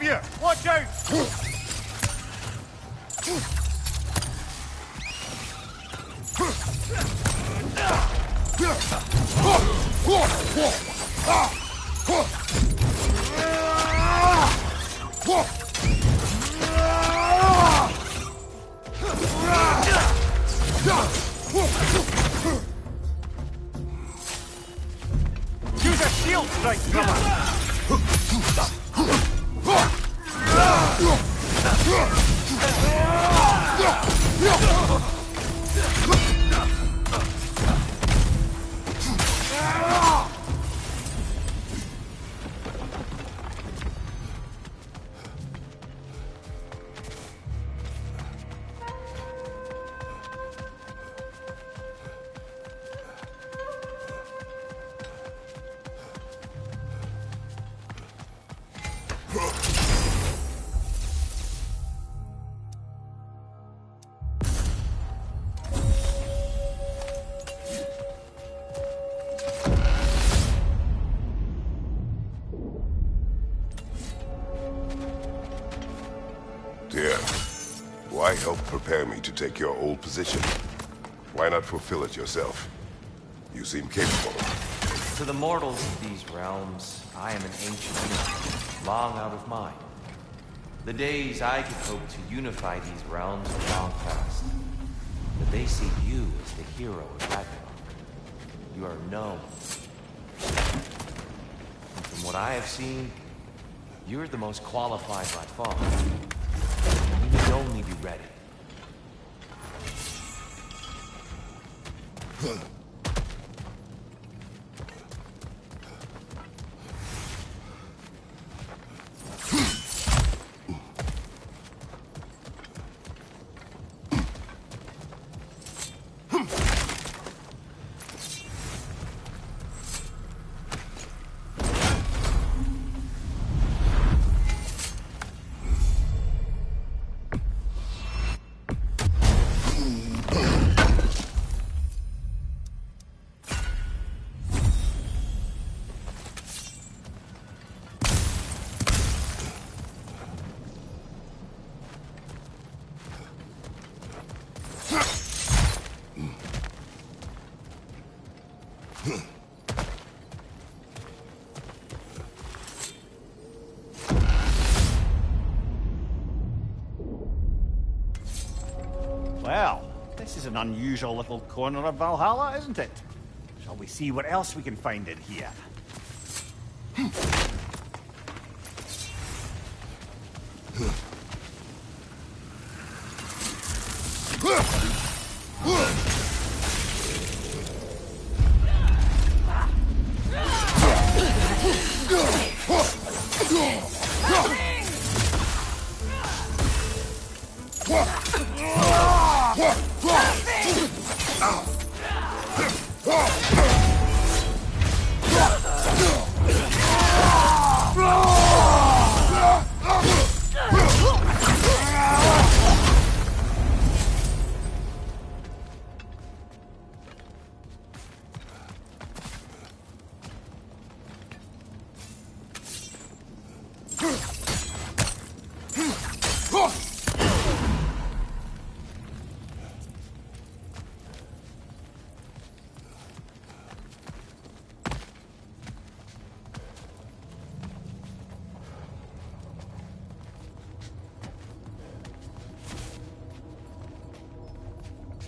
here! Watch out! Use a shield strike, brother! Dear, why help prepare me to take your old position? Why not fulfill it yourself? You seem capable. To the mortals of these realms, I am an ancient human, long out of mind. The days I could hope to unify these realms are long past. But they see you as the hero of Ragnarok. You are known. And from what I have seen, you're the most qualified by far. You need only be ready. Well, this is an unusual little corner of Valhalla, isn't it? Shall we see what else we can find in here?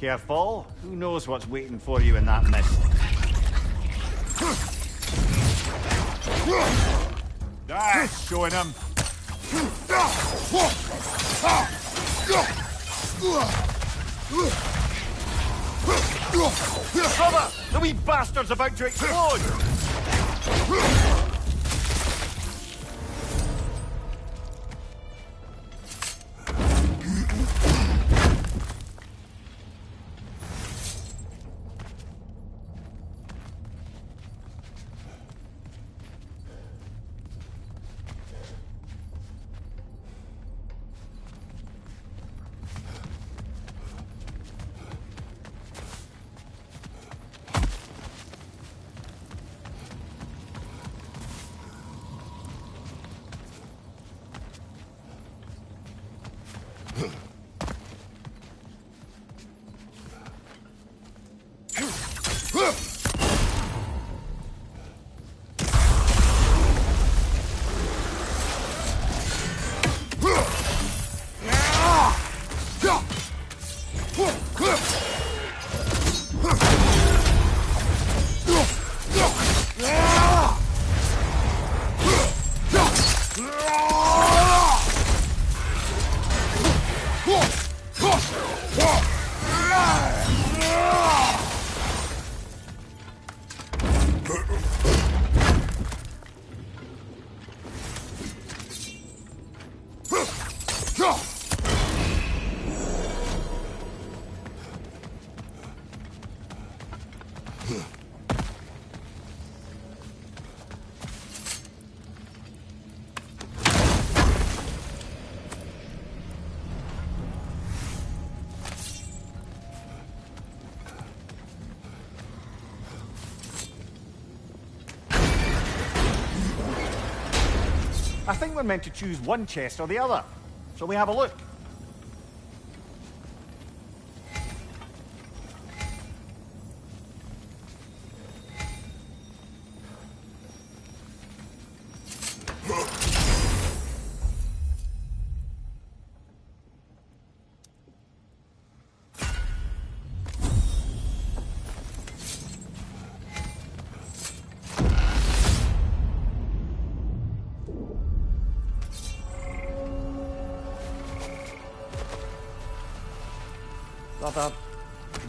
Careful. Who knows what's waiting for you in that mist? That's showing him. Brother, the wee bastard's about to explode! I think we're meant to choose one chest or the other. Shall we have a look? Brother,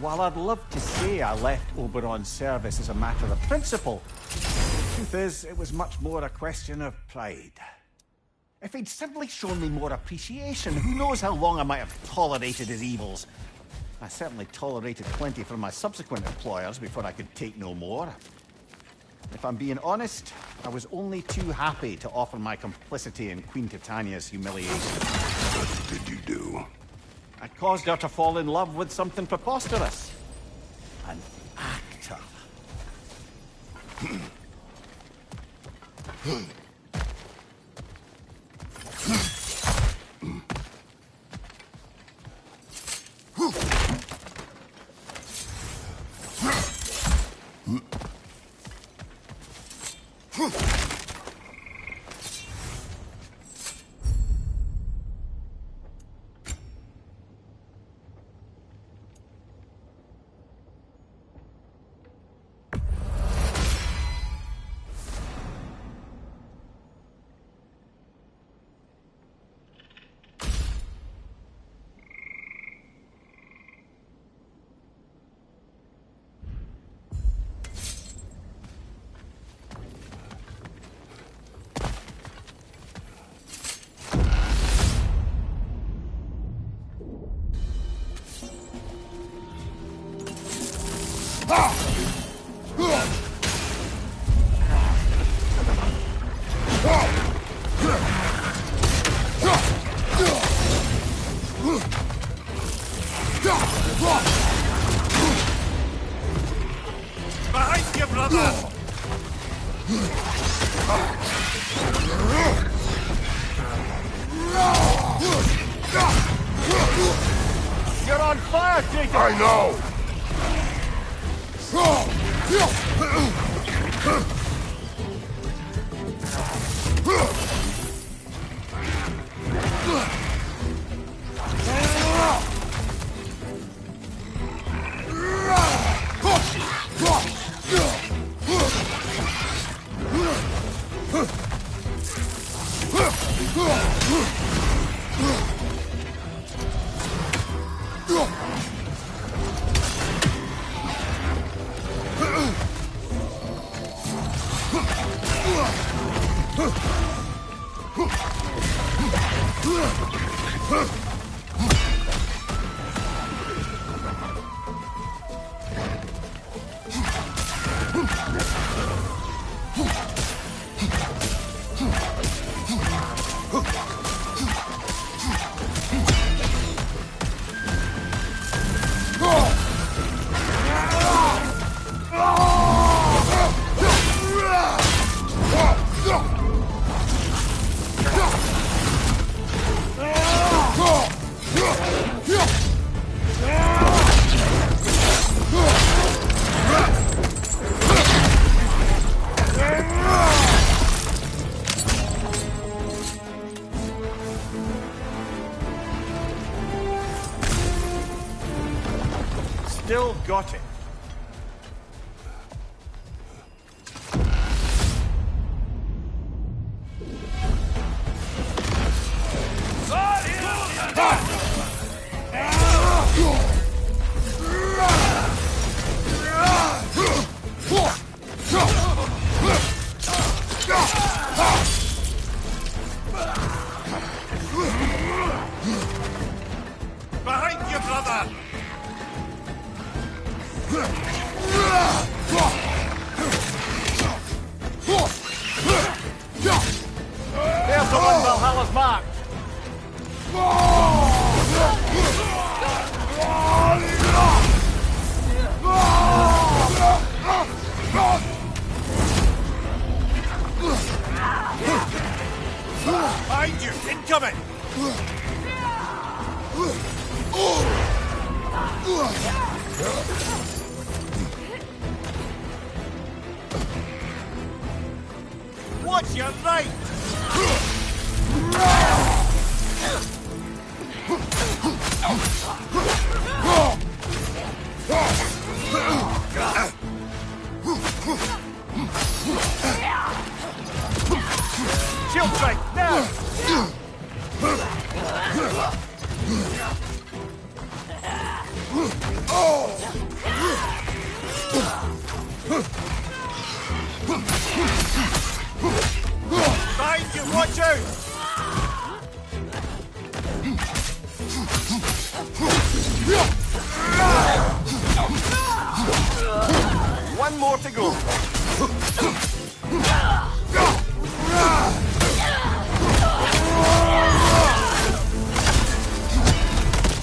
while I'd love to say I left Oberon's service as a matter of principle, the truth is, it was much more a question of pride. If he'd simply shown me more appreciation, who knows how long I might have tolerated his evils. I certainly tolerated plenty from my subsequent employers before I could take no more. If I'm being honest, I was only too happy to offer my complicity in Queen Titania's humiliation. What did you do? I caused her to fall in love with something preposterous. An actor. Behind you, brother! You're on fire, Jacob! I know! still got it. Behind you, brother! There's the one Valhalla's marked. Behind you! Incoming! Watch your right! Shield strike, now! Behind you! Watch out! One more to go.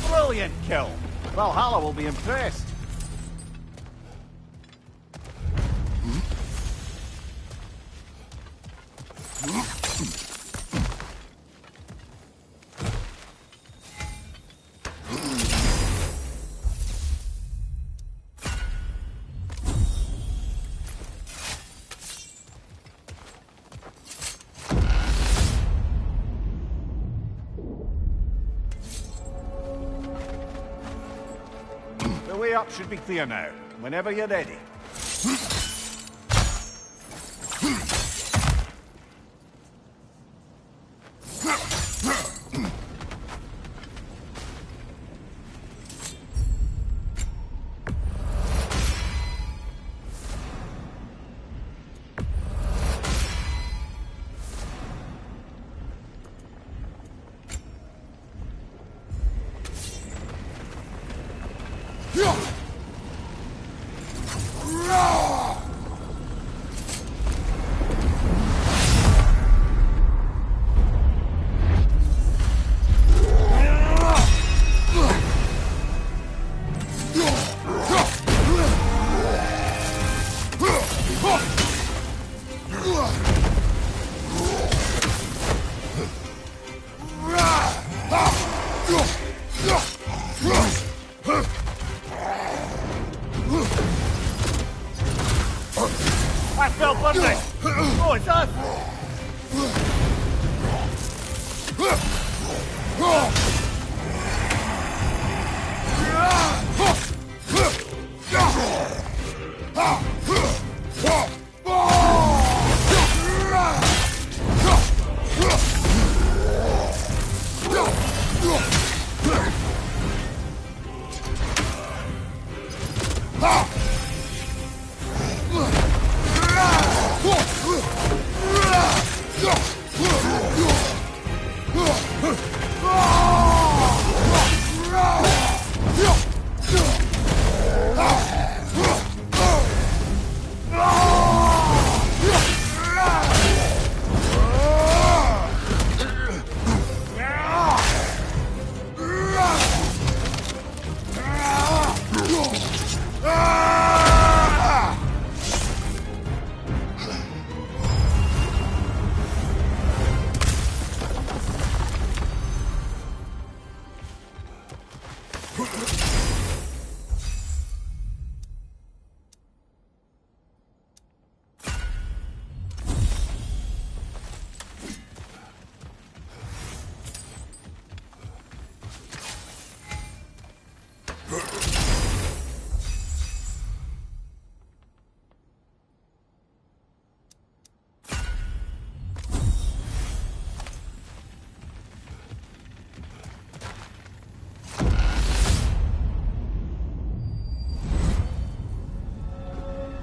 Brilliant kill. Valhalla will be impressed. The way up should be clear now, whenever you're ready. I felt something! Oh, it's us!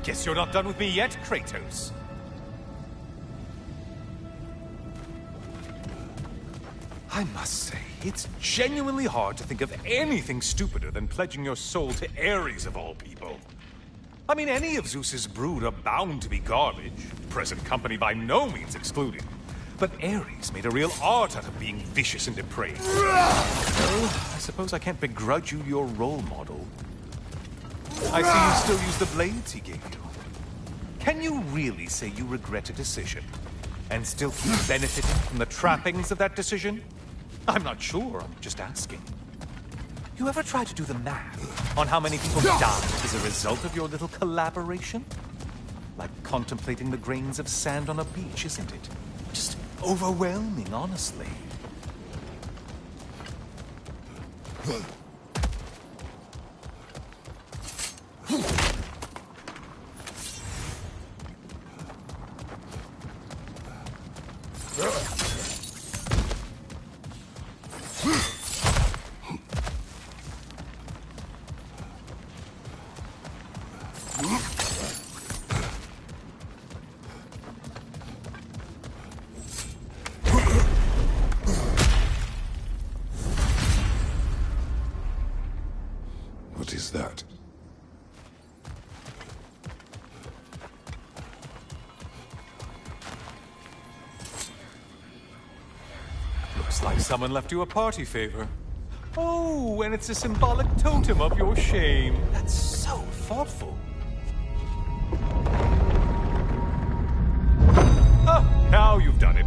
Guess you're not done with me yet, Kratos. I must say, it's genuinely hard to think of anything stupider than pledging your soul to Ares of all people. I mean, any of Zeus's brood are bound to be garbage, present company by no means excluded. But Ares made a real art out of being vicious and depraved. Well, I suppose I can't begrudge you your role model. I see you still use the blades he gave you. Can you really say you regret a decision, and still keep benefiting from the trappings of that decision? I'm not sure, I'm just asking. You ever try to do the math on how many people died as a result of your little collaboration? Like contemplating the grains of sand on a beach, isn't it? Just overwhelming, honestly. What is that? Looks like someone left you a party favor. Oh, and it's a symbolic totem of your shame. That's so thoughtful. Ah, now you've done it.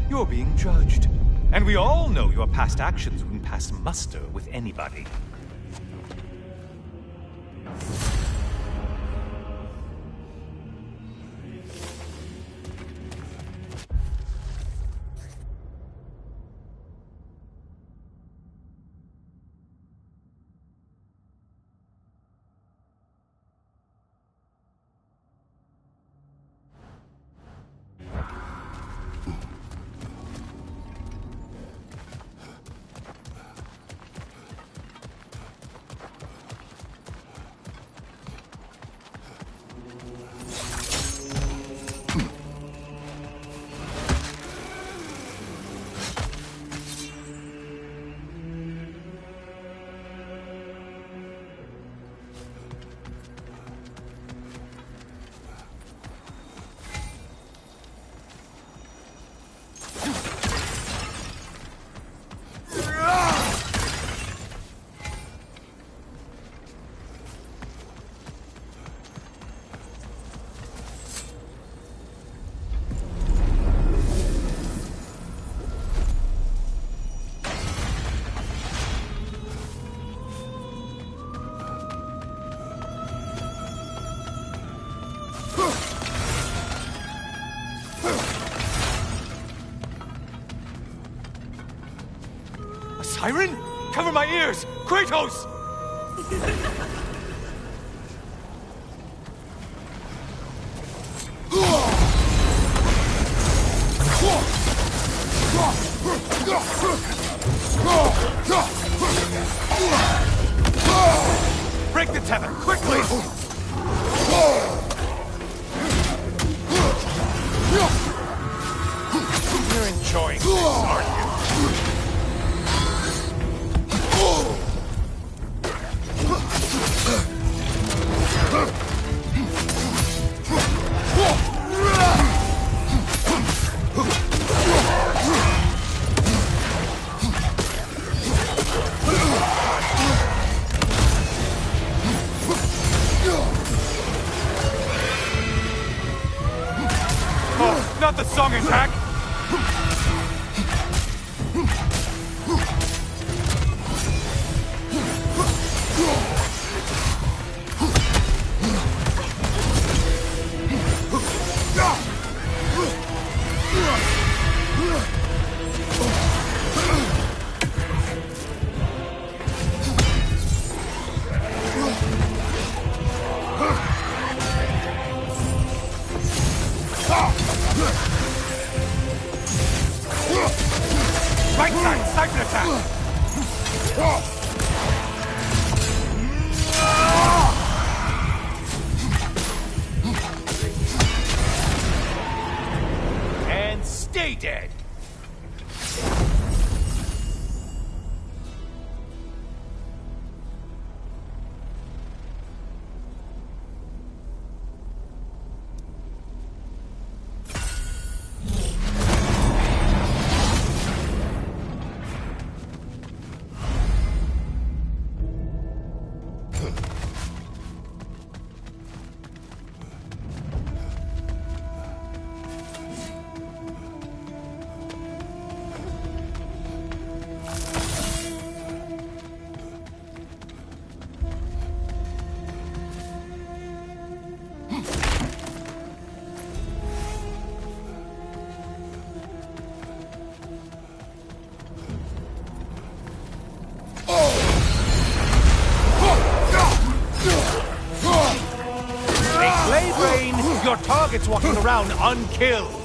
You're being judged. And we all know your past actions wouldn't pass muster with anybody. Siren? Cover my ears! Kratos! Break the tether, quickly! You're enjoying this, aren't you? Oh, not the song attack! Right side, sniper attack! me dead. Your target's walking around unkilled.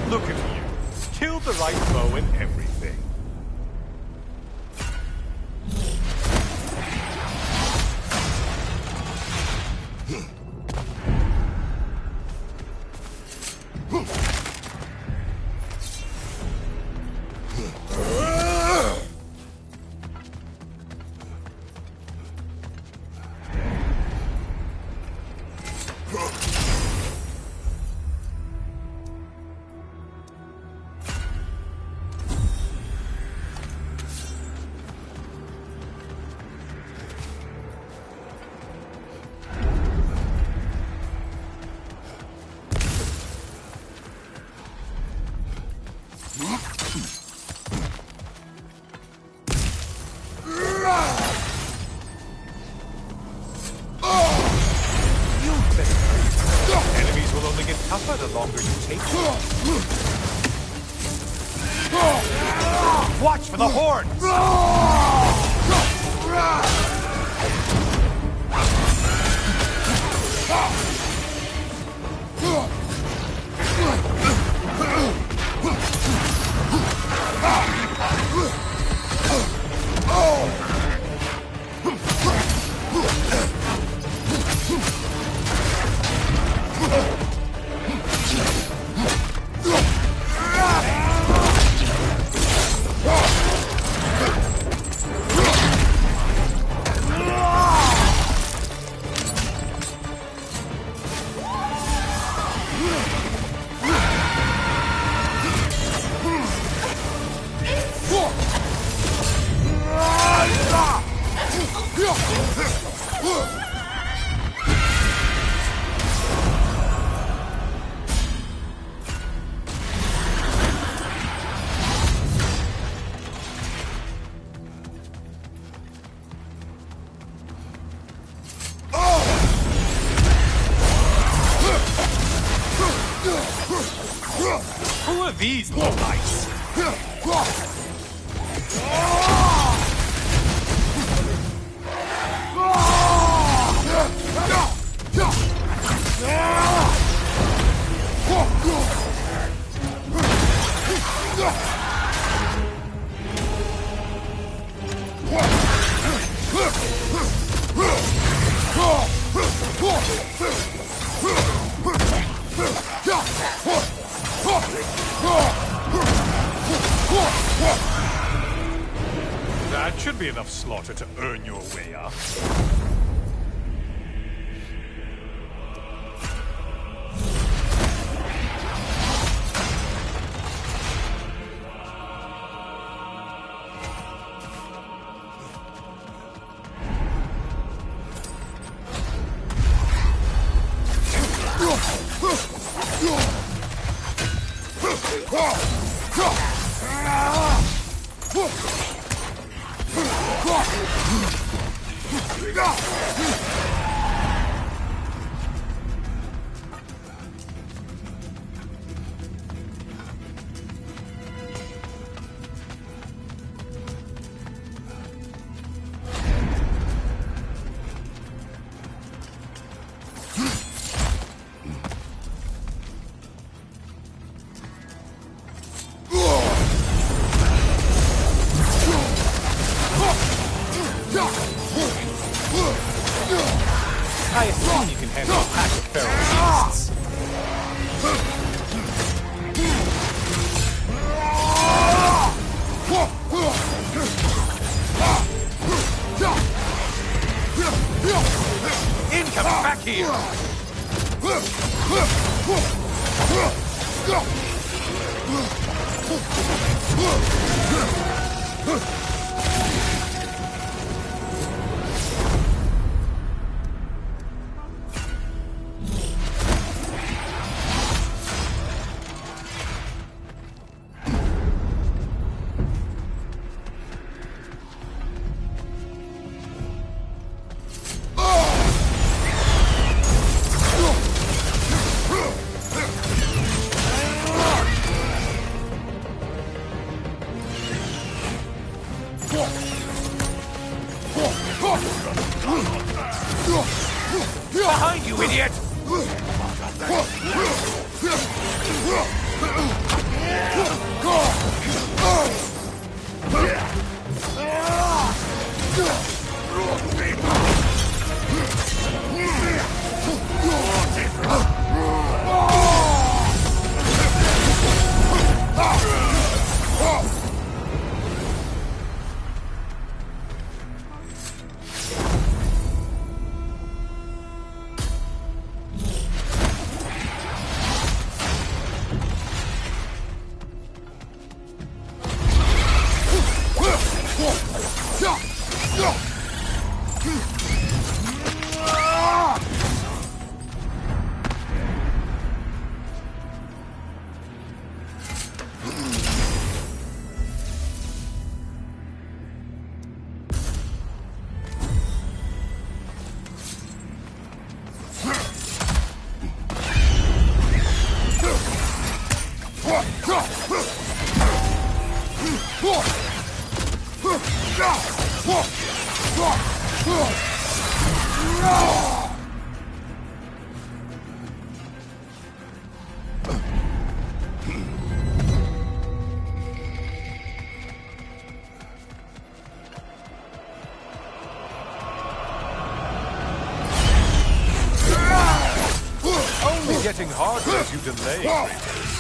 Look at you. Killed the right foe and everything. Enemies will only get tougher the longer you take them. Watch for the horns! Who are these lowlights? That should be enough slaughter to earn your way up. I assume you can handle a pack of feral beasts. Incoming back here! Behind you, idiot! Only getting harder as you delay, Kratos.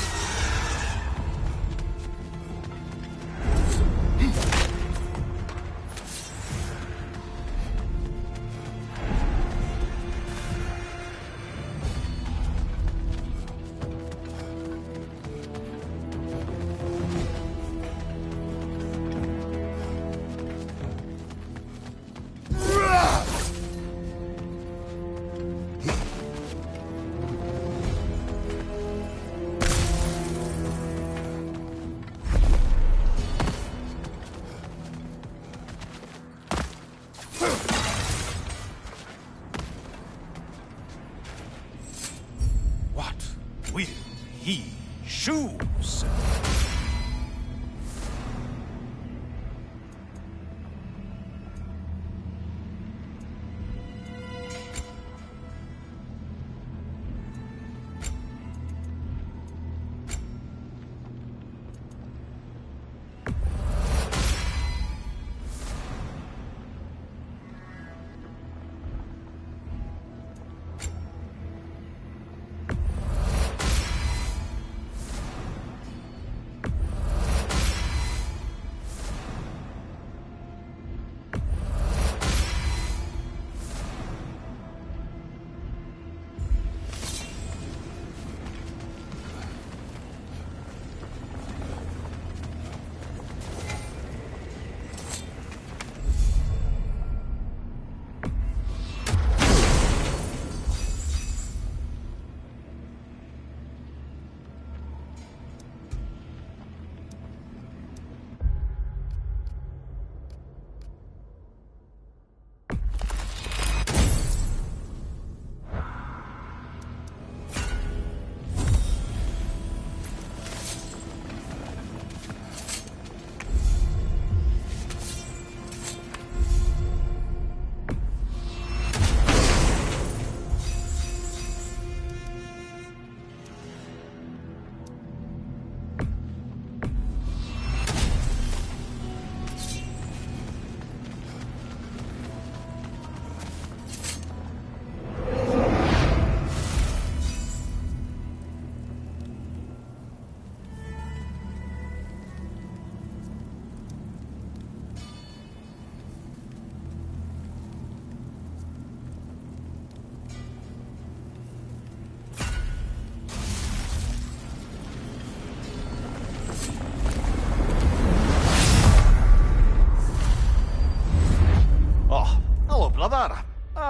Will he choose?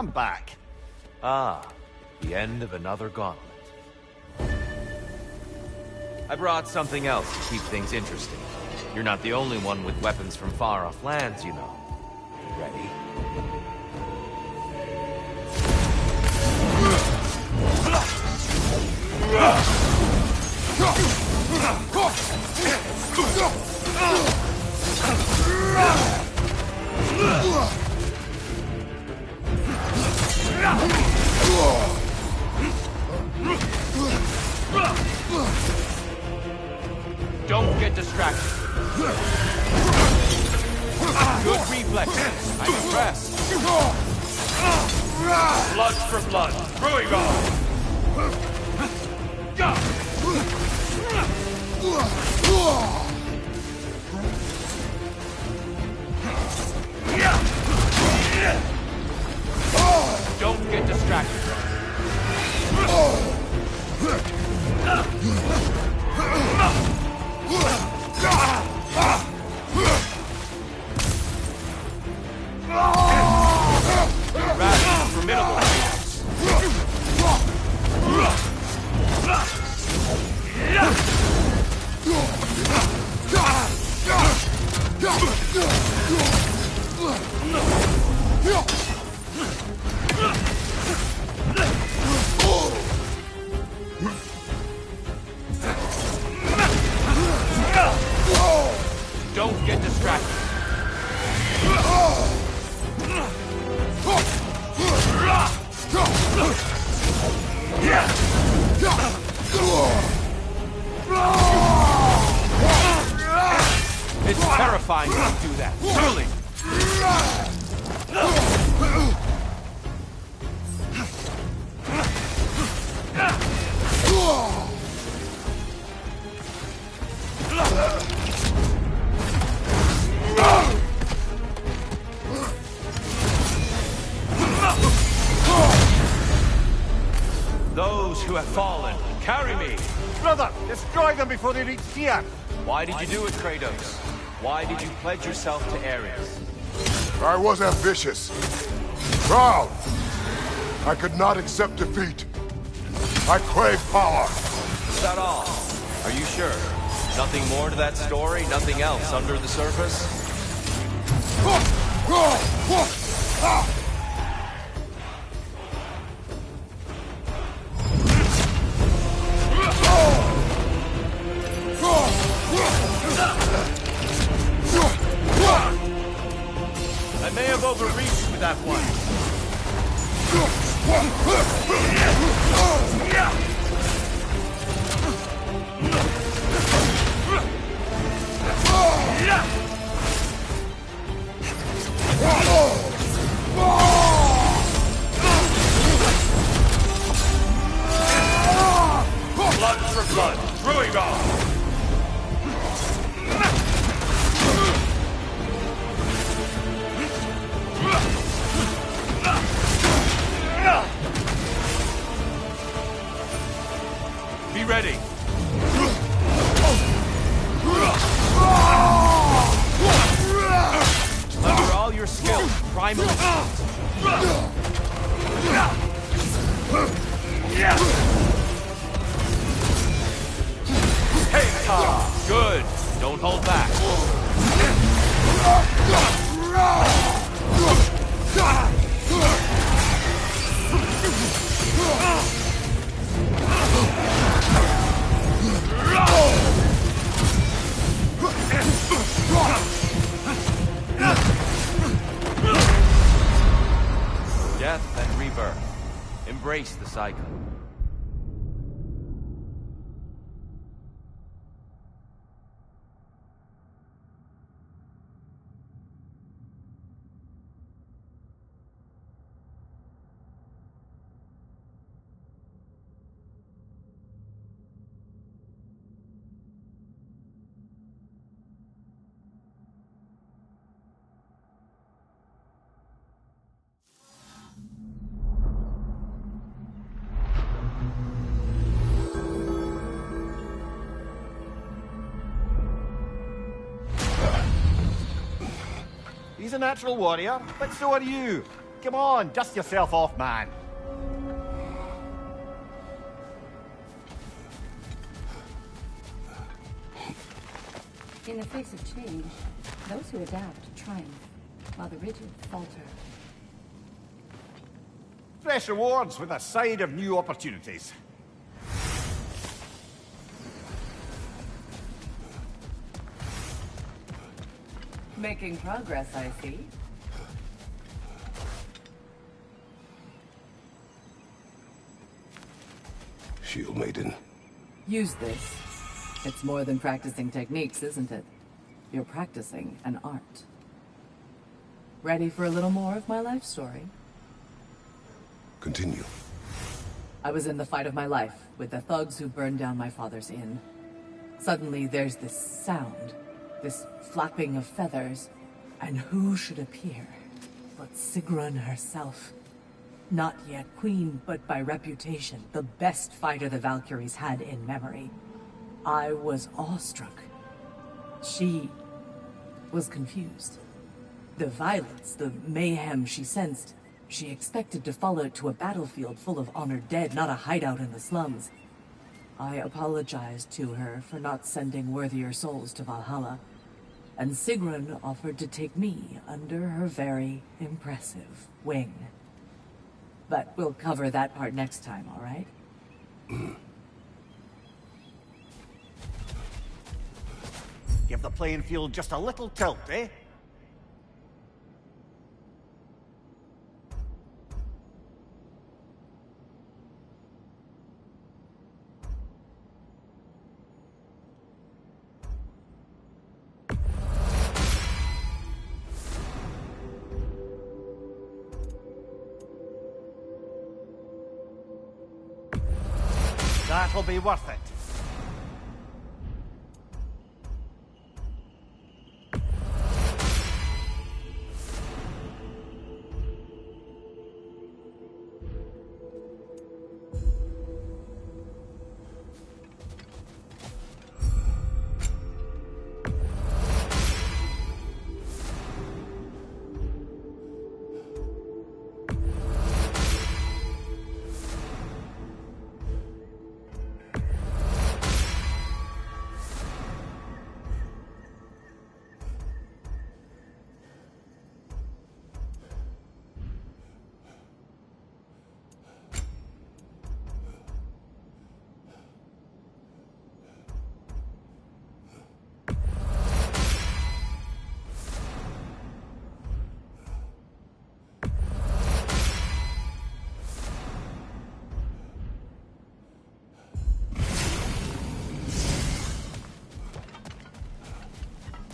I'm back. Ah, the end of another gauntlet. I brought something else to keep things interesting. You're not the only one with weapons from far-off lands, you know. Ready? Don't get distracted. Good reflexes. I'm impressed. Blood for blood. Ragnarok. Don't get distracted. Rather formidable attacks. Don't get distracted. It's terrifying when you do that, truly. Those who have fallen, carry me! Brother, destroy them before they reach here. Why did you do it, Kratos? Why did you pledge yourself to Ares? I was ambitious. Proud. I could not accept defeat. I crave power. Is that all? Are you sure? Nothing more to that story? Nothing else under the surface? I may have overreached with that one. Blood for blood, Ragnarok! Be ready. Under all your skills, primal instinct. Hey, Tom! Good. Don't hold back. Death and rebirth. Embrace the cycle. He's a natural warrior, but so are you. Come on, dust yourself off, man. In the face of change, those who adapt triumph, while the rigid falter. Fresh rewards with a side of new opportunities. Making progress, I see. Shield Maiden. Use this. It's more than practicing techniques, isn't it? You're practicing an art. Ready for a little more of my life story? Continue. I was in the fight of my life with the thugs who burned down my father's inn. Suddenly there's this sound, this flapping of feathers, and who should appear but Sigrun herself. Not yet queen, but by reputation, the best fighter the Valkyries had in memory. I was awestruck. She was confused. The violence, the mayhem she sensed, she expected to follow it to a battlefield full of honored dead, not a hideout in the slums. I apologized to her for not sending worthier souls to Valhalla, and Sigrun offered to take me under her very impressive wing. But we'll cover that part next time, all right? Give the playing field just a little tilt, eh? That'll be worth it.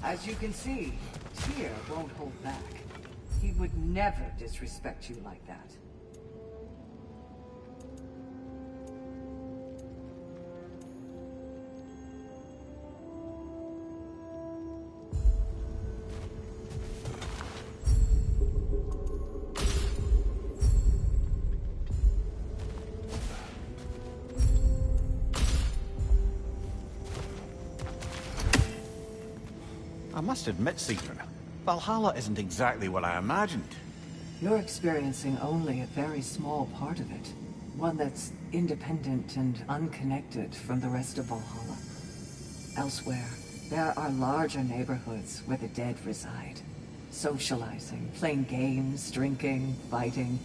As you can see, Tyr won't hold back. He would never disrespect you like that. I must admit, Sigrun, Valhalla isn't exactly what I imagined. You're experiencing only a very small part of it. One that's independent and unconnected from the rest of Valhalla. Elsewhere, there are larger neighborhoods where the dead reside. Socializing, playing games, drinking, fighting.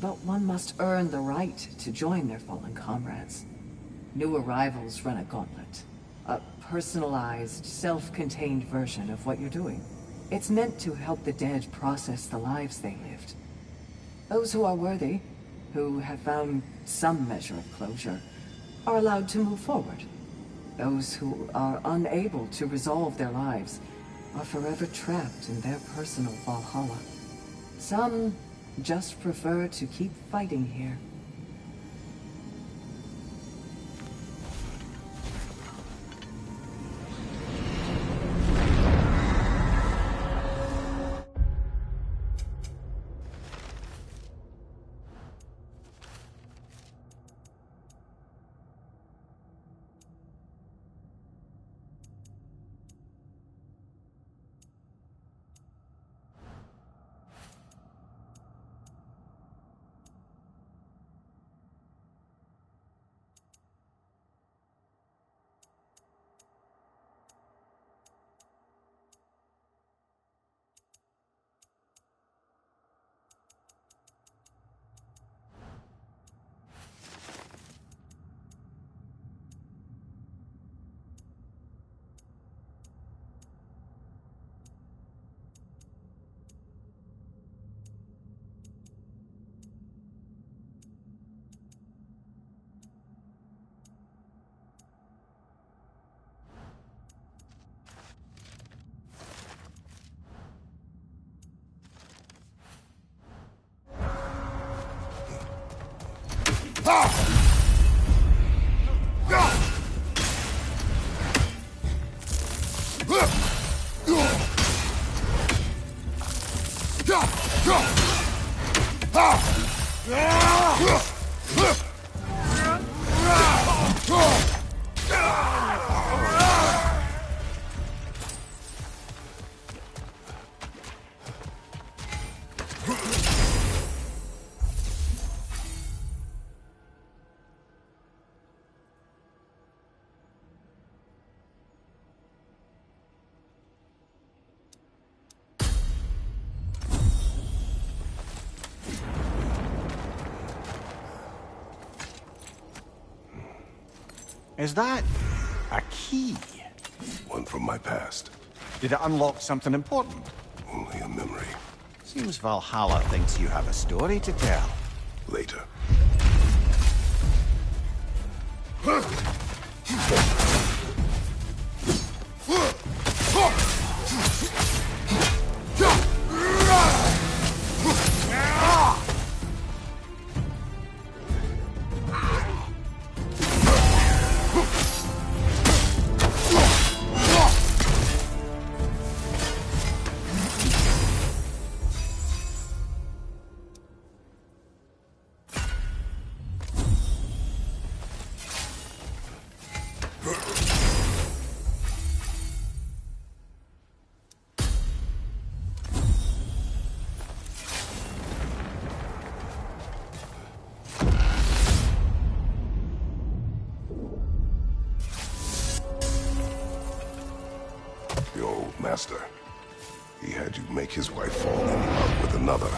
But one must earn the right to join their fallen comrades. New arrivals run a gauntlet. A personalized, self-contained version of what you're doing. It's meant to help the dead process the lives they lived. Those who are worthy, who have found some measure of closure, are allowed to move forward. Those who are unable to resolve their lives are forever trapped in their personal Valhalla. Some just prefer to keep fighting here. Is that a key? One from my past. Did it unlock something important? Only a memory. Seems Valhalla thinks you have a story to tell. Later. Your old master. He had you make his wife fall in love with another.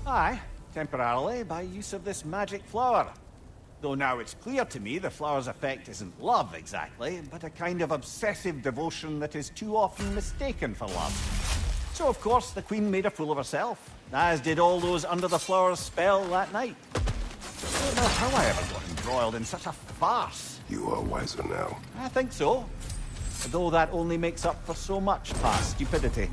Aye, temporarily by use of this magic flower. Though now it's clear to me the flower's effect isn't love exactly, but a kind of obsessive devotion that is too often mistaken for love. So of course the Queen made a fool of herself, as did all those under the flower's spell that night. I don't know how I ever got embroiled in such a farce. You are wiser now. I think so. Though that only makes up for so much past stupidity.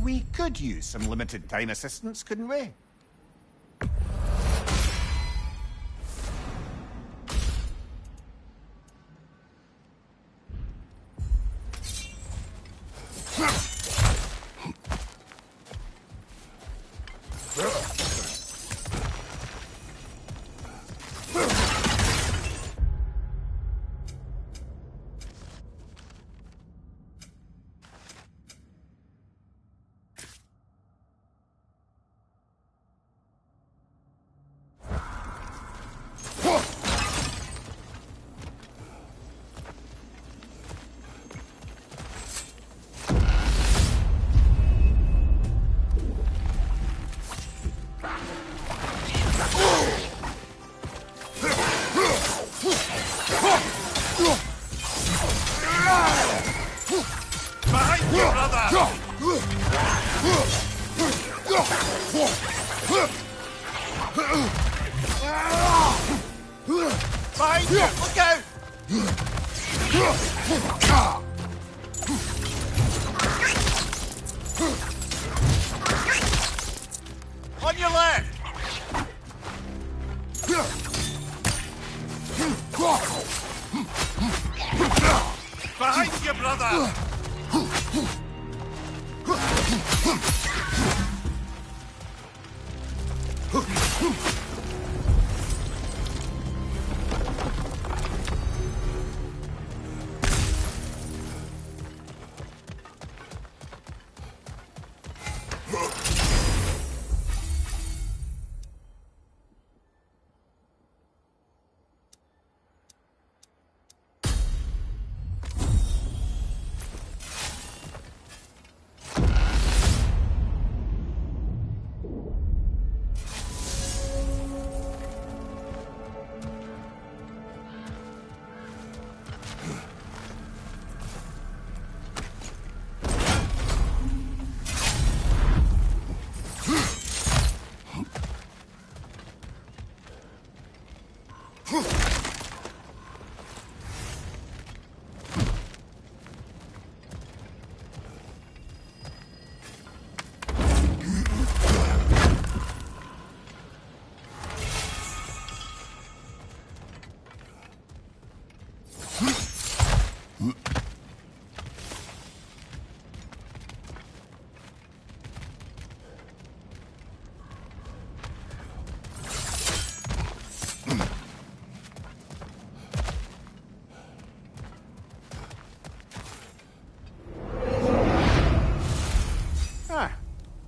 We could use some limited time assistance, couldn't we? Behind you, brother! Behind you! Look out! On your left! Behind you, brother!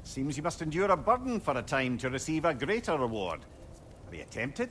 Seems you must endure a burden for a time to receive a greater reward. Are you tempted?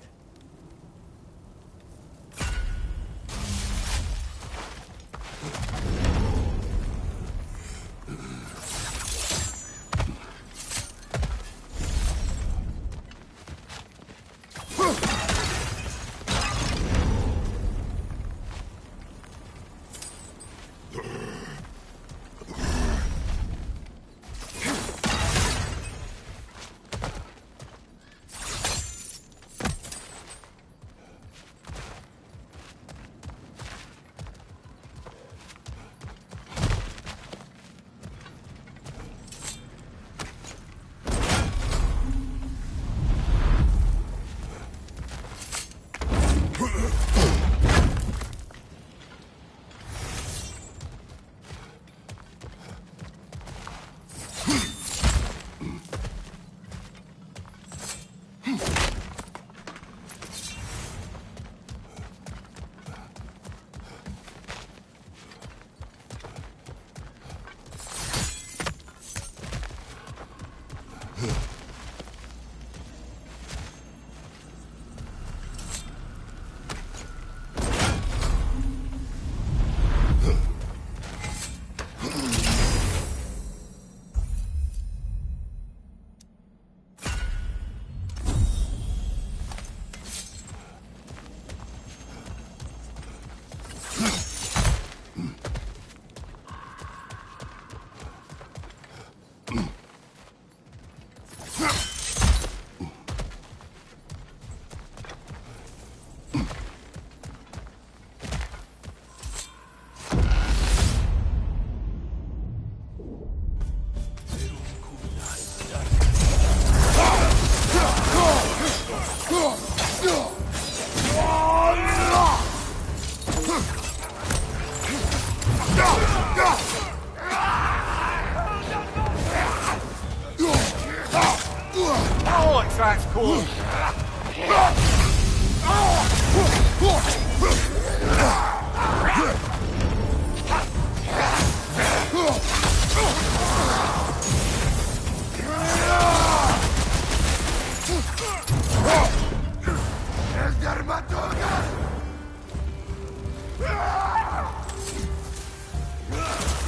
Oh, it tracks cool.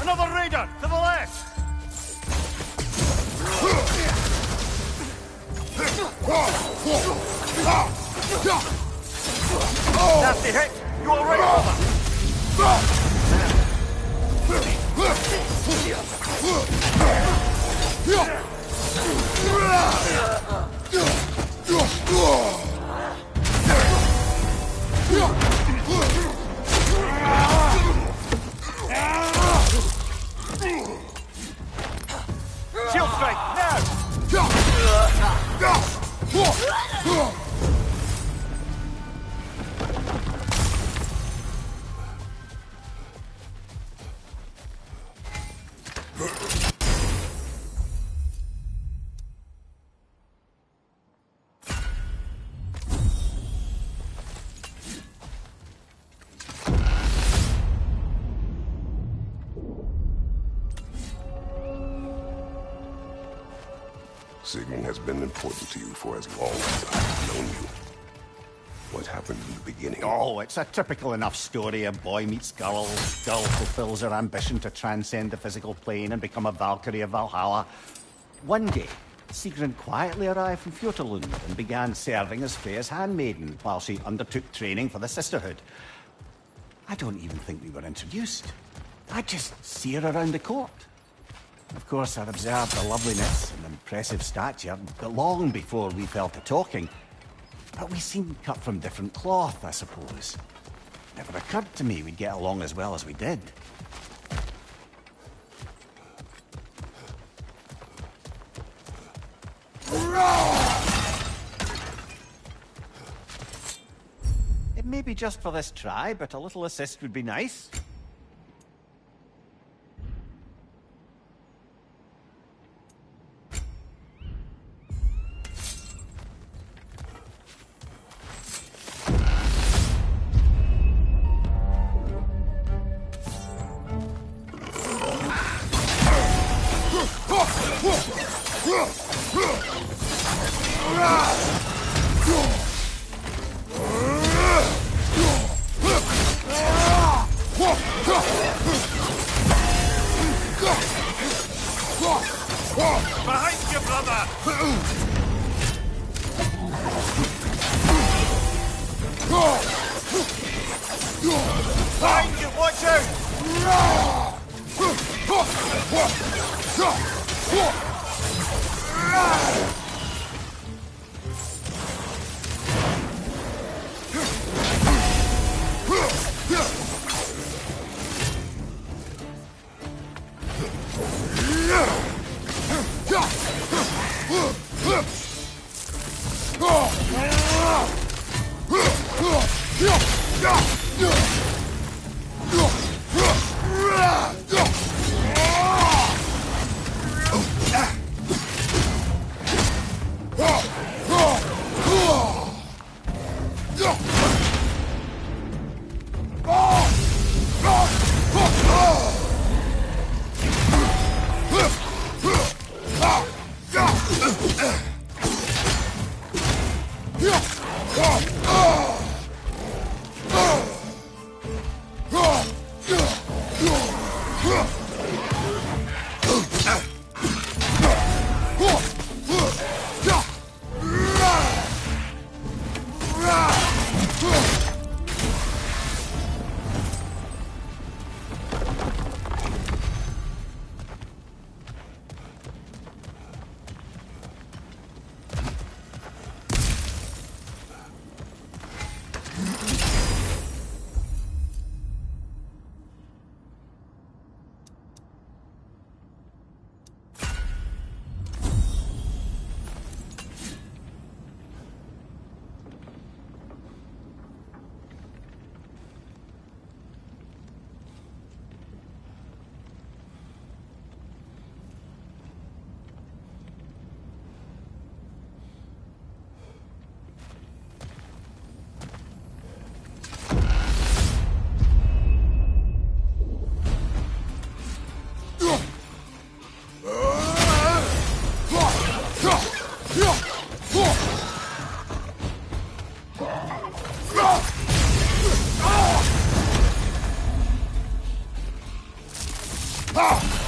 Another raider to the left! Nasty hit. You all right, Shield strike, now! Sigmund has been important to you for as long as I've known you. What happened in the beginning? Oh, it's a typical enough story. A boy meets girl, girl fulfills her ambition to transcend the physical plane and become a Valkyrie of Valhalla. One day, Sigrun quietly arrived from Fjotalund and began serving as Freya's handmaiden while she undertook training for the Sisterhood. I don't even think we were introduced. I just see her around the court. Of course, I observed her loveliness and impressive stature, but long before we fell to talking. But we seem cut from different cloth, I suppose. Never occurred to me we'd get along as well as we did. It may be just for this try, but a little assist would be nice. Behind you, brother! Behind you, watch out!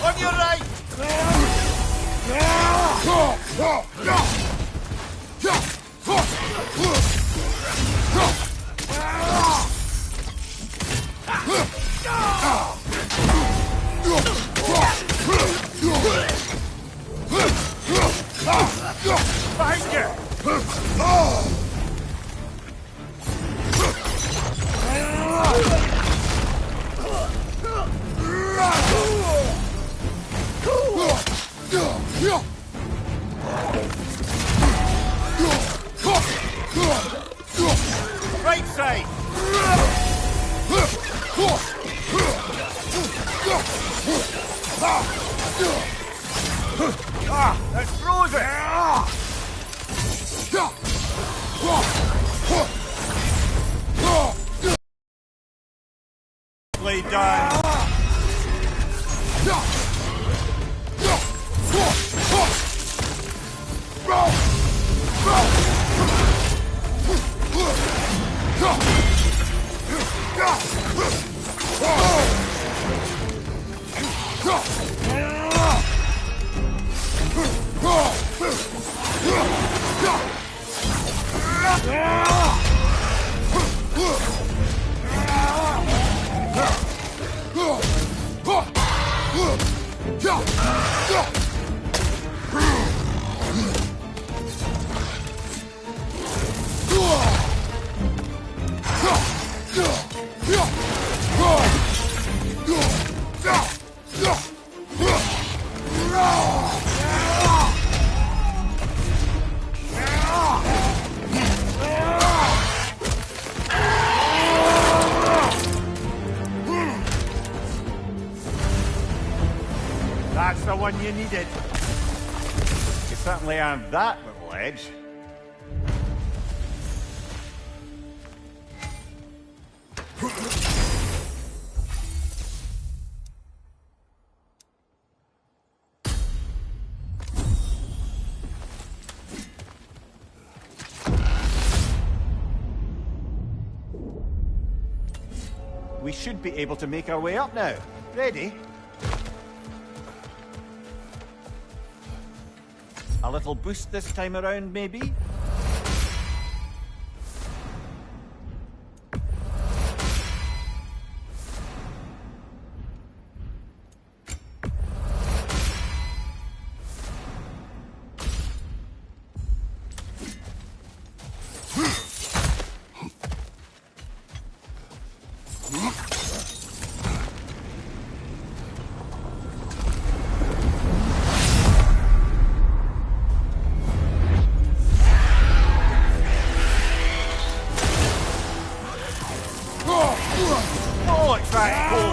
On your right! Behind you! Right side! Ah, that's frozen! Lay down! one you needed. You certainly earned that little edge. We should be able to make our way up now. Ready? A little boost this time around, maybe? Oh, it's right, cool.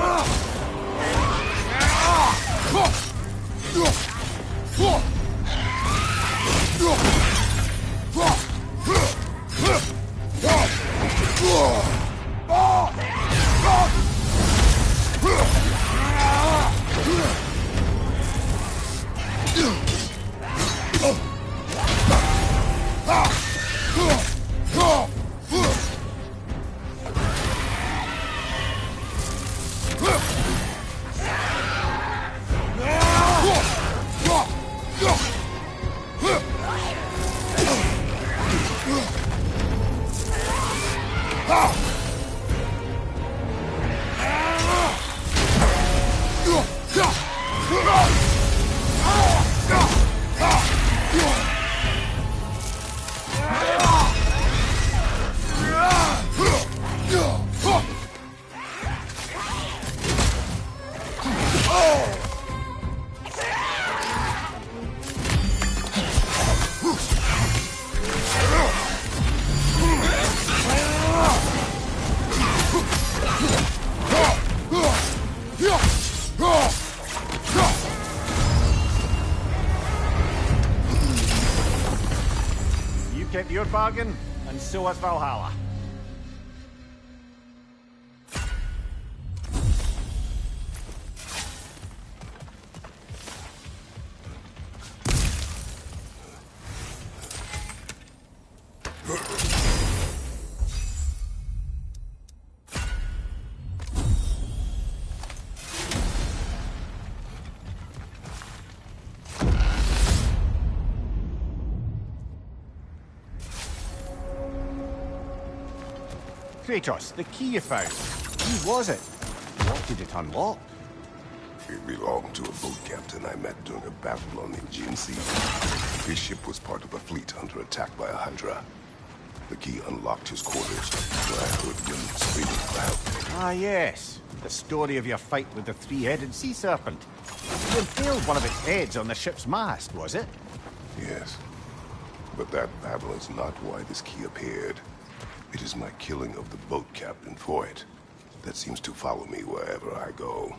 You kept your bargain, and so has Valhalla. Kratos, the key you found. Who was it? What did it unlock? It belonged to a boat captain I met during a battle on the Aegean Sea. His ship was part of a fleet under attack by a Hydra. The key unlocked his quarters, where I heard women screaming for help. Ah, yes. The story of your fight with the three-headed sea serpent. You impaled one of its heads on the ship's mast, was it? Yes. But that battle is not why this key appeared. It is my killing of the boat captain for it that seems to follow me wherever I go.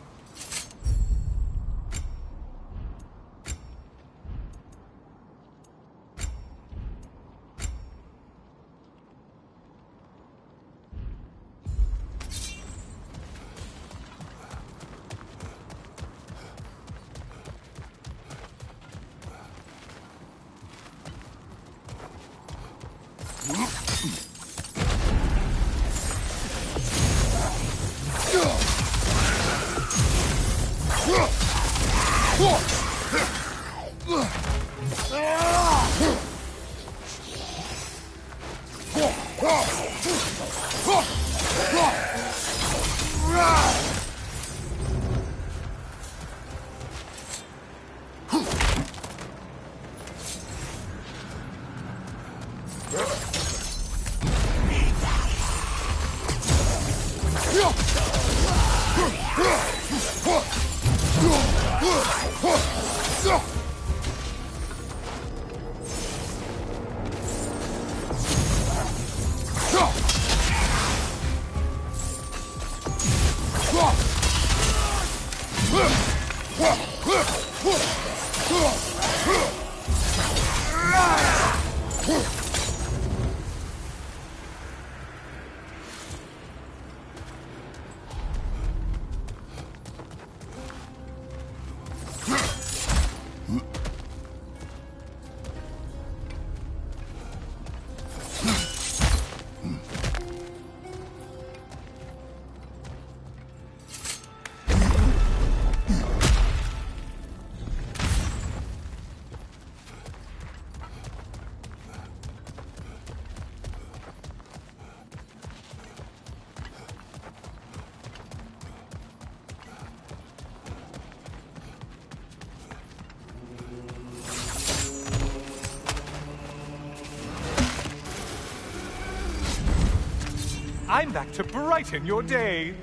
I'm back to brighten your day.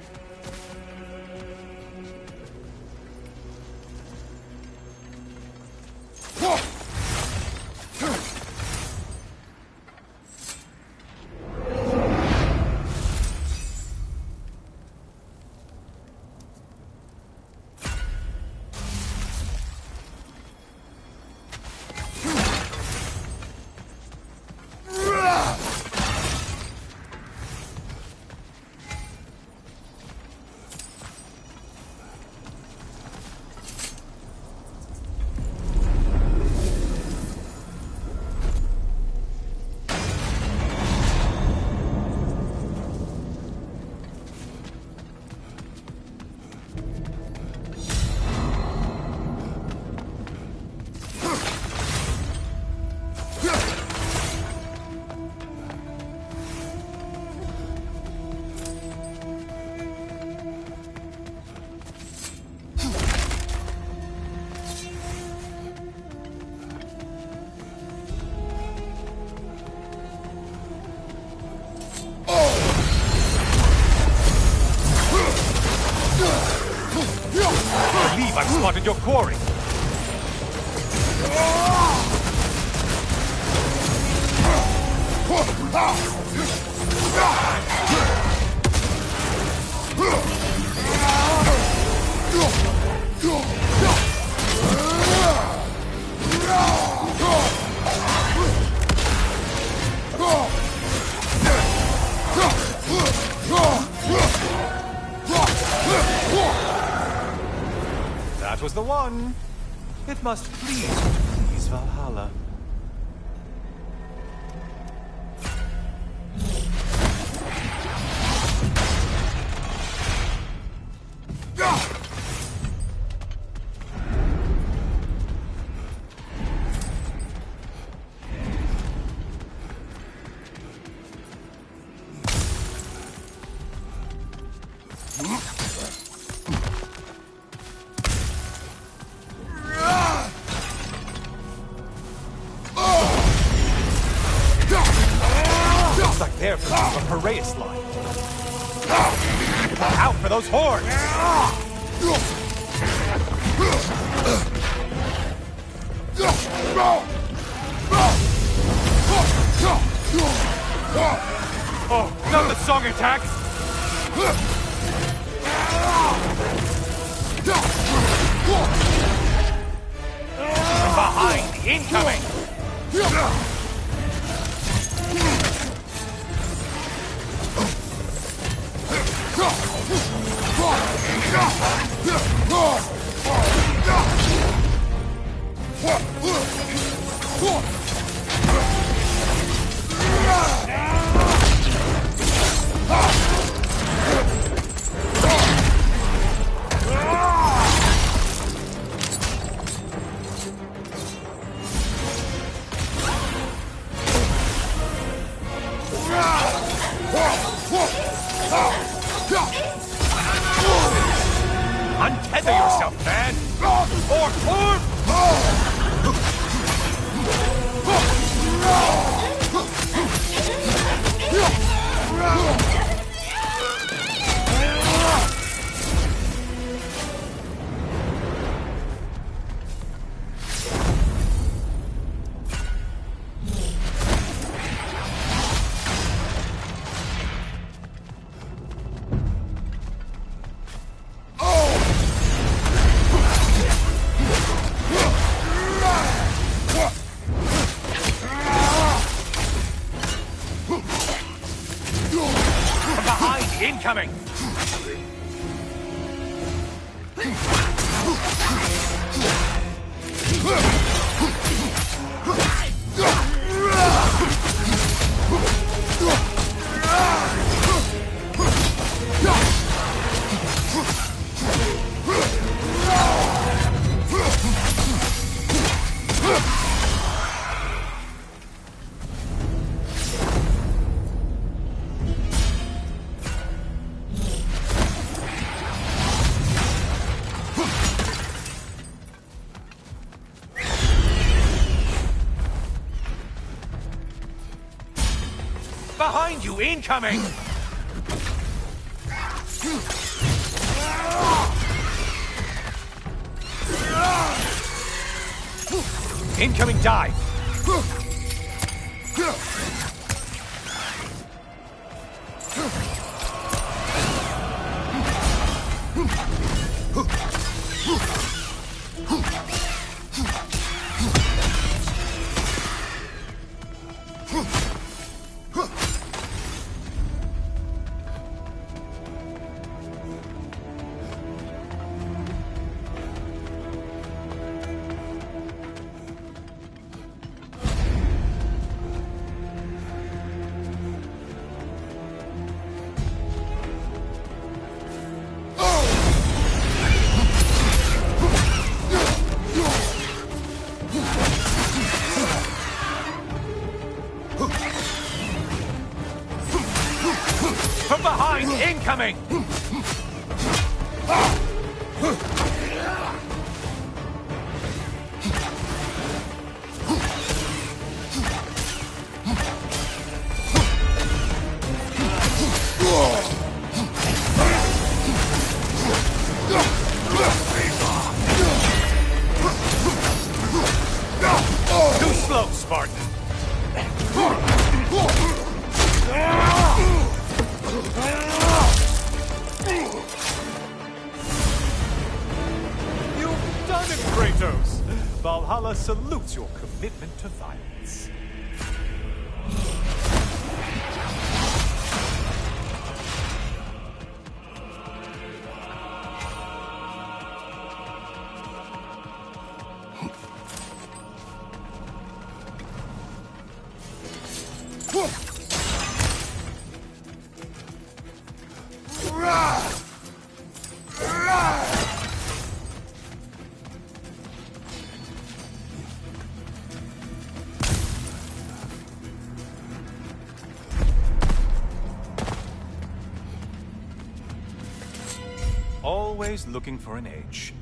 I've spotted your quarry. That was the one. It must please Valhalla. There for the Piraeus line. Out for those horns! Oh, not the song attacks! From behind, incoming! Untether yourself, man! Or incoming! Behind you, incoming! Incoming dive! From behind, incoming! Too slow, Spartan! You've done it, Kratos! Valhalla salutes your commitment to violence. Always looking for an edge.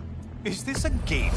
Is this a game?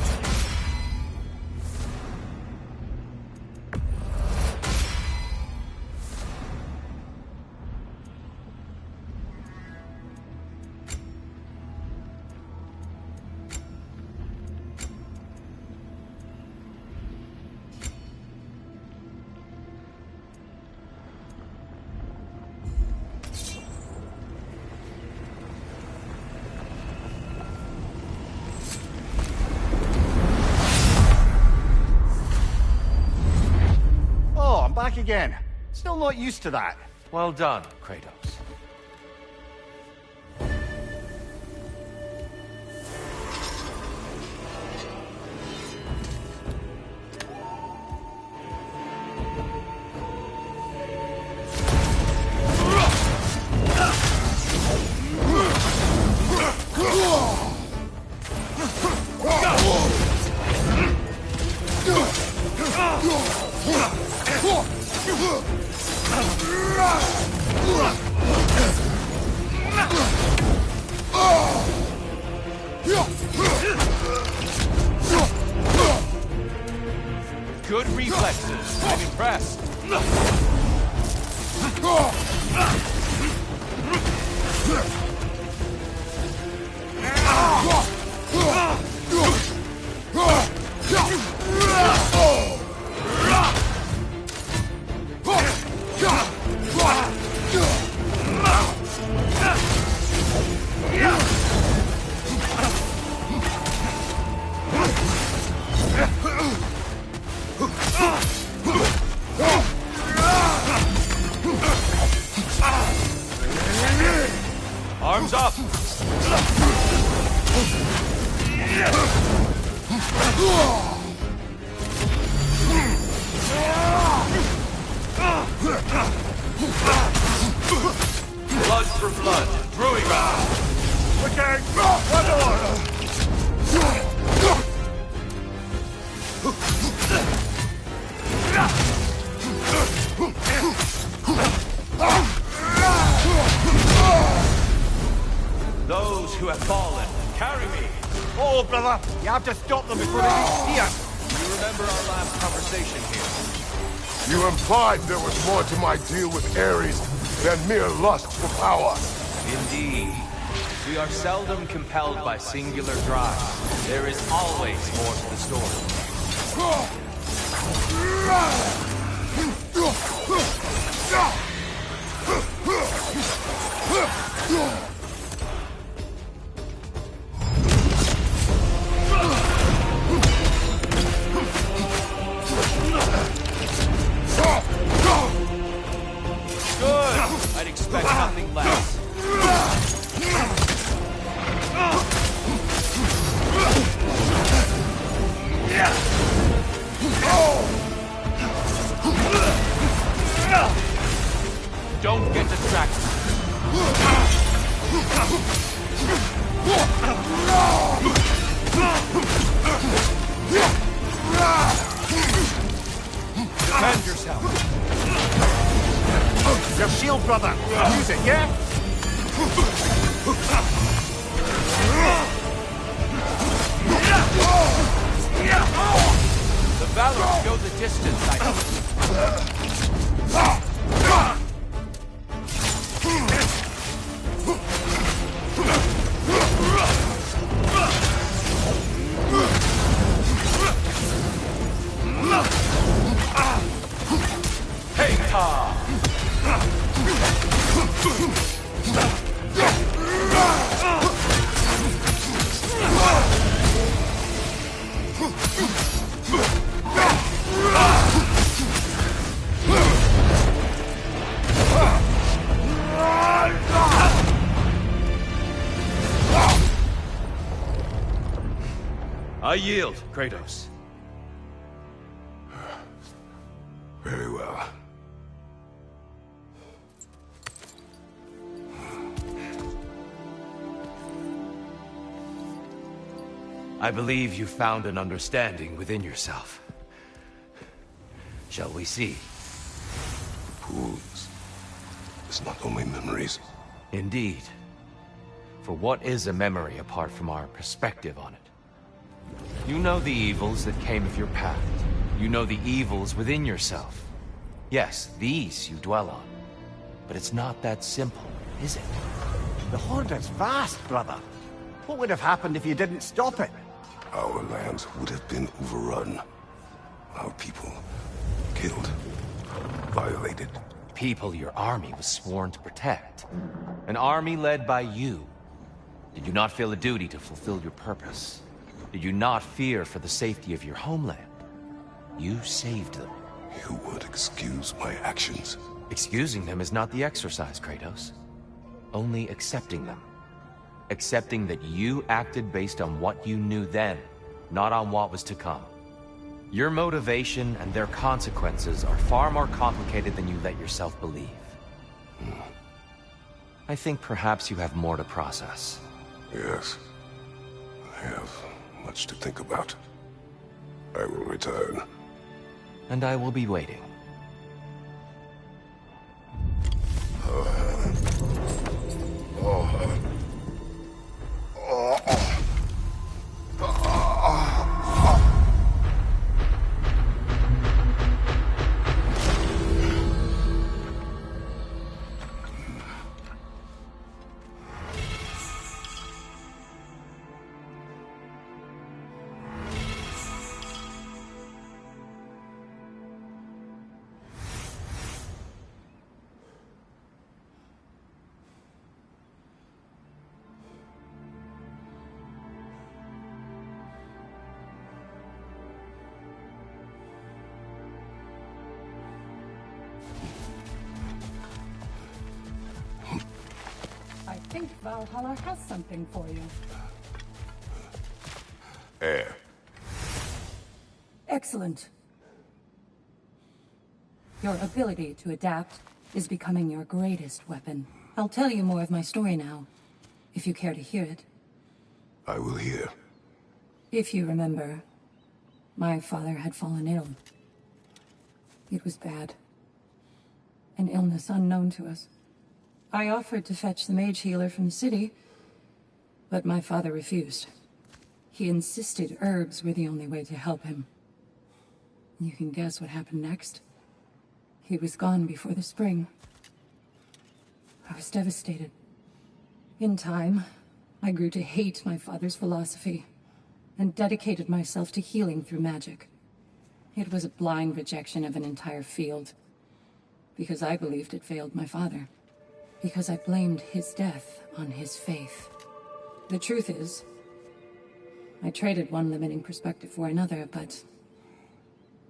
Back again. Still not used to that. Well done, Kratos. Good reflexes. I'm impressed. Arms up! Blood for blood. Brewing round. Okay, one order. Those who have fallen, carry me. Oh, brother, you have to stop them before they reach here. You remember our last conversation here? You implied there was more to my deal with Ares than mere lust for power. Indeed. We are seldom compelled by singular drive. There is always more to the story. Good! I'd expect nothing less. Don't get distracted. Defend yourself. Your shield, brother! Use it, yeah? The valor go the distance, I Hey, Tom! I yield, Kratos. Very well. I believe you found an understanding within yourself. Shall we see? Fools. It's not only memories. Indeed. For what is a memory apart from our perspective on it? You know the evils that came of your path. You know the evils within yourself. Yes, these you dwell on. But it's not that simple, is it? The Horde is vast, brother. What would have happened if you didn't stop it? Our lands would have been overrun. Our people killed, violated. People your army was sworn to protect. An army led by you. Did you not feel a duty to fulfill your purpose? Did you not fear for the safety of your homeland? You saved them. You would excuse my actions. Excusing them is not the exercise, Kratos. Only accepting them. Accepting that you acted based on what you knew then, not on what was to come. Your motivation and their consequences are far more complicated than you let yourself believe. I think perhaps you have more to process. Yes. I have much to think about. I will return. And I will be waiting. I think Valhalla has something for you. Air. Excellent. Your ability to adapt is becoming your greatest weapon. I'll tell you more of my story now, if you care to hear it. I will hear. If you remember, my father had fallen ill. It was bad. An illness unknown to us. I offered to fetch the mage healer from the city, but my father refused. He insisted herbs were the only way to help him. You can guess what happened next. He was gone before the spring. was devastated. In time, I grew to hate my father's philosophy, and dedicated myself to healing through magic. It was a blind rejection of an entire field, because I believed it failed my father. Because I blamed his death on his faith. The truth is, I traded one limiting perspective for another, but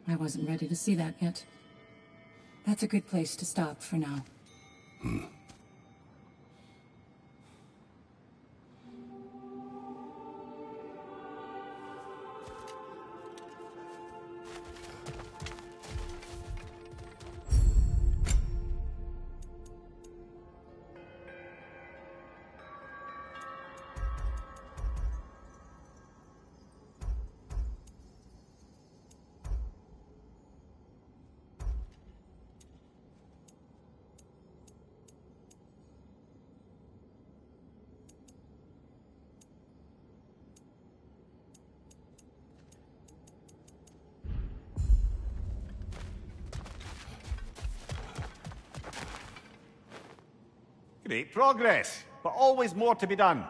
I wasn't ready to see that yet. That's a good place to stop for now. Great progress, but always more to be done.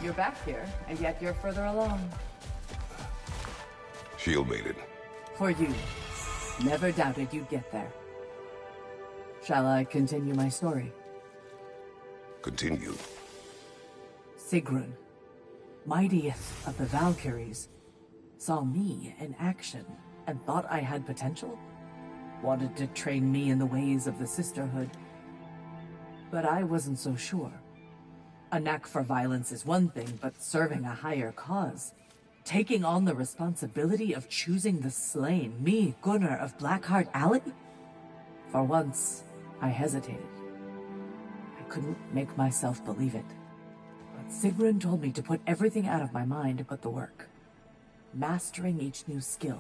You're back here, and yet you're further along. Shield made it. For you. Never doubted you'd get there. Shall I continue my story? Continue. Sigrun, mightiest of the Valkyries, saw me in action and thought I had potential. Wanted to train me in the ways of the sisterhood. But I wasn't so sure. A knack for violence is one thing, but serving a higher cause, taking on the responsibility of choosing the slain, me, Gunnar of Blackheart Alley? For once, I hesitated. I couldn't make myself believe it. But Sigrun told me to put everything out of my mind but the work. Mastering each new skill.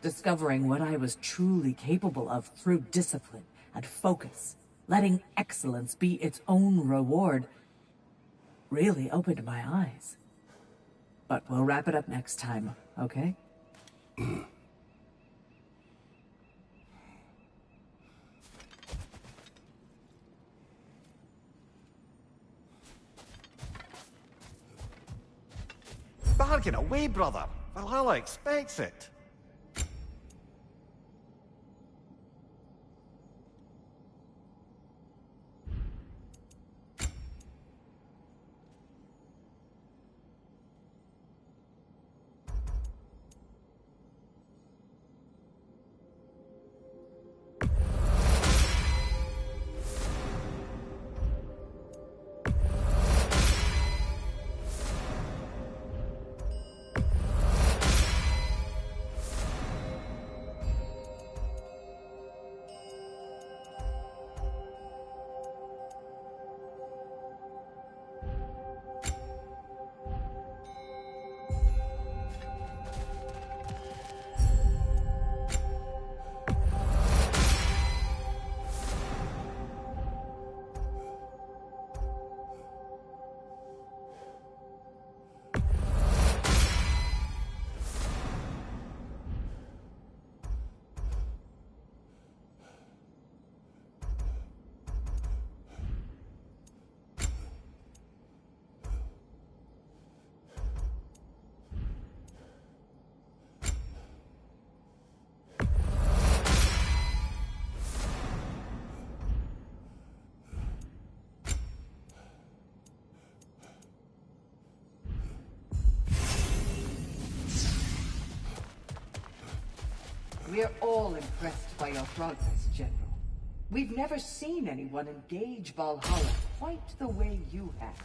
Discovering what I was truly capable of through discipline and focus. Letting excellence be its own reward really opened my eyes. But we'll wrap it up next time, okay? Bargain away, brother. Valhalla expects it. We're all impressed by your progress, General. We've never seen anyone engage Valhalla quite the way you have.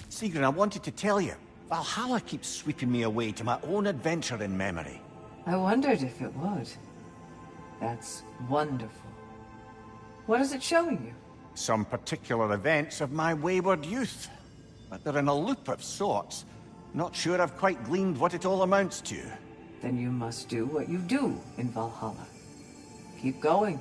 Sigrun, I wanted to tell you, Valhalla keeps sweeping me away to my own adventure in memory. I wondered if it would. That's wonderful. What is it showing you? Some particular events of my wayward youth. But they're in a loop of sorts. Not sure I've quite gleaned what it all amounts to. then you must do what you do in Valhalla. Keep going.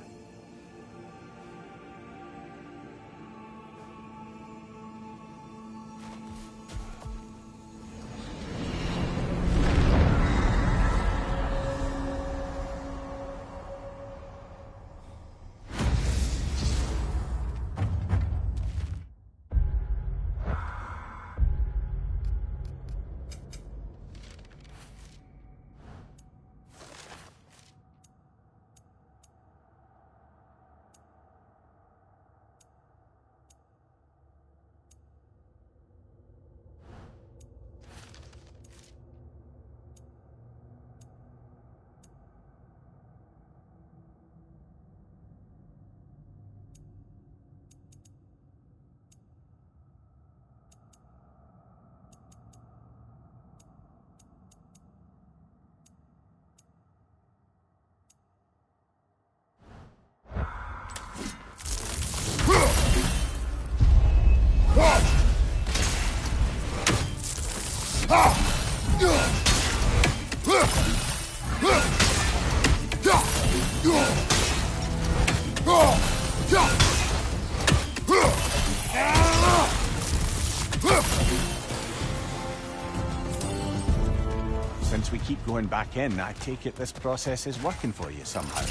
Since we keep going back in, I take it this process is working for you somehow.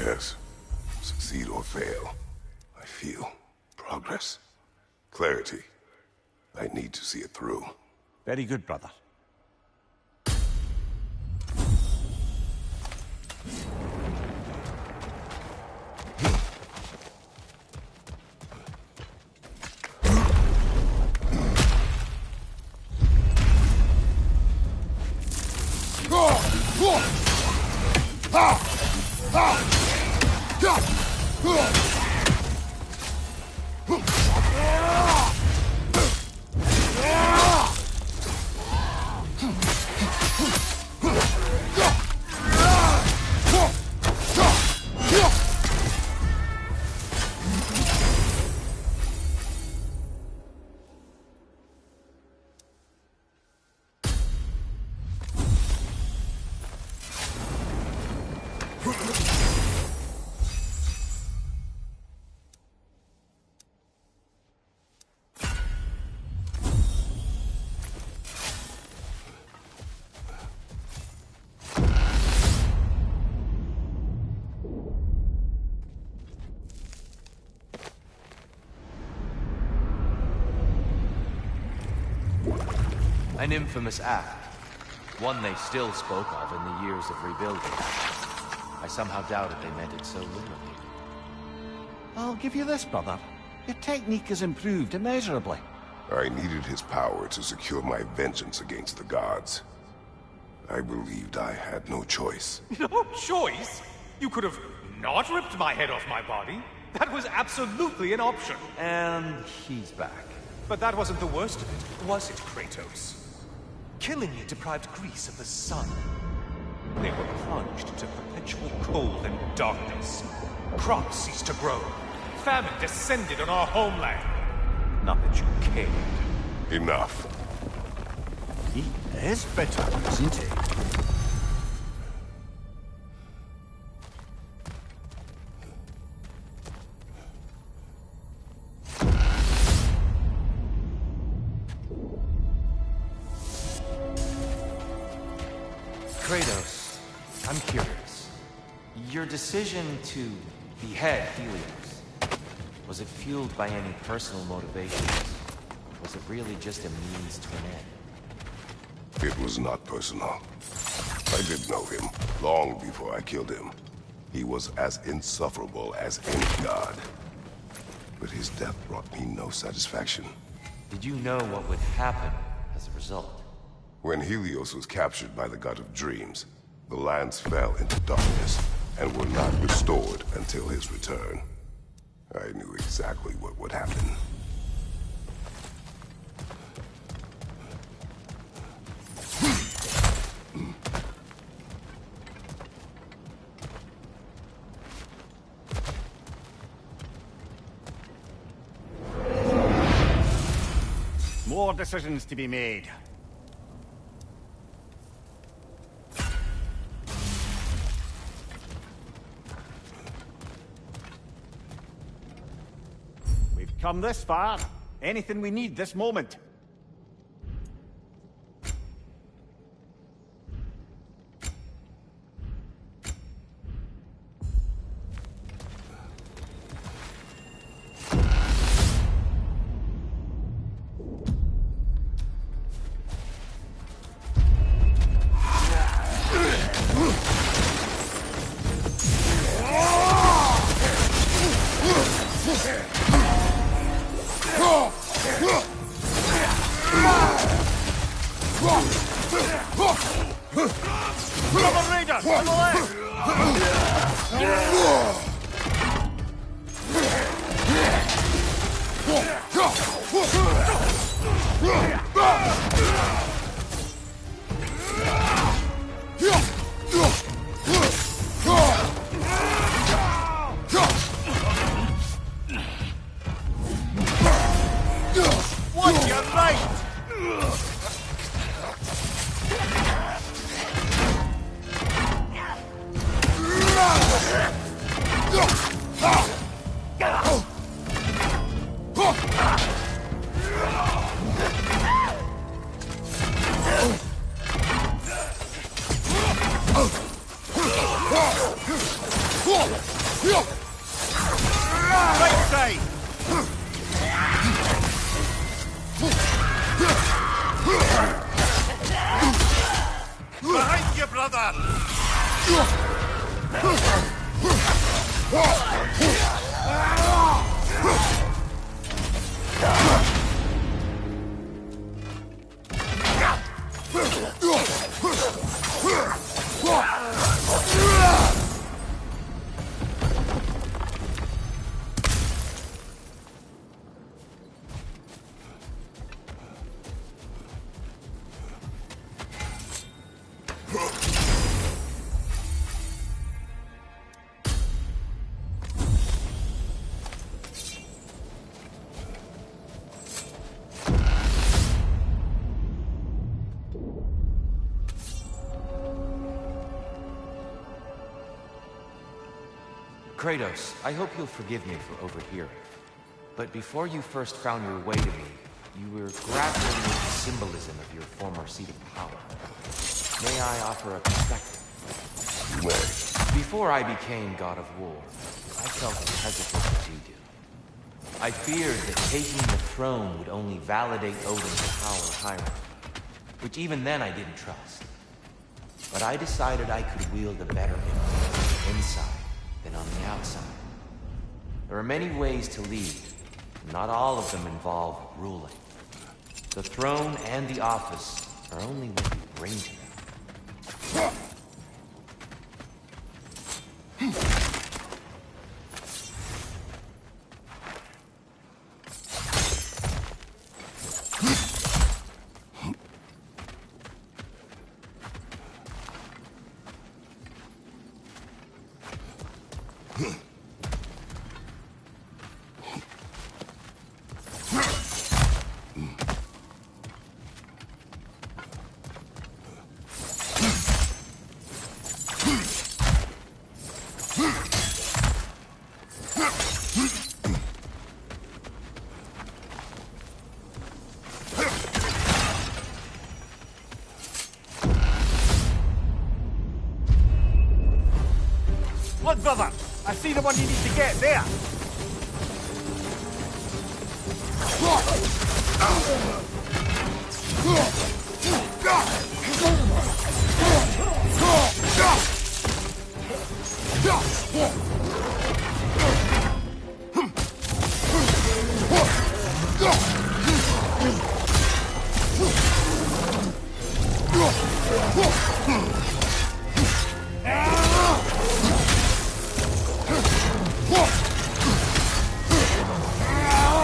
Yes. Succeed or fail, I feel progress. Clarity. I need to see it through. Very good, brother. An infamous act. One they still spoke of in the years of rebuilding. I somehow doubted they meant it so literally. I'll give you this, brother. Your technique has improved immeasurably. I needed his power to secure my vengeance against the gods. I believed I had no choice. No choice? You could have not ripped my head off my body. That was absolutely an option. And he's back. But that wasn't the worst of it, was it, Kratos? Killing me deprived Greece of the sun. They were plunged into perpetual cold and darkness. Crops ceased to grow. Famine descended on our homeland. Not that you cared. Enough. He is bitter, isn't he? Kratos, I'm curious. Your decision to behead Helios, was it fueled by any personal motivations? Was it really just a means to an end? It was not personal. I did know him long before I killed him. He was as insufferable as any god. But his death brought me no satisfaction. Did you know what would happen as a result? When Helios was captured by the god of dreams, the lands fell into darkness and were not restored until his return. I knew exactly what would happen. More decisions to be made. Come this far. Anything we need this moment. Behind you, brother! Kratos, I hope you'll forgive me for overhearing. But before you first found your way to me, you were grappling with the symbolism of your former seat of power. May I offer a perspective? You may. Before I became God of War, I felt as hesitant as you do. I feared that taking the throne would only validate Odin's power hierarchy, which even then I didn't trust. But I decided I could wield a better influence inside than on the outside. There are many ways to lead, and not all of them involve ruling. The throne and the office are only what you bring to them. Look, brother! I see the one you need to get there!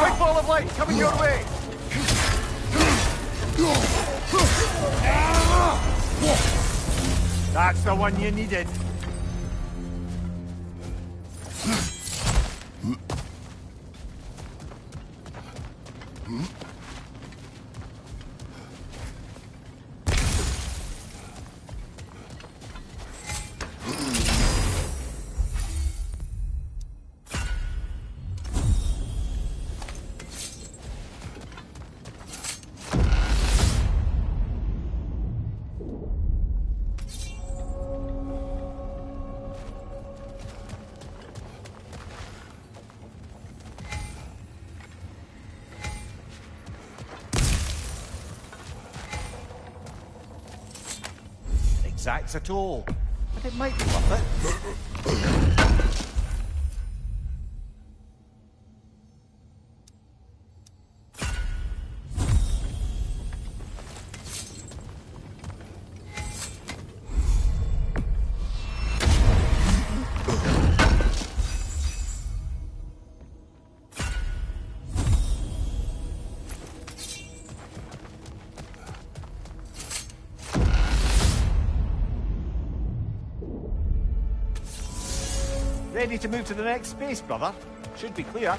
Big ball of light coming your way! That's the one you needed. exacts at all. But it might be worth it. Ready to move to the next space, brother? Should be clear.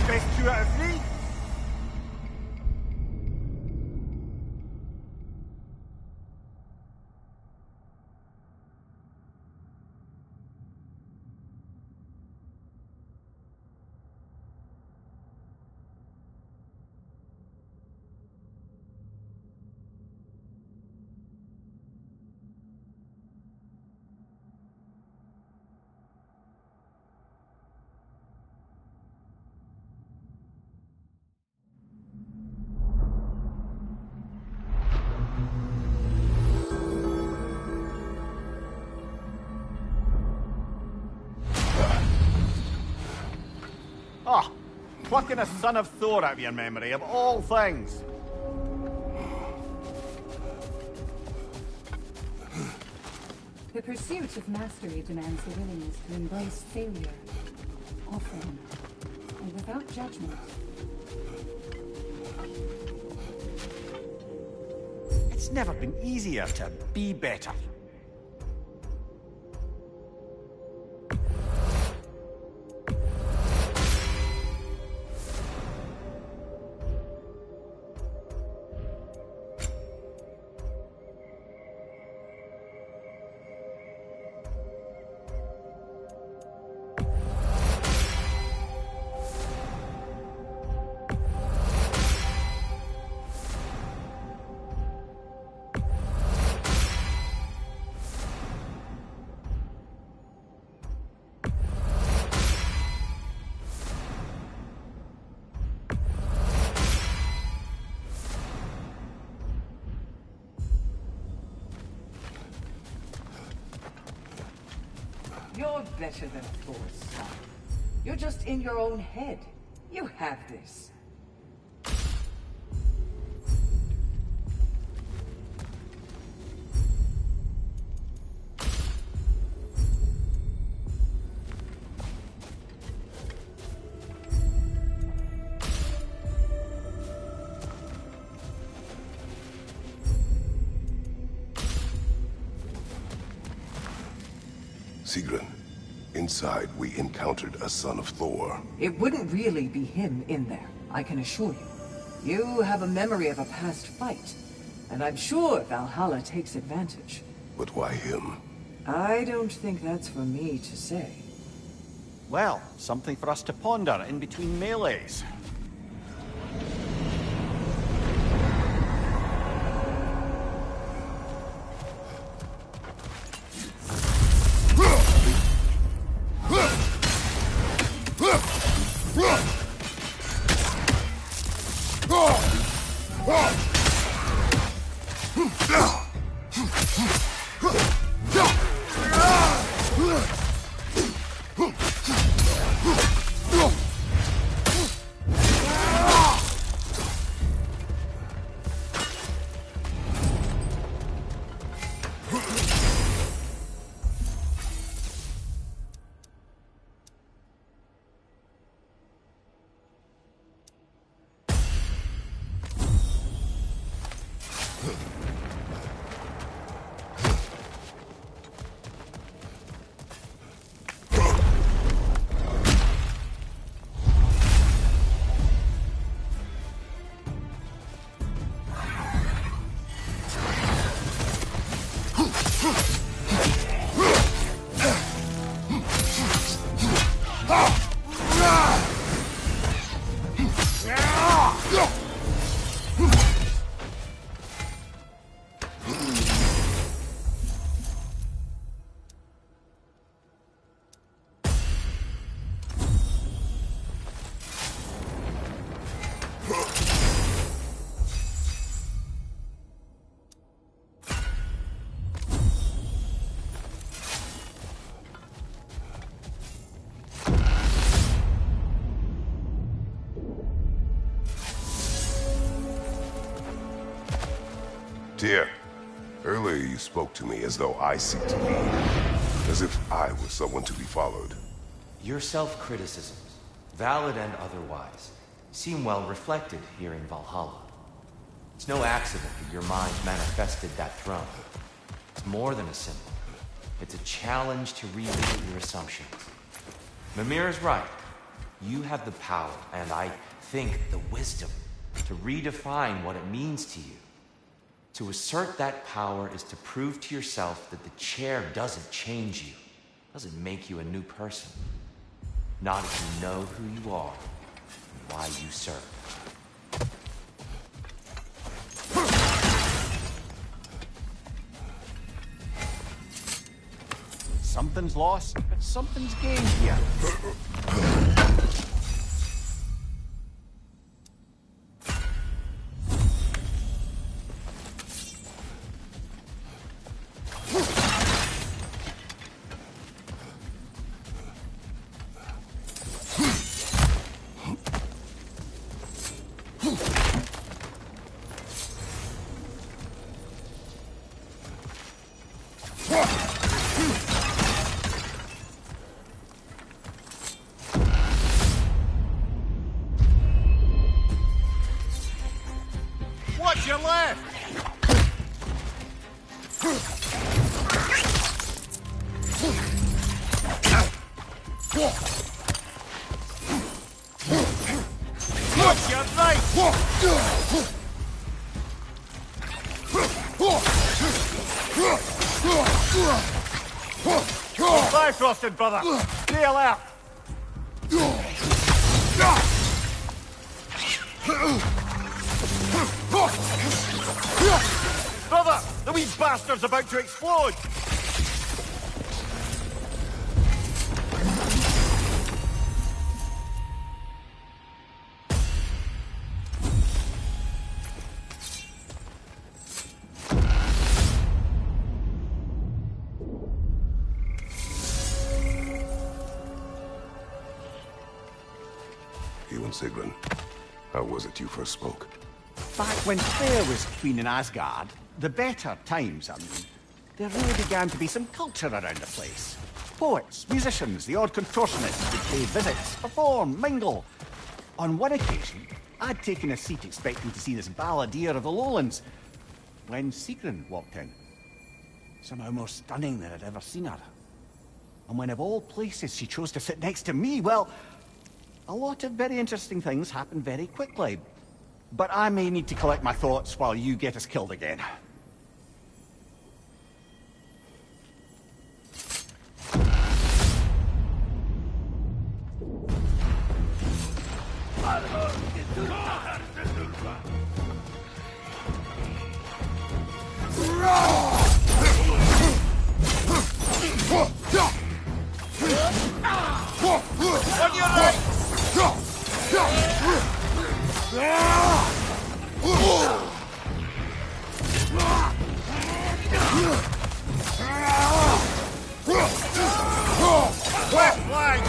Best 2 out of 3? Oh, plucking a son of Thor out of your memory, of all things. The pursuit of mastery demands the willingness to embrace failure, often, and without judgment. It's never been easier to be better. You're better than Thor's son. You're just in your own head. You have this. Sigrun, inside we encountered a son of Thor. It wouldn't really be him in there, I can assure you. You have a memory of a past fight, and I'm sure Valhalla takes advantage. But why him? I don't think that's for me to say. Well, something for us to ponder in between melees. Here. Earlier you spoke to me as though I seek to lead. As if I was someone to be followed. Your self-criticisms, valid and otherwise, seem well reflected here in Valhalla. It's no accident that your mind manifested that throne. It's more than a symbol. It's a challenge to revisit your assumptions. Mimir is right. You have the power, and I think the wisdom, to redefine what it means to you. To assert that power is to prove to yourself that the chair doesn't change you, doesn't make you a new person. Not if you know who you are and why you serve. Something's lost, but something's gained here. Watch your left! Watch your right! Bifrosted, brother! Stay alert! Brother! The wee bastard's about to explode! You and Sigrun, how was it you first spoke? Back when Freya was queen in Asgard, the better times, I mean, there really began to be some culture around the place. Poets, musicians, the odd contortionist would pay visits, perform, mingle. On one occasion, I'd taken a seat expecting to see this balladeer of the lowlands, when Sigrun walked in. Somehow more stunning than I'd ever seen her. And when of all places she chose to sit next to me, well, a lot of very interesting things happened very quickly. But I may need to collect my thoughts while you get us killed again. On your right! Left flank!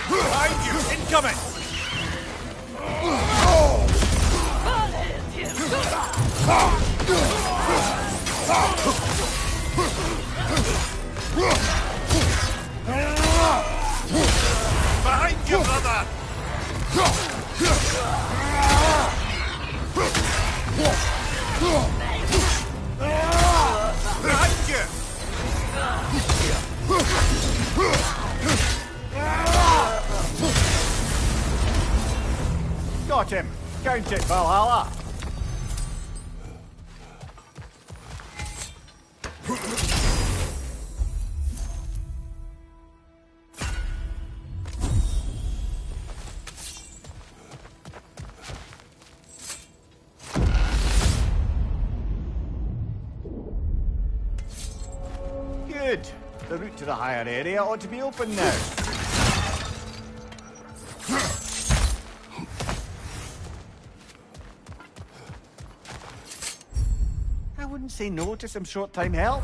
Behind you! Incoming! Behind you, brother! Behind you! Got him! Count it, Valhalla! Good. The route to the higher area ought to be open now. say no to some short-time help?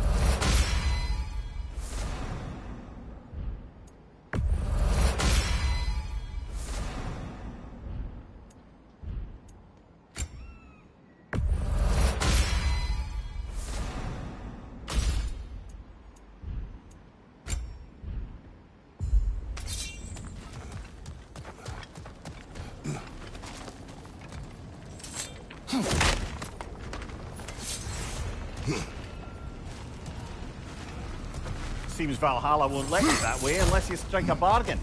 Seems Valhalla won't let you that way unless you strike a bargain.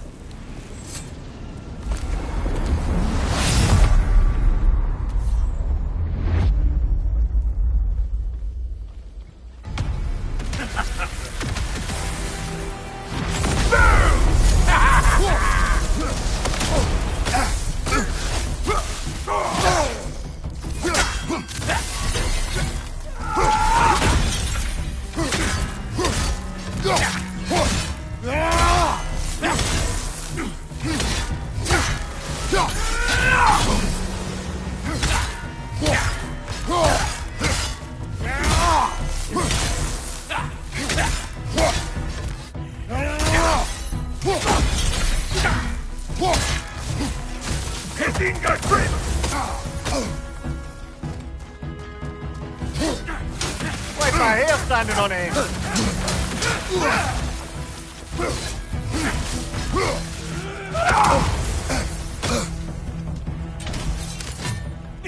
Like my hair standing on end.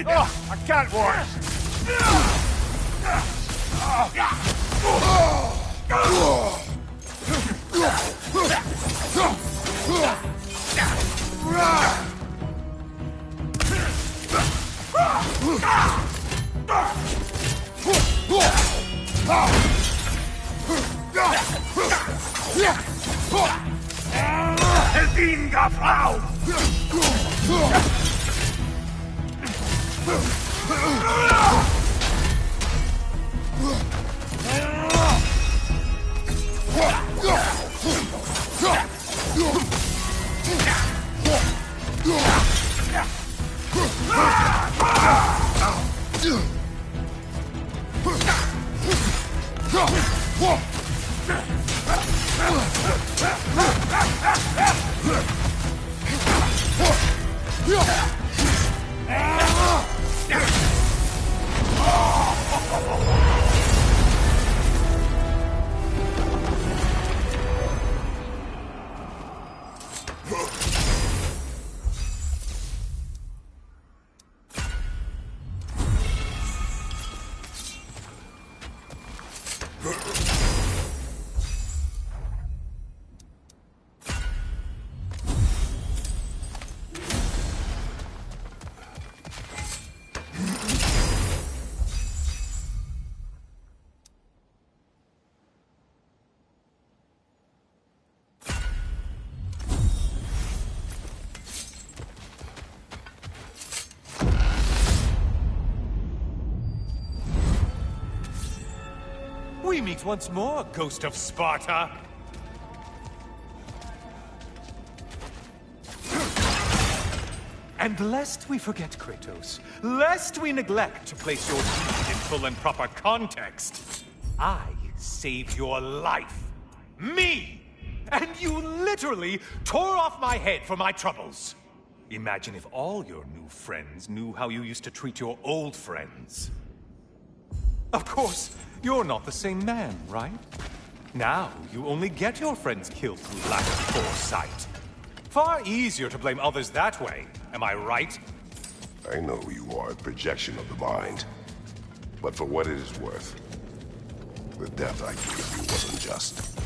Oh, I can't watch. Hedinga Frau! We meet once more, Ghost of Sparta! And lest we forget, Kratos, lest we neglect to place your deed in full and proper context, I saved your life. Me! And you literally tore off my head for my troubles. Imagine if all your new friends knew how you used to treat your old friends. Of course, you're not the same man, right? Now, you only get your friends killed through lack of foresight. Far easier to blame others that way, am I right? I know you are a projection of the mind. But for what it is worth, the death I gave you wasn't just.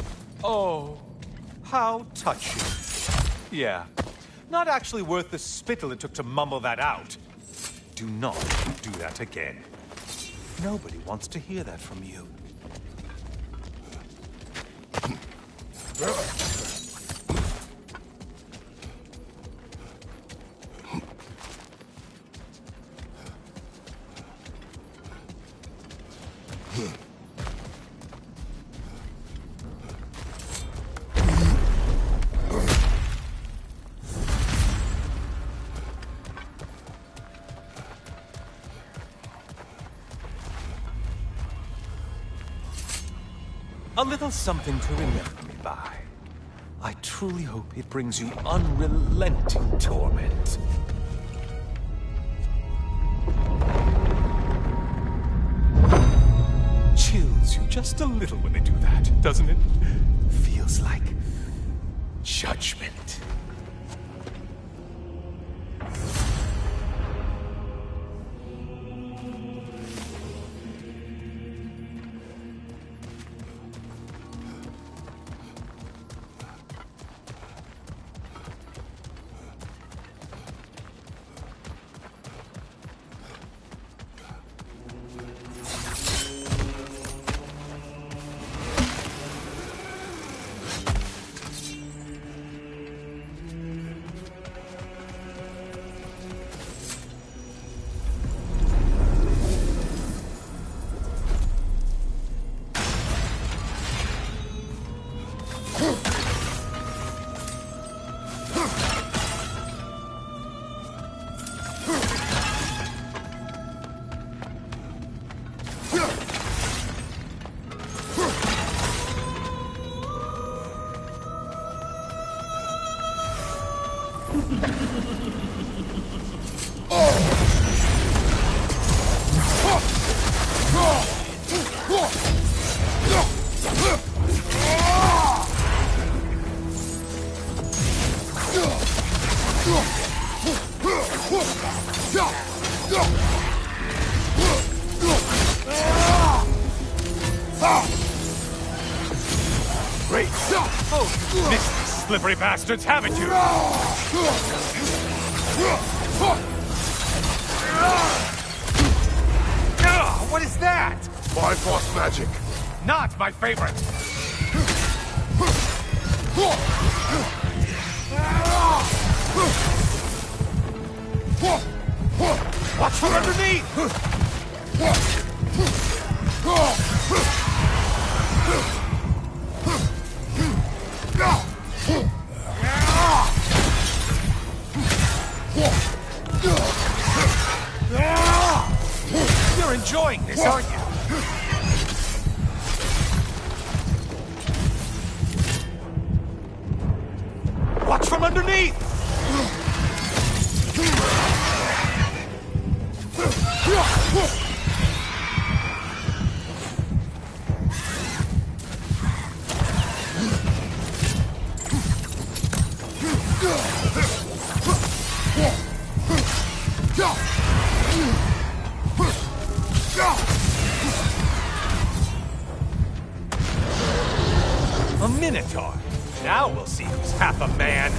Oh, how touching. Yeah, not actually worth the spittle it took to mumble that out. Do not do that again. Nobody wants to hear that from you. A little something to remember me by. I truly hope it brings you unrelenting torment. Chills you just a little when they do that, doesn't it? Feels like judgment. Great. Oh, you missed these slippery bastards, haven't you? What is that? Bifrost magic. Not my favorite. Watch from underneath! You're enjoying this, aren't you? Watch from underneath! A Minotaur. Now we'll see who's half a man.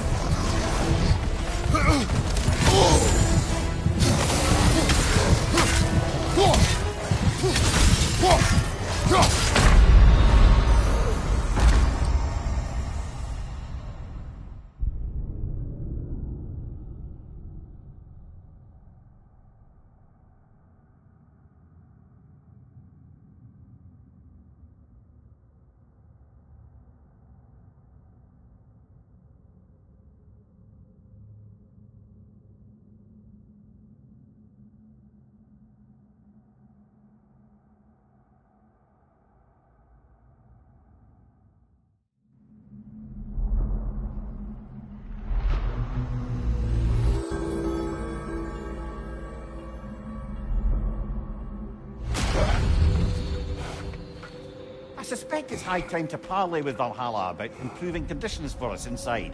I suspect it's high time to parley with Valhalla about improving conditions for us inside.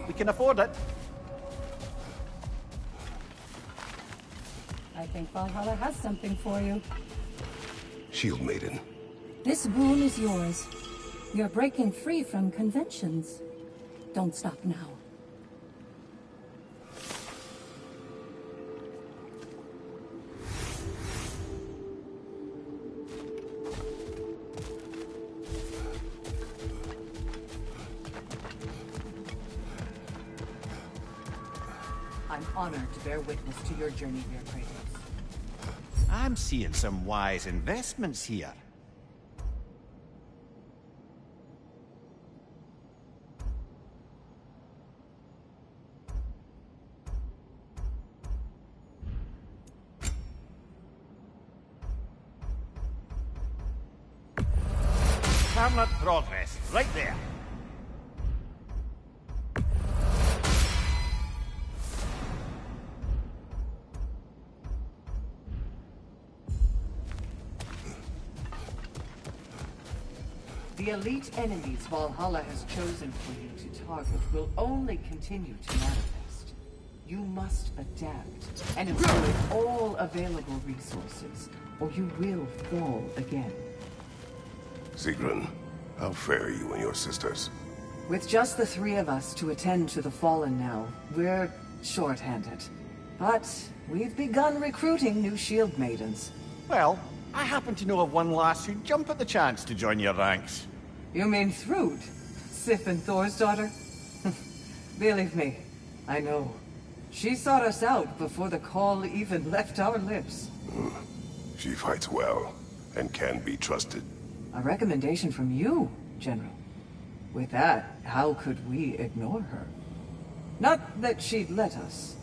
We can afford it. I think Valhalla has something for you. Shield Maiden. This boon is yours. You're breaking free from conventions. Don't stop now. I'm honored to bear witness to your journey here, Kratos. I'm seeing some wise investments here. permanent progress, right there. The elite enemies Valhalla has chosen for you to target will only continue to manifest. You must adapt and employ all available resources, or you will fall again. Sigrun, how fare you and your sisters? With just the three of us to attend to the fallen now, we're short-handed. But we've begun recruiting new shield maidens. Well, I happen to know of one lass who'd jump at the chance to join your ranks. You mean Thrud? Sif and Thor's daughter? Believe me, I know. She sought us out before the call even left our lips. She fights well, and can be trusted. A recommendation from you, General. With that, how could we ignore her? Not that she'd let us.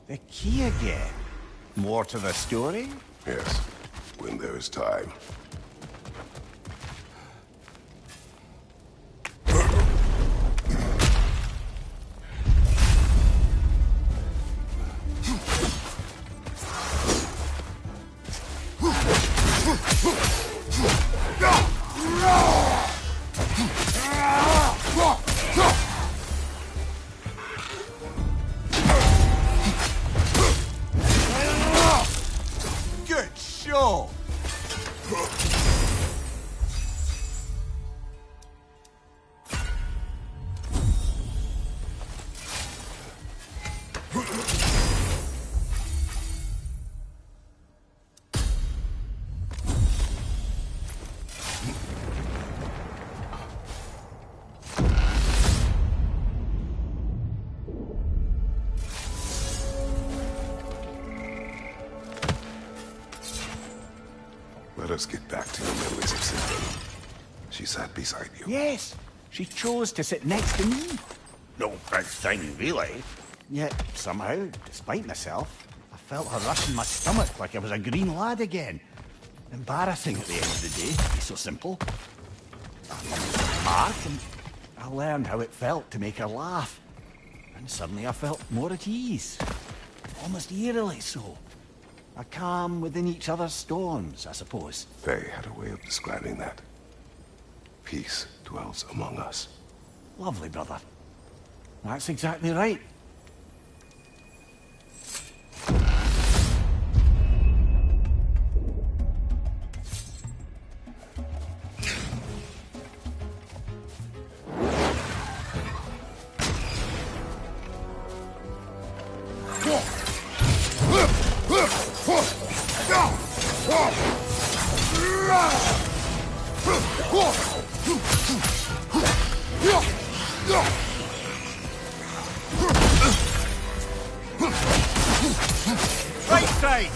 The key again. More to the story? Yes, when there is time. Good show! Let us get back to your memories of Sigrun. She sat beside you. Yes, she chose to sit next to me. No big thing, really. Yet, somehow, despite myself, I felt her rush in my stomach like I was a green lad again. Embarrassing at the end of the day, it's so simple. Mark, and I learned how it felt to make her laugh. And suddenly I felt more at ease. Almost eerily so. A calm within each other's storms, I suppose. Faye had a way of describing that. Peace dwells among us. Lovely, brother. That's exactly right. Right side!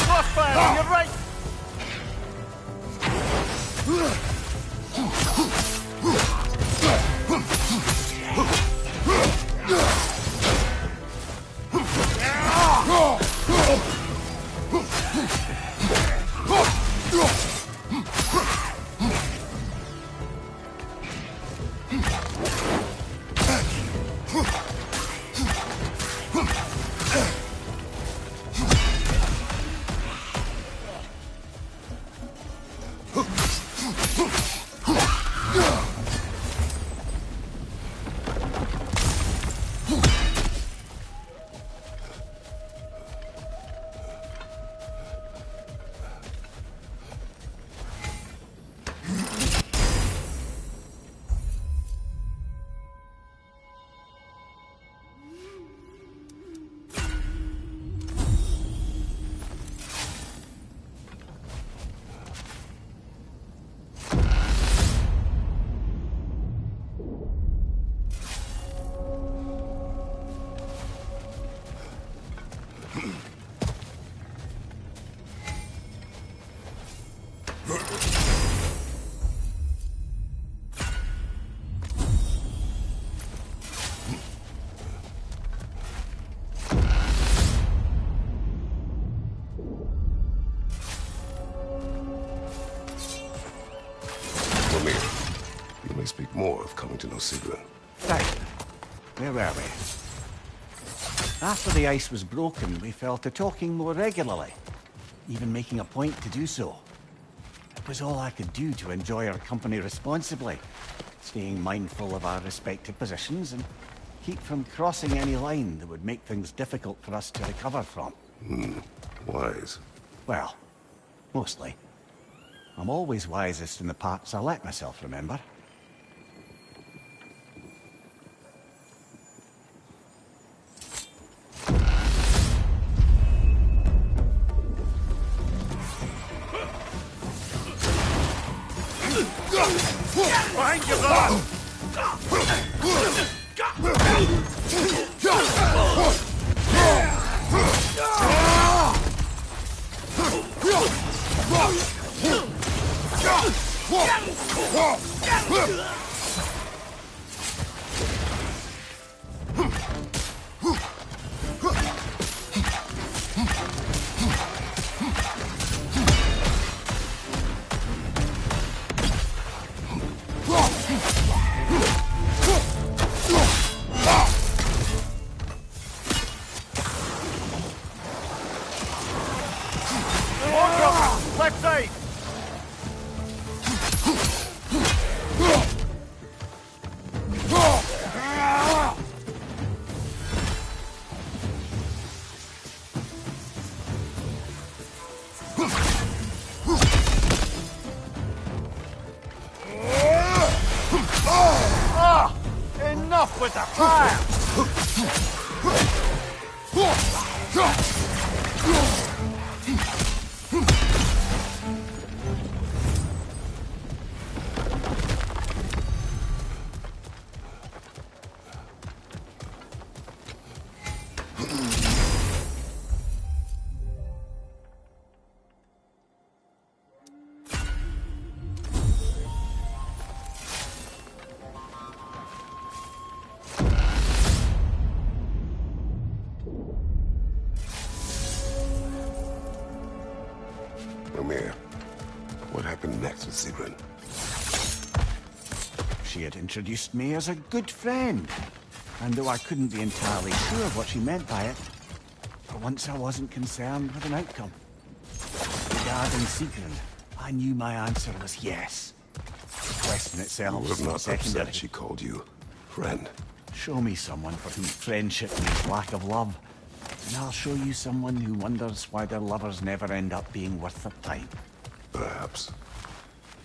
Crossfire on your right! more of coming to know Sigrun. Right. Where were we? After the ice was broken, we fell to talking more regularly, even making a point to do so. It was all I could do to enjoy her company responsibly, staying mindful of our respective positions and keep from crossing any line that would make things difficult for us to recover from. Wise. Well, mostly. I'm always wisest in the parts I let myself remember. Behind you, brother! Left side! Enough with the fire! Amir, what happened next with Sigrun? She had introduced me as a good friend. And though I couldn't be entirely sure what she meant by it, for once I wasn't concerned with an outcome. Regarding Sigrun, I knew my answer was yes. The question itself You would seemed not secondary. upset she called you friend. Show me someone for whom friendship means lack of love, and I'll show you someone who wonders why their lovers never end up being worth their time. Perhaps.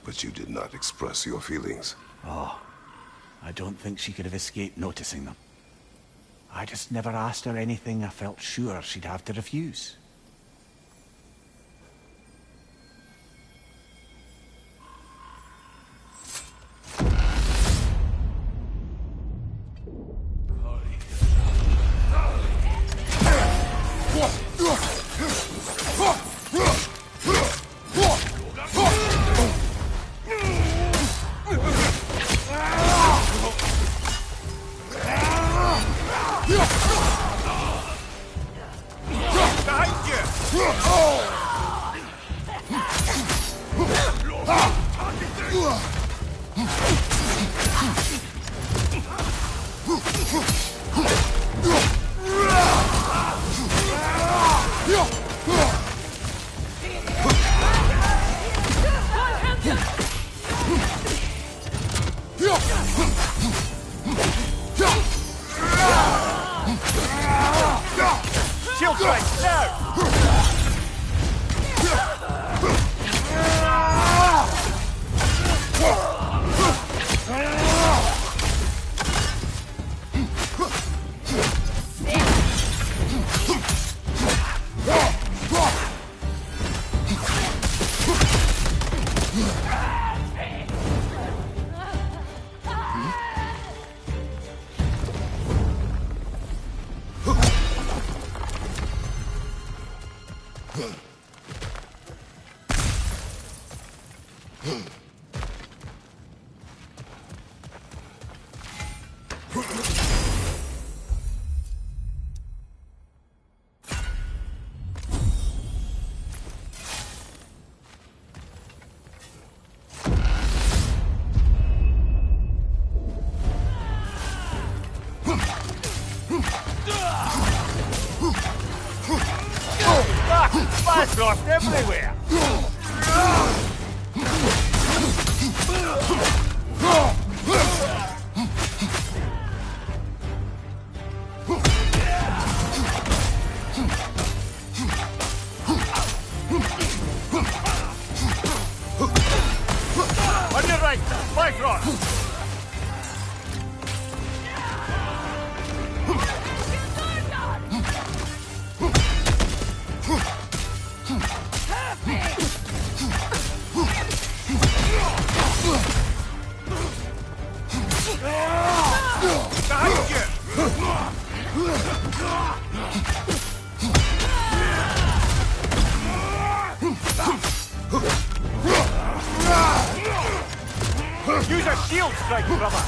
But you did not express your feelings. Oh, I don't think she could have escaped noticing them. I just never asked her anything I felt sure she'd have to refuse. Behind you! Shield strike, now! frost everywhere! On your right, Bifrost! Behind you! Use a shield strike, brother!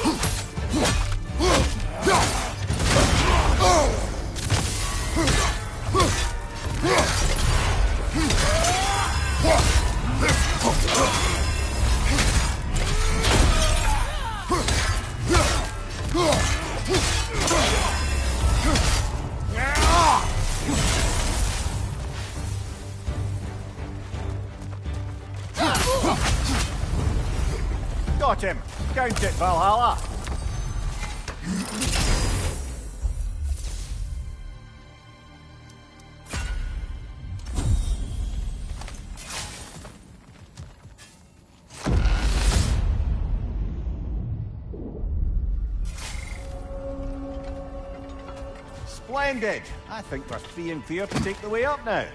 Got him! Count it, Valhalla! Splendid! I think we're free and clear to take the way up now.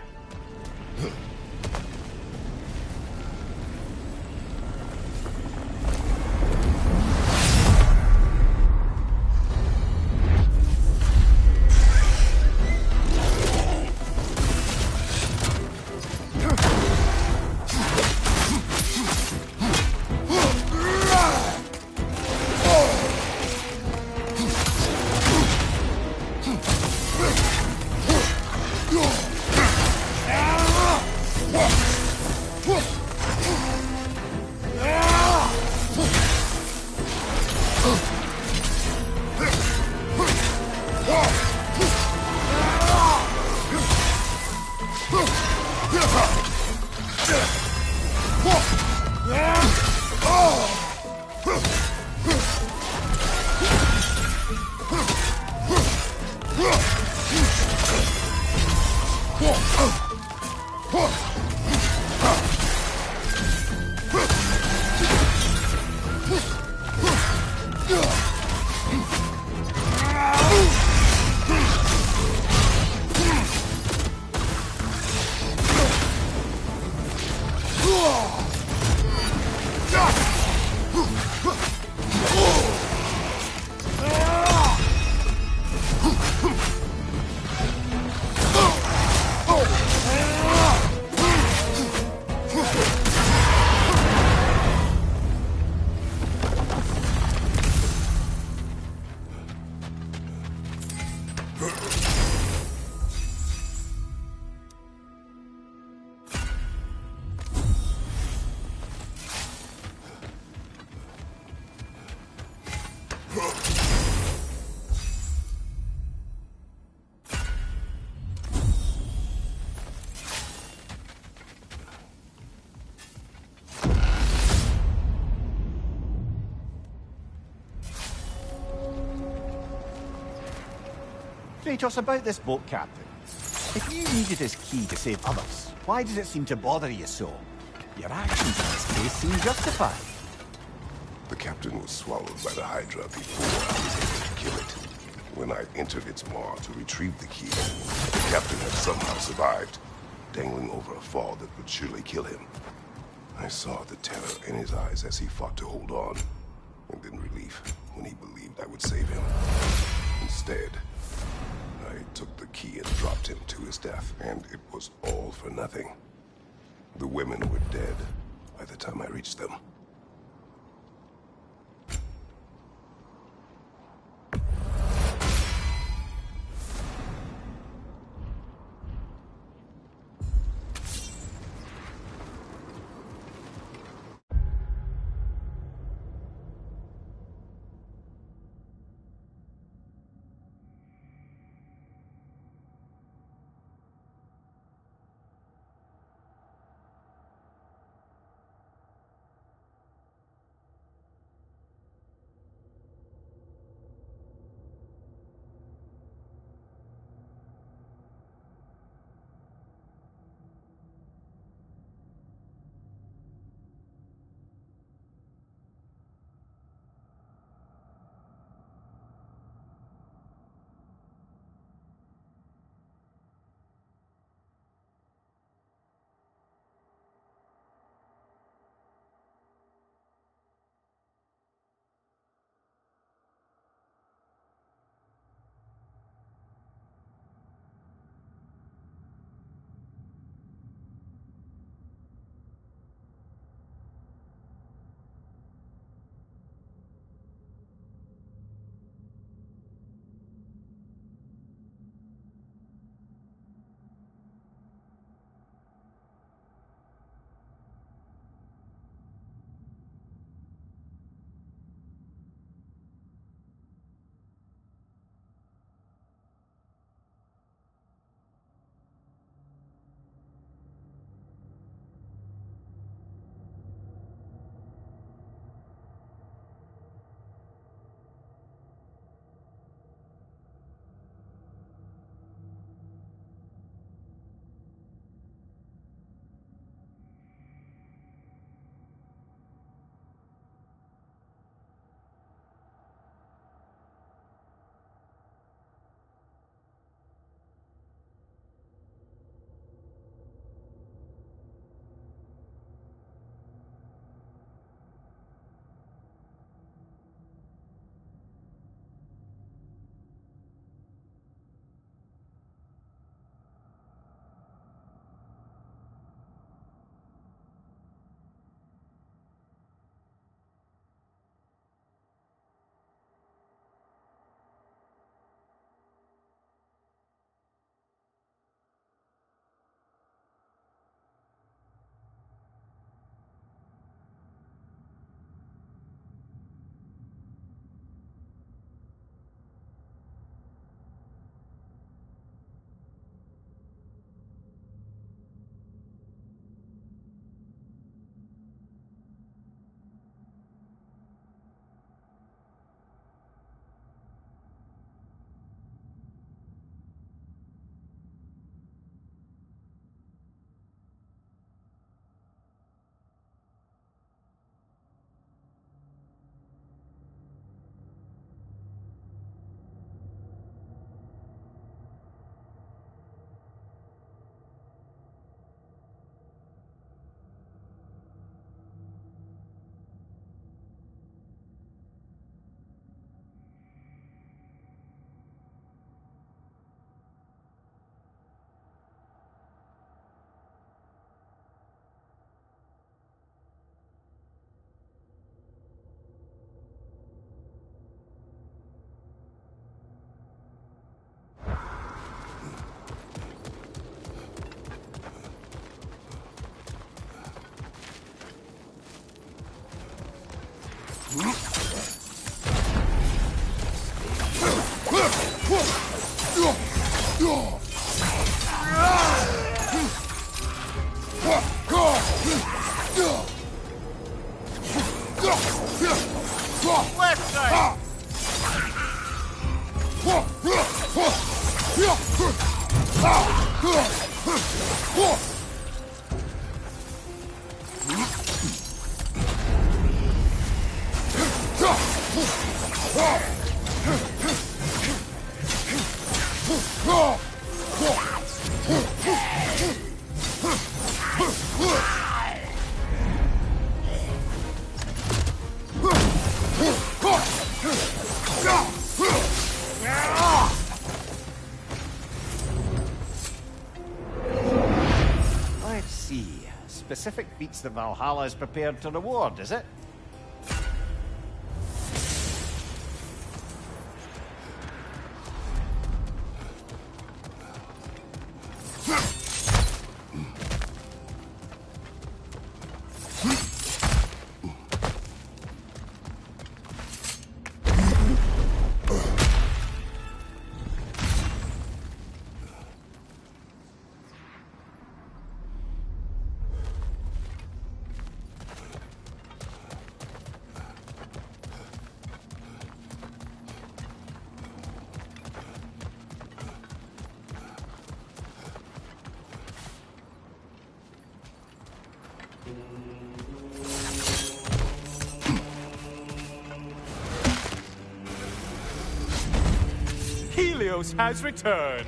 Kratos, about this boat captain. If you needed his key to save others, why does it seem to bother you so? Your actions in this case seem justified. The captain was swallowed by the Hydra before I was able to kill it. When I entered its maw to retrieve the key, the captain had somehow survived, dangling over a fall that would surely kill him. I saw the terror in his eyes as he fought to hold on, and then relief when he believed I would save him. Instead, I took the key and dropped him to his death, and it was all for nothing. The women were dead by the time I reached them. Left side! Let's see. Specific feats that Valhalla is prepared to reward, is it? Helios has returned!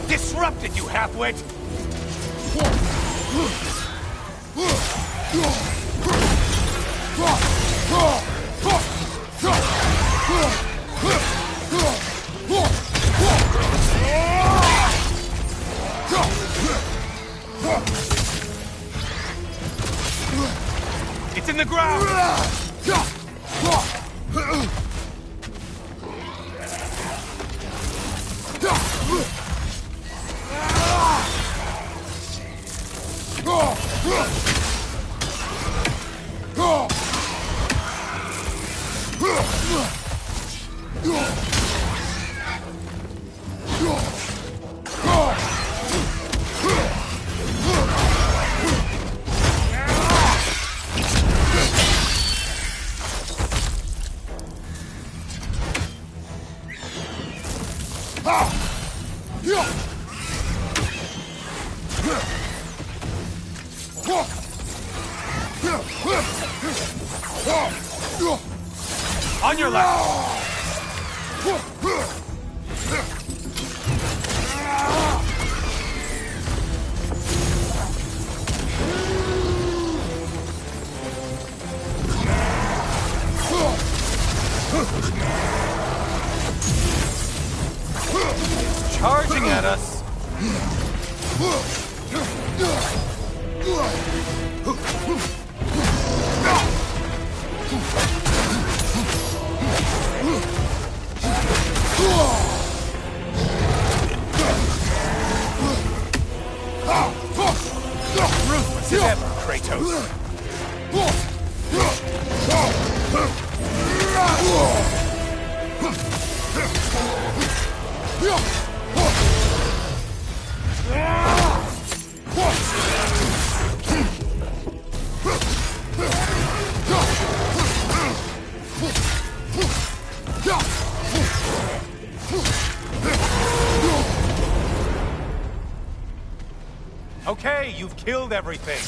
Disrupted, you halfwit! It's in the ground! On your left! Charging at us! Ruthless as ever, Kratos! Okay, you've killed everything.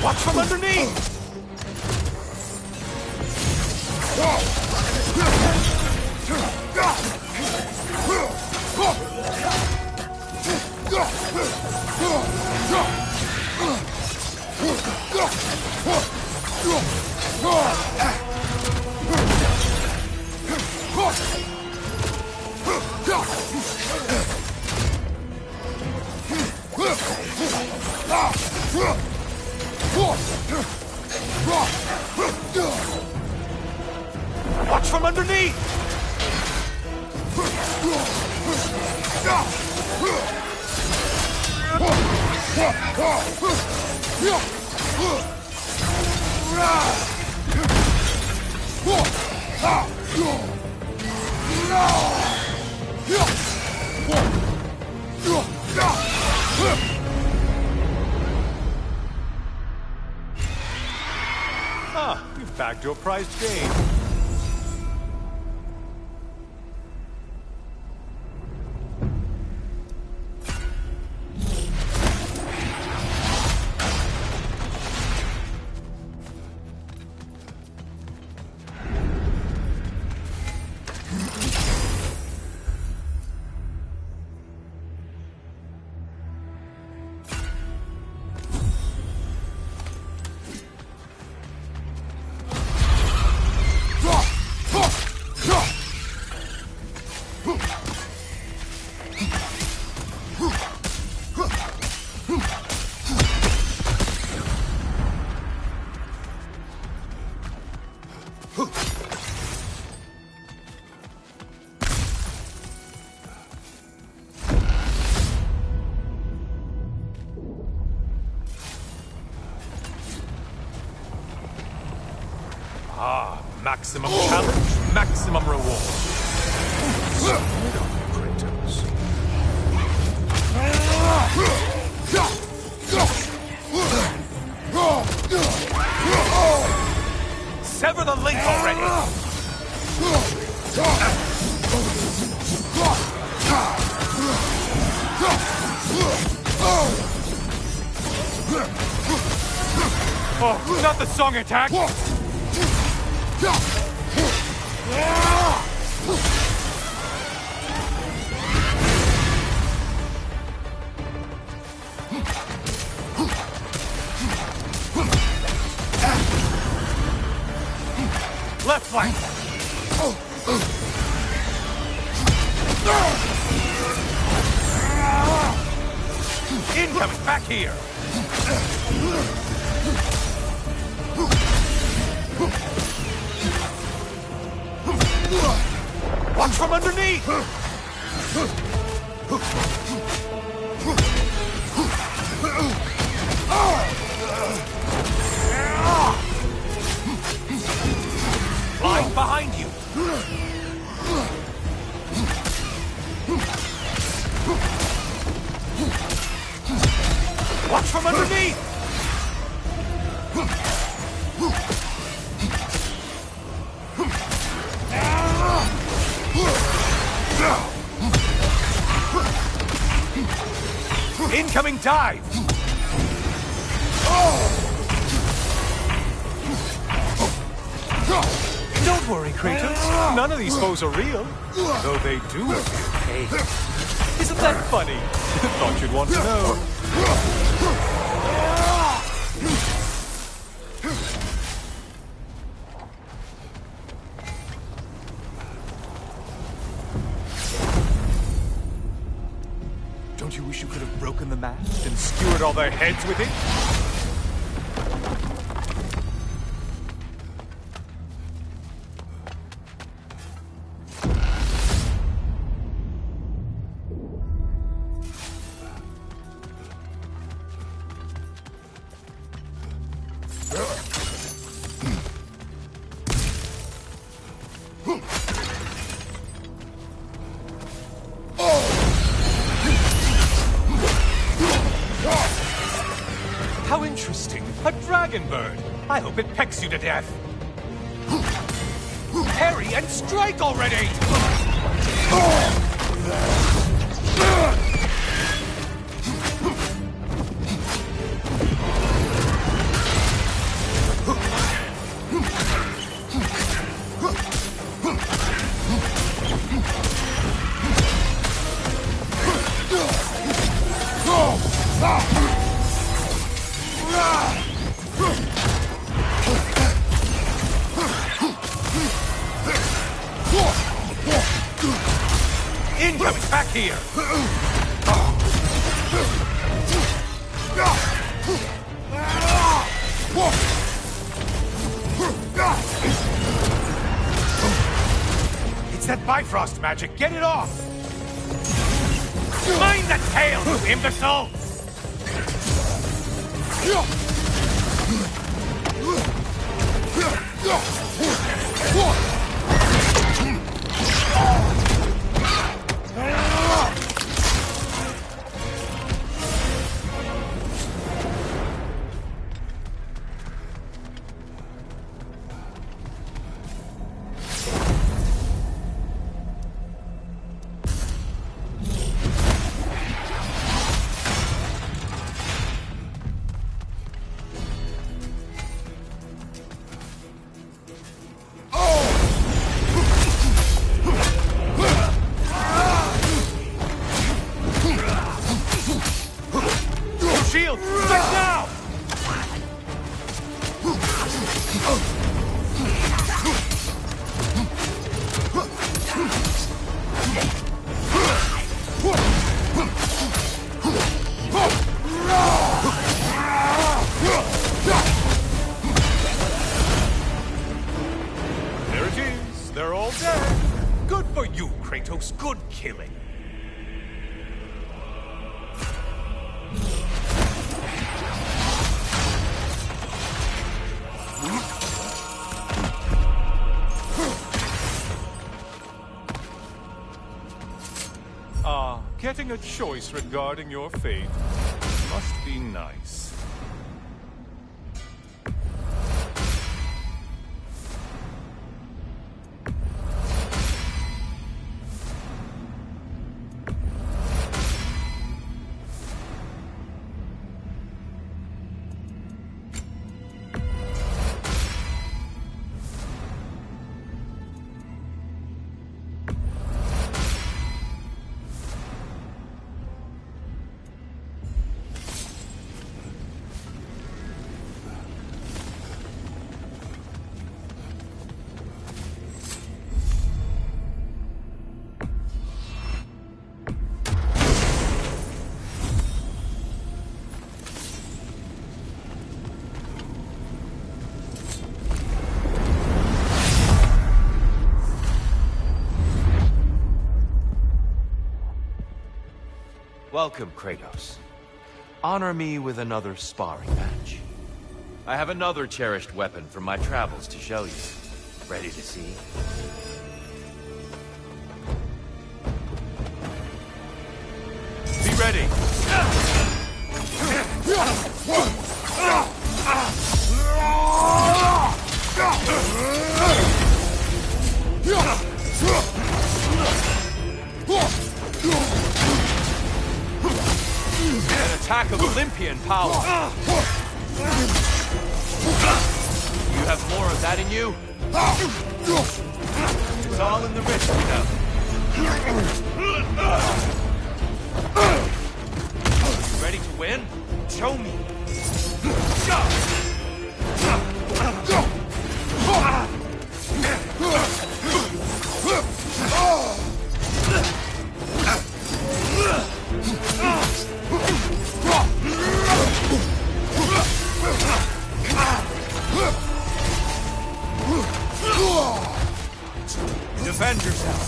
Watch from underneath! Watch from underneath! Ah, you've bagged your prized game. Ah, maximum challenge, maximum reward. Kratos. Sever the link already! Oh, not the song attack! Left flank! Incoming! Back here! Watch from underneath! Flying behind you! Watch from underneath! Incoming dive! Don't worry, Kratos. None of these foes are real. Though they do feel pain. Isn't that funny? Thought you'd want to know. Don't you wish you could have broken the mast and skewered all their heads with it? How interesting. A dragon bird. I hope it pecks you to death. Parry and strike already! Incoming! Back here! It's that Bifrost magic! Get it off! Mind the tail, you imbecile! Shield! Strike now! There it is. They're all dead. Good for you, Kratos. Good killing. Getting a choice regarding your fate must be nice. Welcome, Kratos. Honor me with another sparring match. I have another cherished weapon from my travels to show you. Ready to see? Be ready! attack of Olympian power. You have more of that in you? It's all in the wrist, you know. Ready to win? Show me. Defend yourself.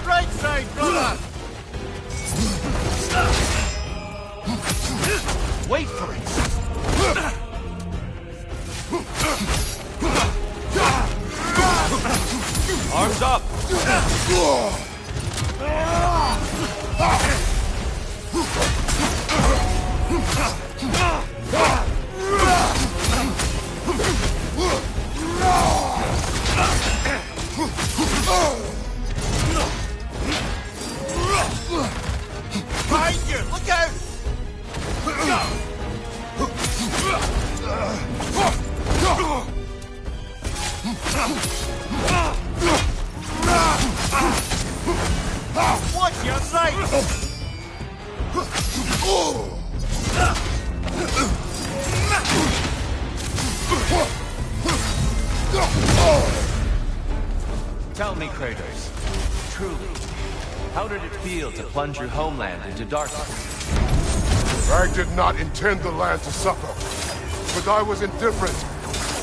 Right side, brother! Wait for it. Arms up. Behind you! Look out! Watch your right! Tell me, Kratos, truly, how did it feel to plunge your homeland into darkness? I did not intend the land to suffer, but I was indifferent,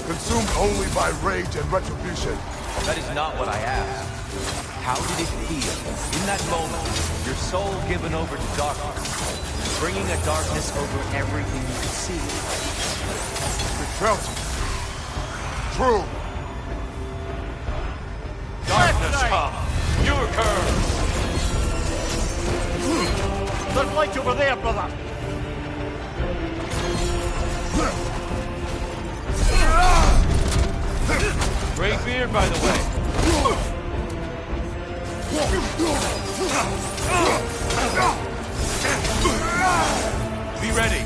consumed only by rage and retribution. That is not what I asked. How did it feel, in that moment, your soul given over to darkness, bringing a darkness over everything you could see? It felt true. Darkness come, your curse! There's light over there, brother! Great beard, by the way. Be ready.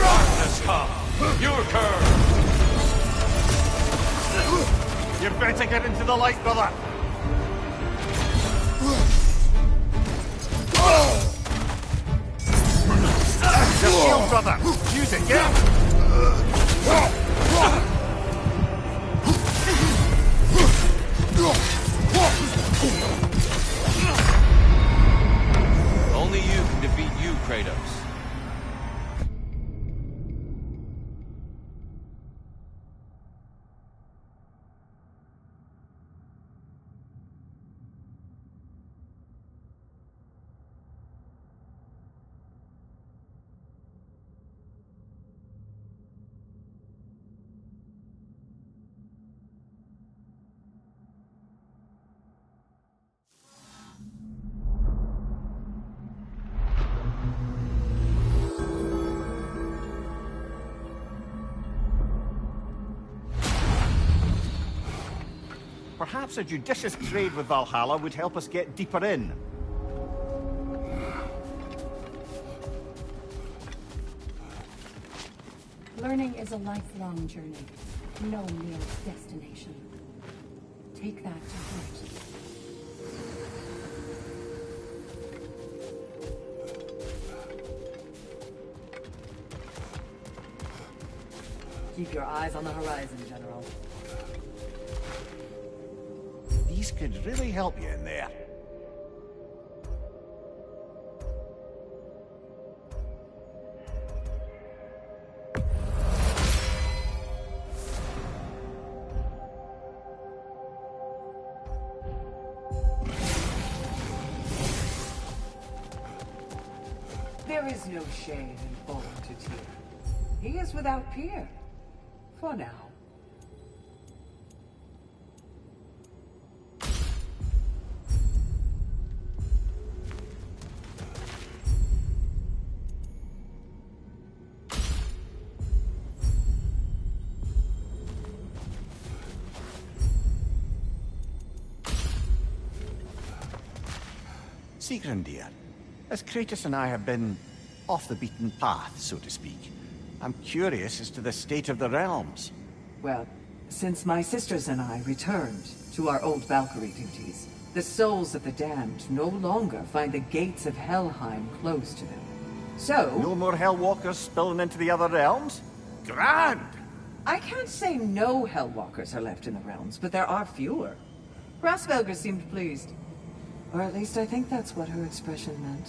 Darkness come, your curse! You better get into the light, brother! Your shield, brother! Use it, yeah? Only you can defeat you, Kratos. Perhaps a judicious trade with Valhalla would help us get deeper in. Learning is a lifelong journey, no mere destination. Take that to heart. Keep your eyes on the horizon, General. These could really help you in there. There is no shame in falling to Tyr. He is without peer. For now. Sigrun, dear, as Kratos and I have been off the beaten path, so to speak, I'm curious as to the state of the realms. Well, since my sisters and I returned to our old Valkyrie duties, the souls of the damned no longer find the gates of Helheim close to them. So... No more Hellwalkers spilling into the other realms? Grand! I can't say no Hellwalkers are left in the realms, but there are fewer. Grasvelger seemed pleased. Or at least I think that's what her expression meant.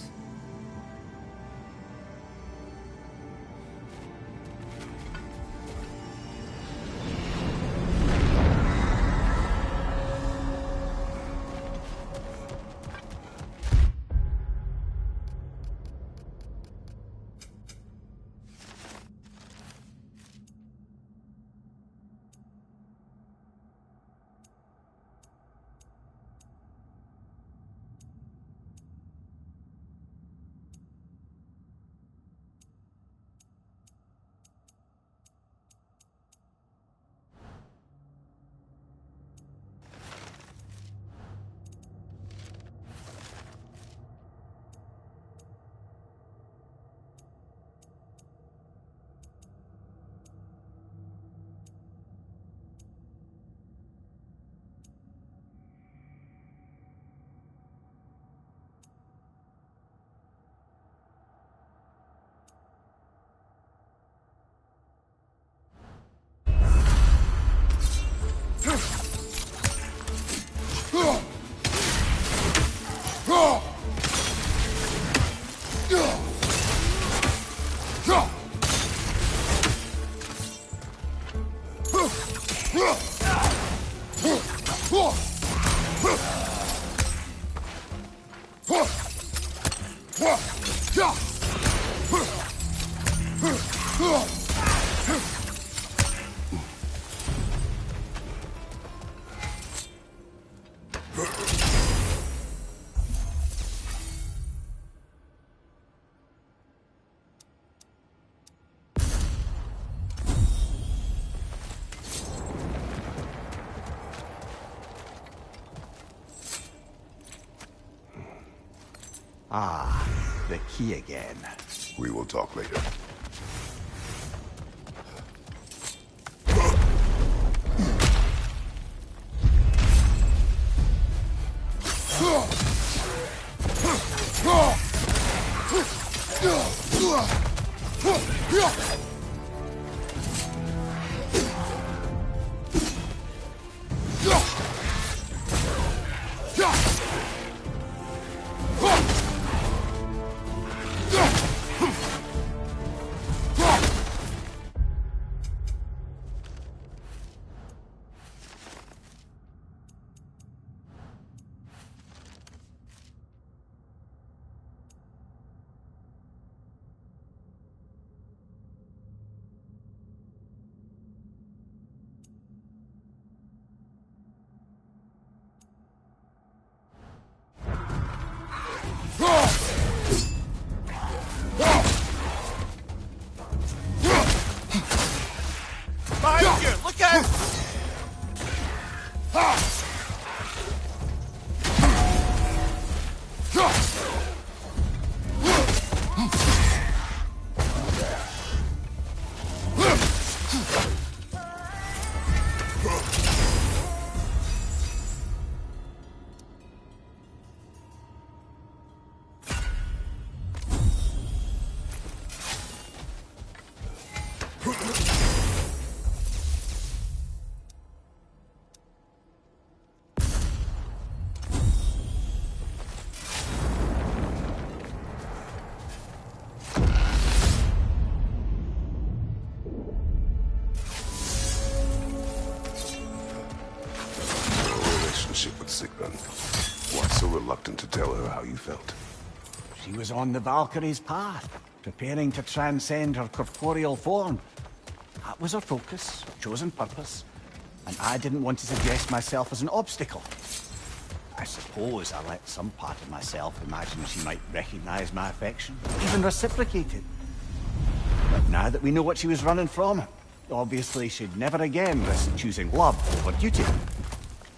Ah, the key again. We will talk later. Behind you! Look out! With Sigrun. Why so reluctant to tell her how you felt? She was on the Valkyrie's path, preparing to transcend her corporeal form. That was her focus, her chosen purpose, and I didn't want to suggest myself as an obstacle. I suppose I let some part of myself imagine she might recognize my affection, even reciprocate it. But now that we know what she was running from, obviously she'd never again risk choosing love over duty.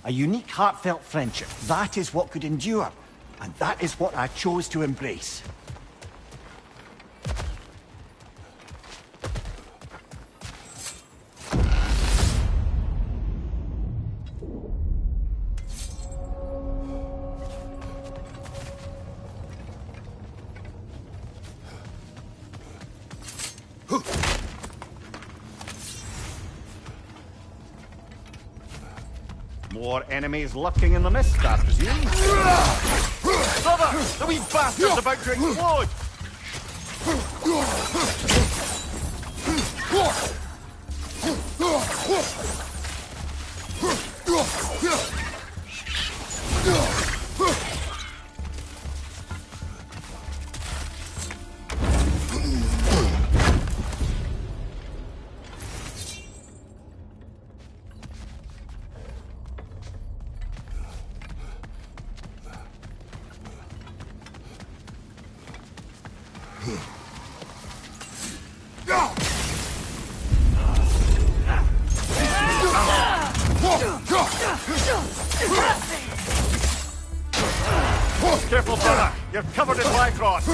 A unique, heartfelt friendship, that is what could endure, and that is what I chose to embrace. More enemies lurking in the mist, I presume. Brother! The wee bastard's about to explode! Careful, brother! You're covered in Lycross!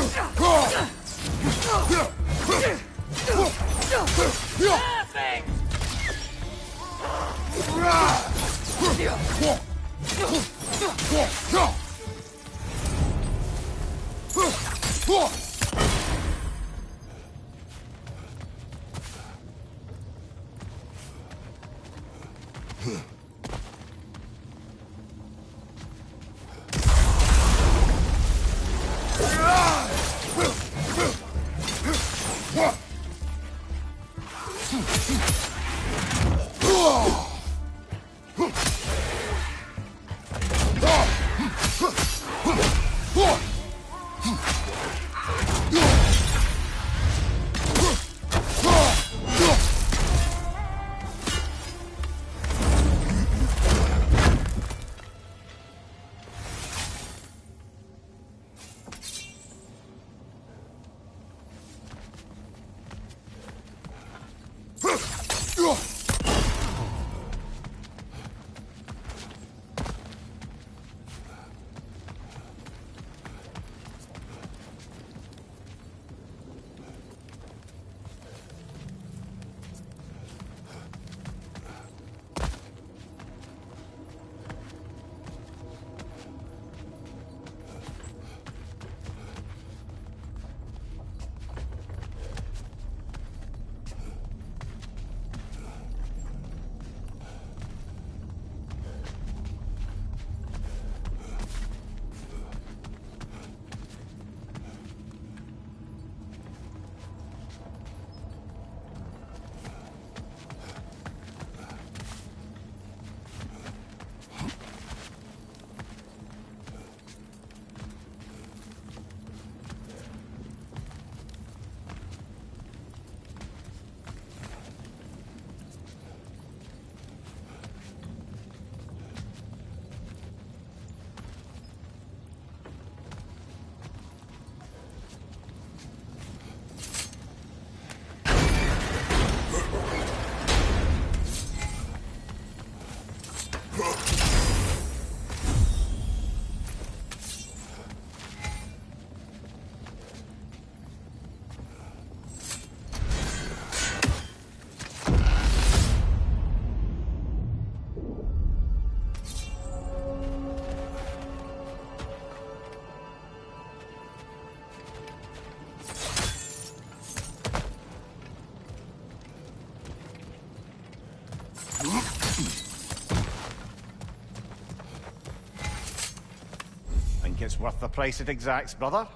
Think it's worth the price it exacts, brother?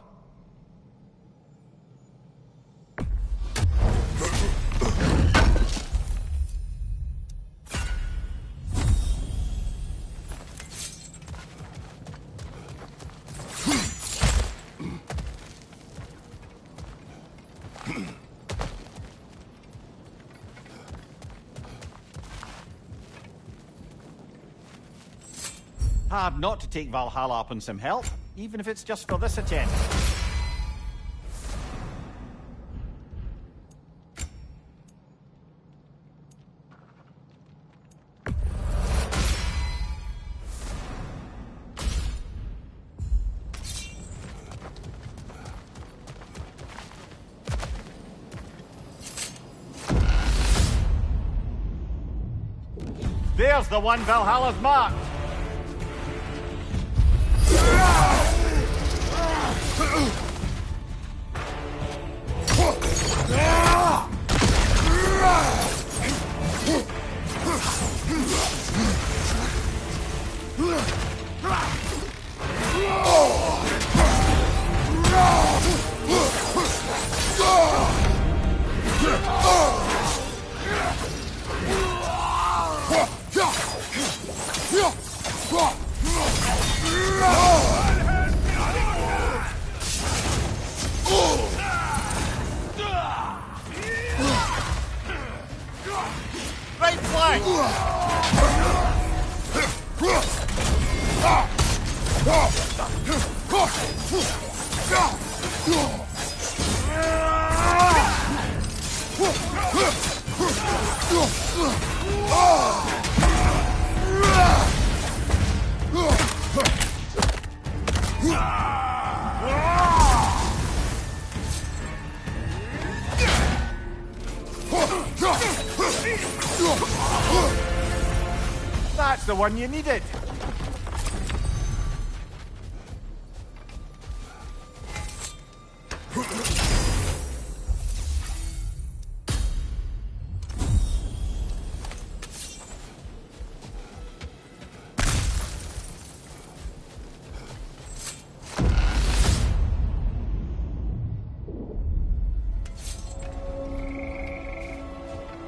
Hard not to take Valhalla up on some help, even if it's just for this attempt. There's the one Valhalla's marked! Right flank! That's the one you needed.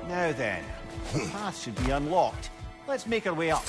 Now then, the path should be unlocked. Let's make our way up.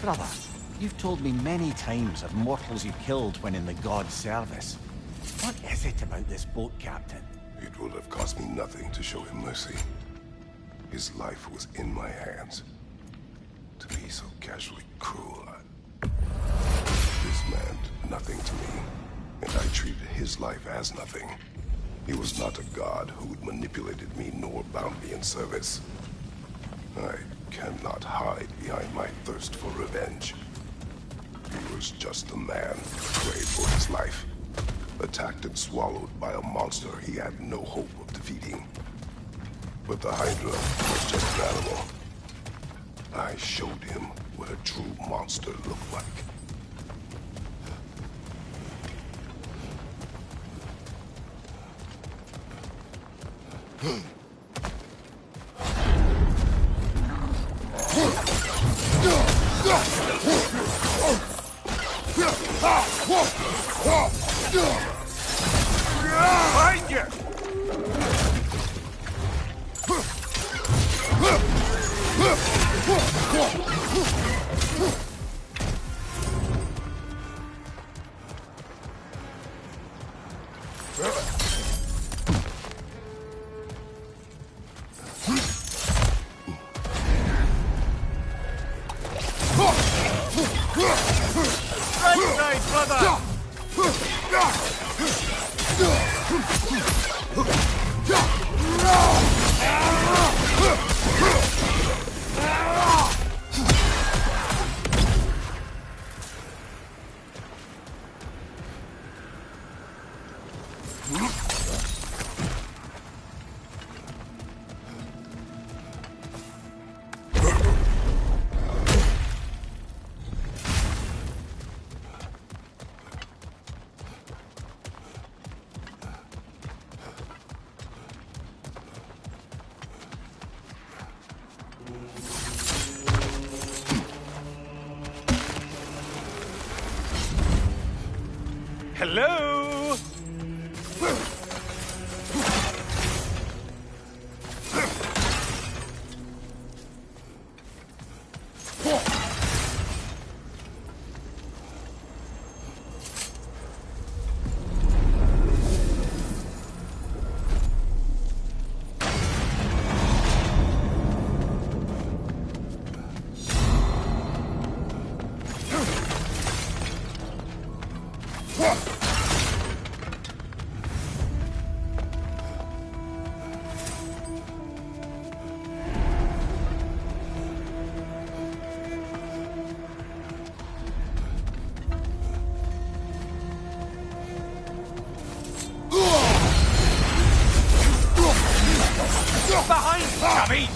brother. You've told me many times of mortals you killed when in the god's service. What is it about this boat captain? It would have cost me nothing to show him mercy. His life was in my hands. To be so casually cruel, This meant nothing to me, and I treated his life as nothing. He was not a god who'd manipulated me nor bound me in service. I cannot hide behind my thirst for revenge. He was just a man who prayed for his life, attacked and swallowed by a monster he had no hope of defeating. But the Hydra was just an animal. I showed him what a true monster looked like. Behind you! Right side, brother! Hello? Behind, chubby!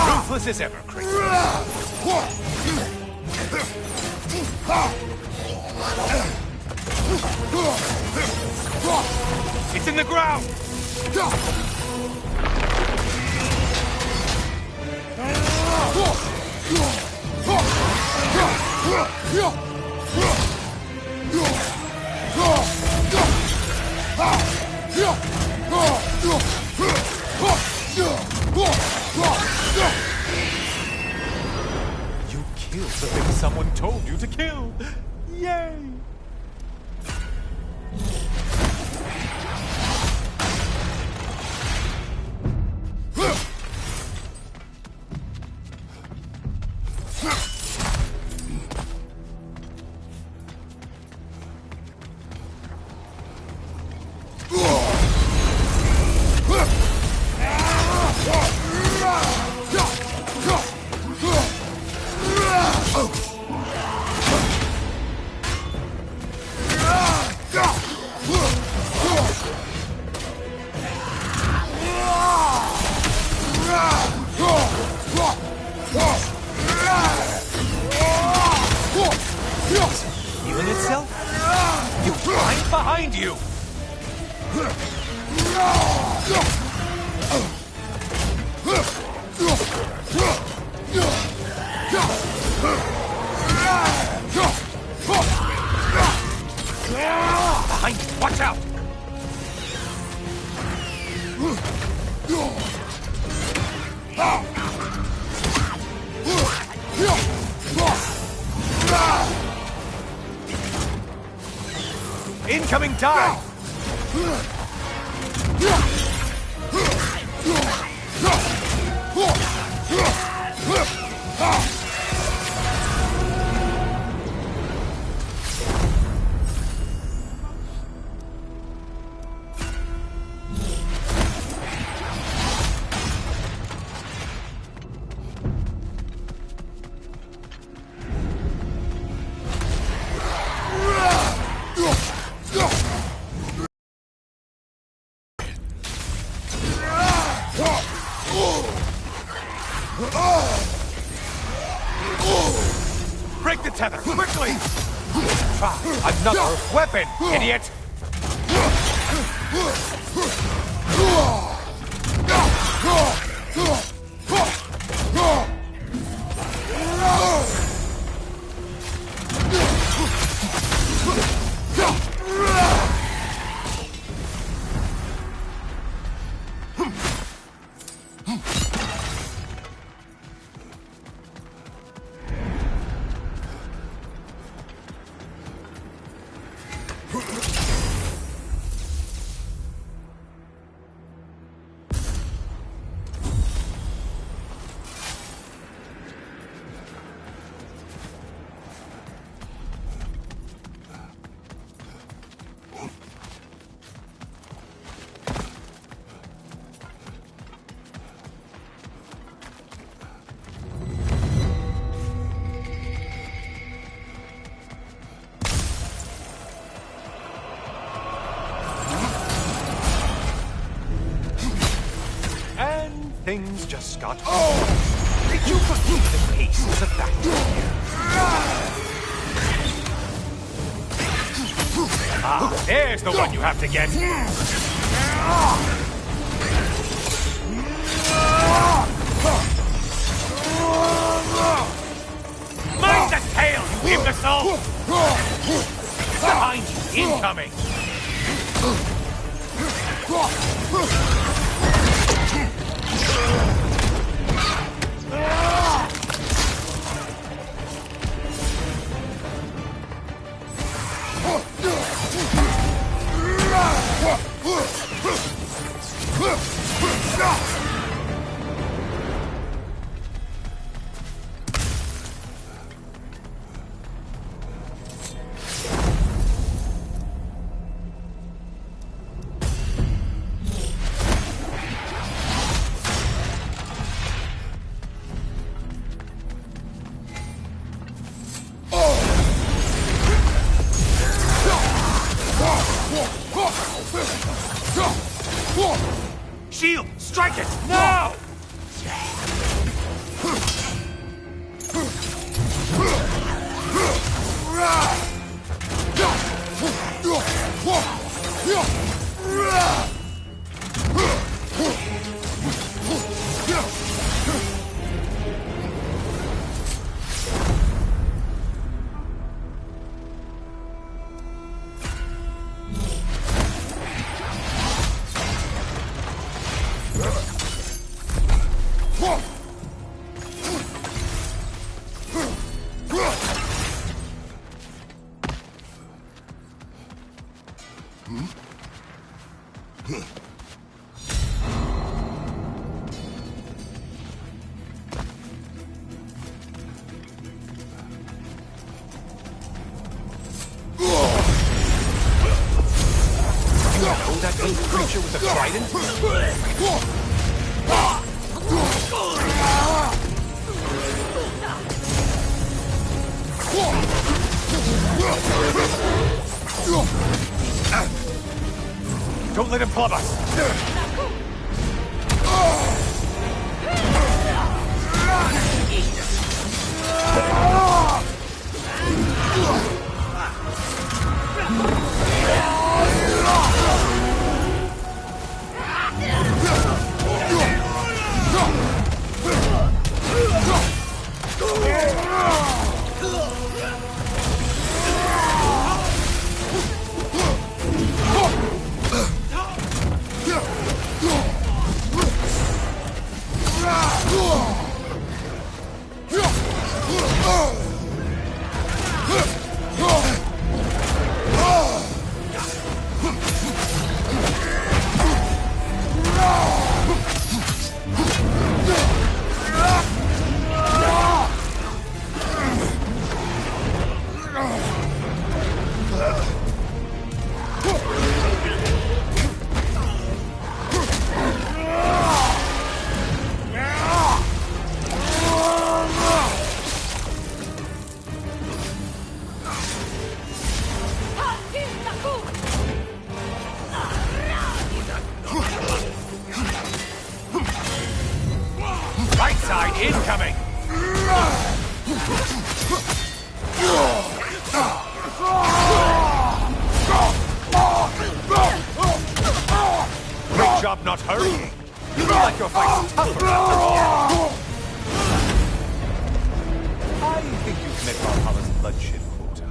Ruthless as ever, Chris. It's in the ground! You killed the thing someone told you to kill! Yay! Healing itself? You blind behind you! Incoming dive! Break the tether, quickly! Try another weapon, idiot! Things just got... Oh! Did you forget the pace is a factor here? Ah, there's the one you have to get! Mind the tail, you imbecile! Behind you, incoming! Shield! Strike it! Now! That big creature with the trident? Don't let him club us! I think you've met Valhalla's bloodshed quota.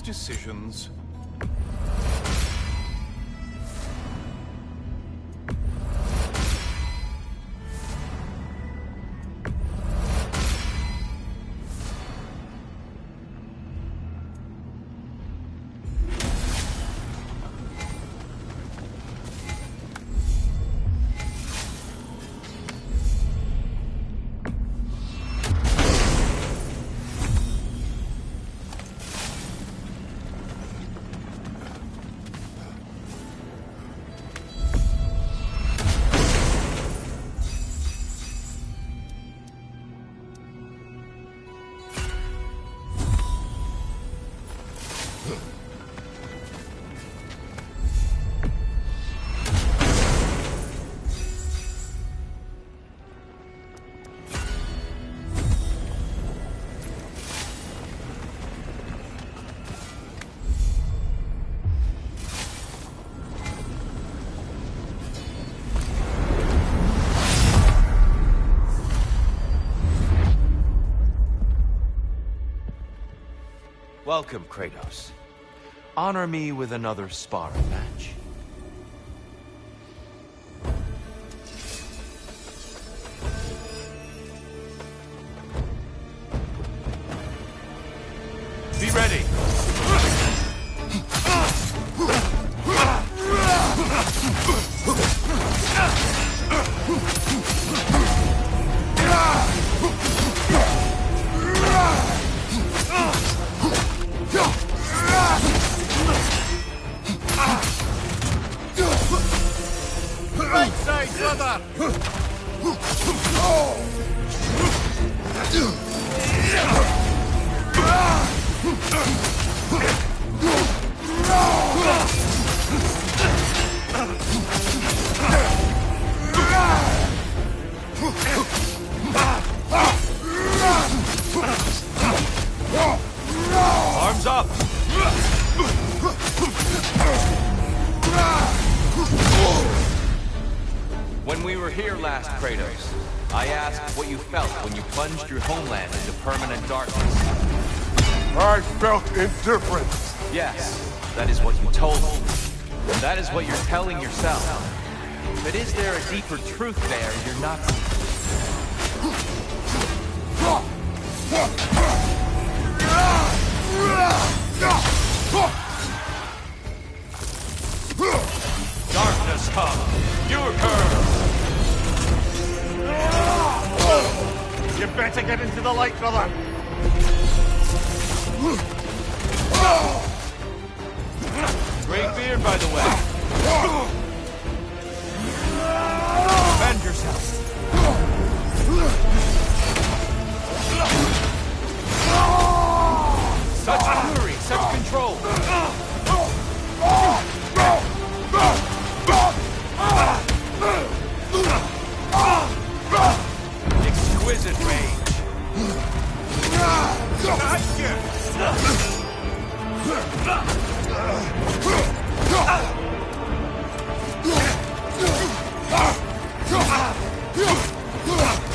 Decisions. Welcome, Kratos. Honor me with another sparring match. Be ready! Right side, brother! Arms up! When we were here last, Kratos, I asked what you felt when you plunged your homeland into permanent darkness. I felt indifference. Yes, that is what you told me. That is what you're telling yourself. But is there a deeper truth there you're not seeing? Darkness come! Your curve! You better get into the light, brother! Great beard, by the way. Defend yourself. Such fury, such control. Exquisite range.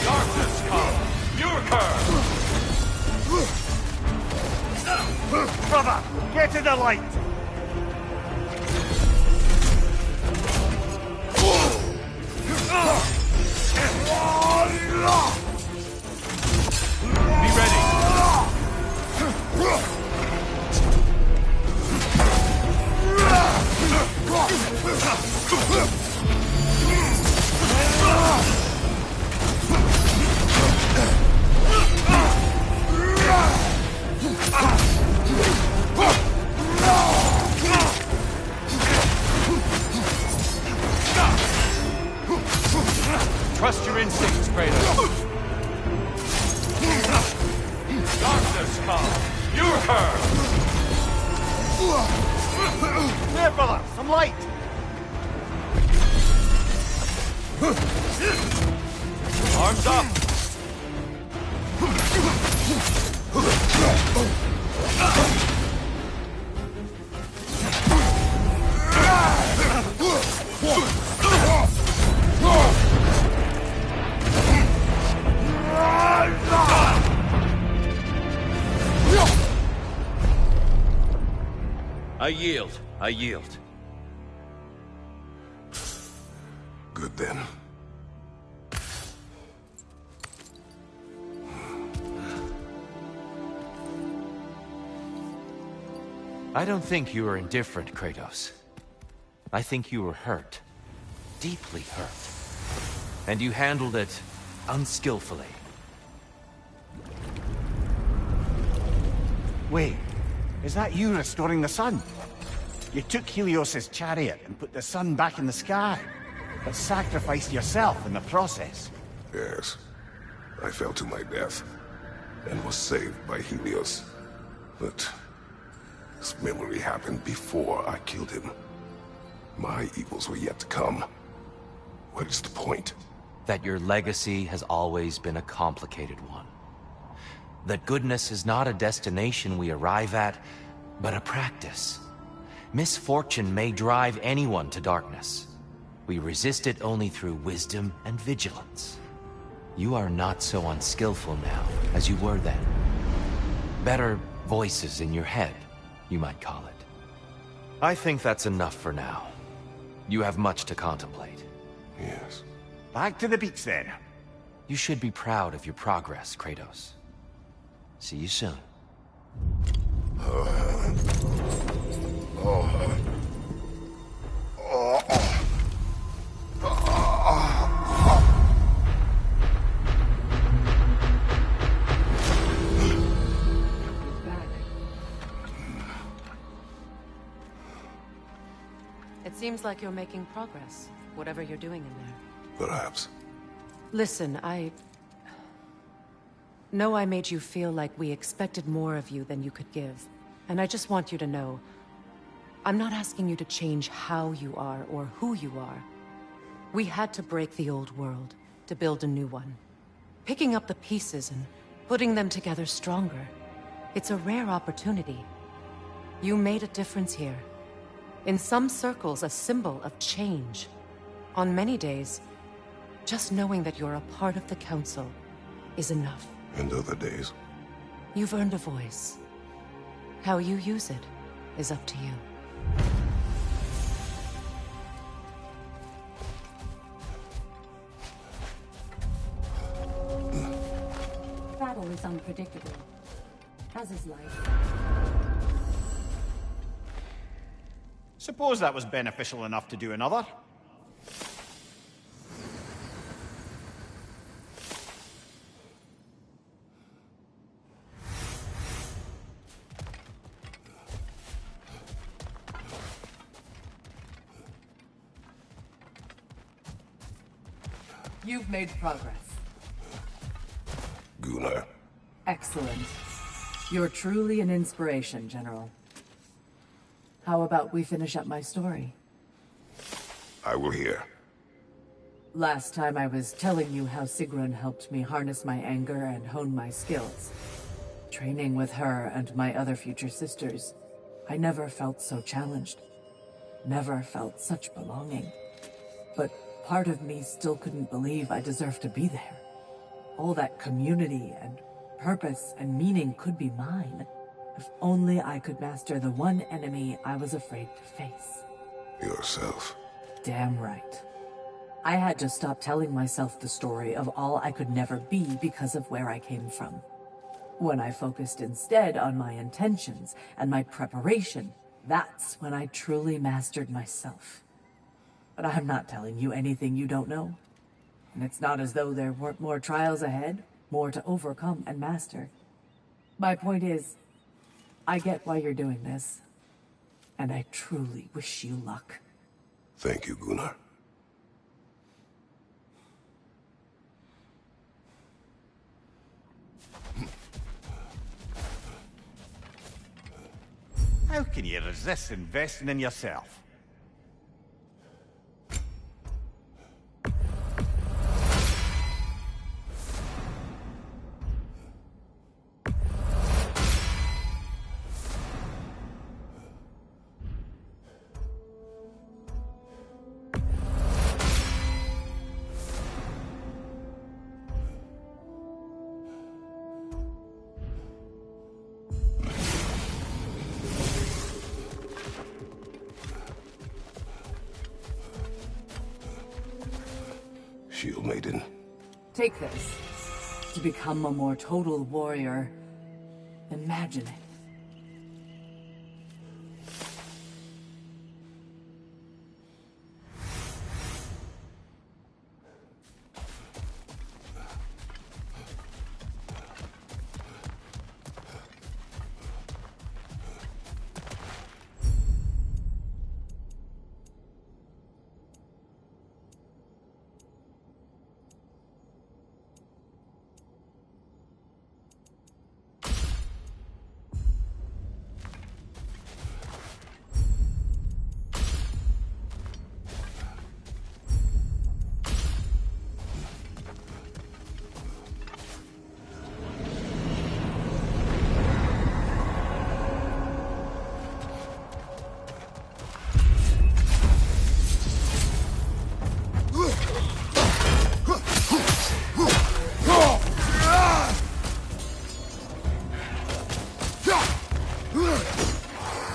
Darkness come. Your curve. Brother, get to the light! Be ready. Trust your instincts, Kratos. there, brother! Some light! Arms up! I yield. I yield. Good then. I don't think you were indifferent, Kratos. I think you were hurt. Deeply hurt. And you handled it unskillfully. Wait, is that you restoring the sun? You took Helios's chariot and put the sun back in the sky, but sacrificed yourself in the process. Yes. I fell to my death, and was saved by Helios. But this memory happened before I killed him. My evils were yet to come. What is the point? That your legacy has always been a complicated one. That goodness is not a destination we arrive at, but a practice. Misfortune may drive anyone to darkness. We resist it only through wisdom and vigilance. You are not so unskillful now as you were then. Better voices in your head, you might call it. I think that's enough for now. You have much to contemplate. Yes. Back to the beach then. You should be proud of your progress, Kratos. See you soon. It seems like you're making progress, whatever you're doing in there. Perhaps. Listen, I know I made you feel like we expected more of you than you could give. And I just want you to know, I'm not asking you to change how you are or who you are. We had to break the old world to build a new one. Picking up the pieces and putting them together stronger. It's a rare opportunity. You made a difference here. In some circles, a symbol of change. On many days, just knowing that you're a part of the Council is enough. And other days? You've earned a voice. How you use it is up to you. Battle is unpredictable, as is life. Suppose that was beneficial enough to do another. You've made progress. Gunnar. Excellent. You're truly an inspiration, General. How about we finish up my story? I will hear. Last time I was telling you how Sigrun helped me harness my anger and hone my skills. Training with her and my other future sisters, I never felt so challenged. Never felt such belonging. But part of me still couldn't believe I deserved to be there. All that community and purpose and meaning could be mine. If only I could master the one enemy I was afraid to face. Yourself. Damn right. I had to stop telling myself the story of all I could never be because of where I came from. When I focused instead on my intentions and my preparation, that's when I truly mastered myself. But I'm not telling you anything you don't know. And it's not as though there weren't more trials ahead, more to overcome and master. My point is, I get why you're doing this, and I truly wish you luck. Thank you, Gunnar. How can you resist investing in yourself? Shield Maiden. Take this. To become a more total warrior, imagine it.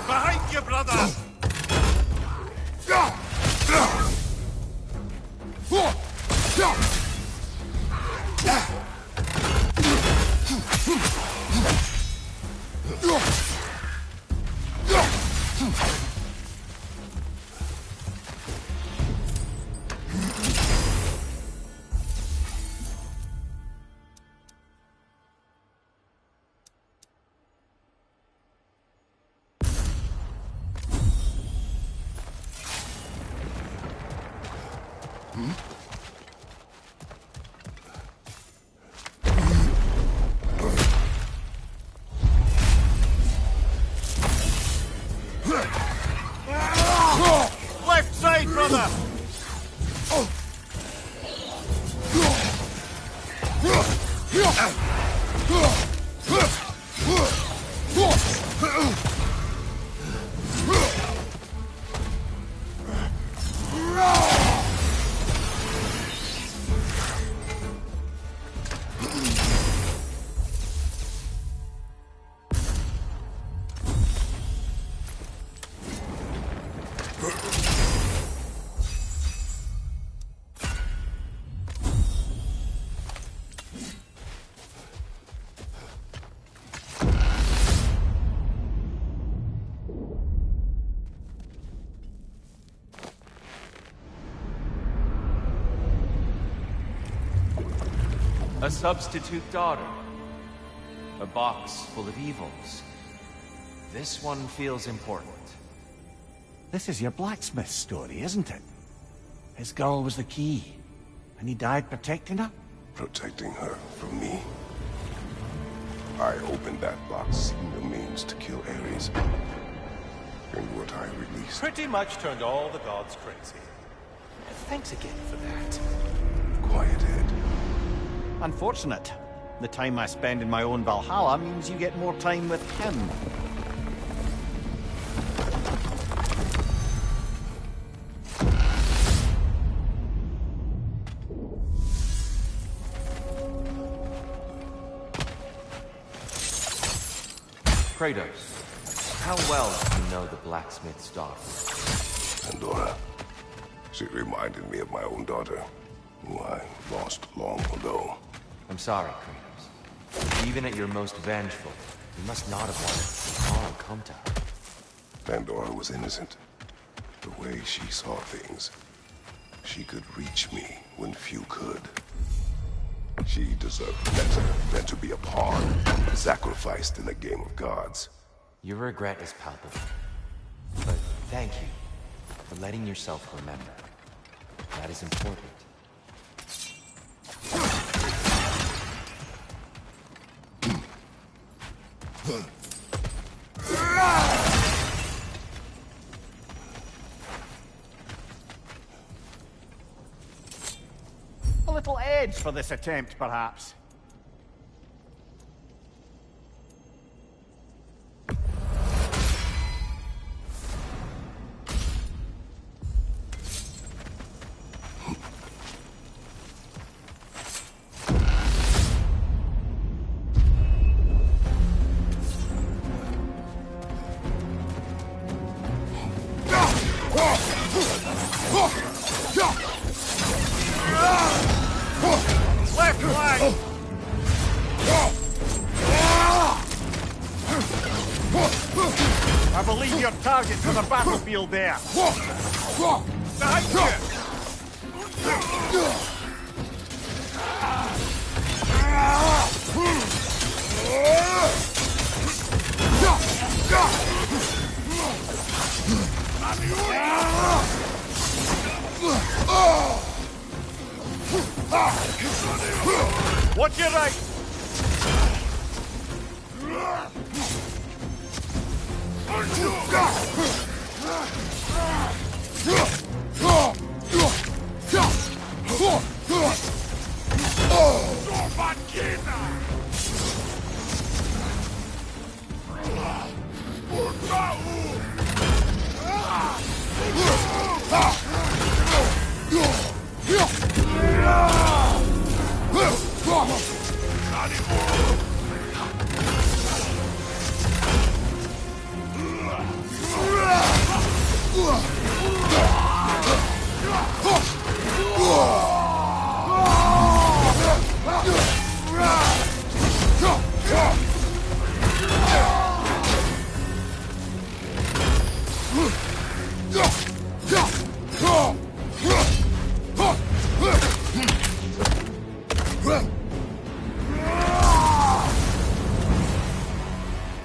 Behind you, brother! Left side, brother! A substitute daughter. A box full of evils. This one feels important. This is your blacksmith story, isn't it? His girl was the key, and he died protecting her? Protecting her from me. I opened that box seeking the means to kill Ares. And what I released. Pretty much turned all the gods crazy. Thanks again for that. Quiet head. Unfortunate. The time I spend in my own Valhalla means you get more time with him. Kratos, how well do you know the blacksmith's daughter? Pandora. She reminded me of my own daughter, who I lost long ago. I'm sorry, Kratos. Even at your most vengeful, you must not have wanted harm come to her. Pandora was innocent. The way she saw things, she could reach me when few could. She deserved better than to be a pawn, sacrificed in a game of gods. Your regret is palpable. But thank you for letting yourself remember. That is important. heads for this attempt, perhaps. Left flank! I believe your target's on the battlefield there. Watch your right!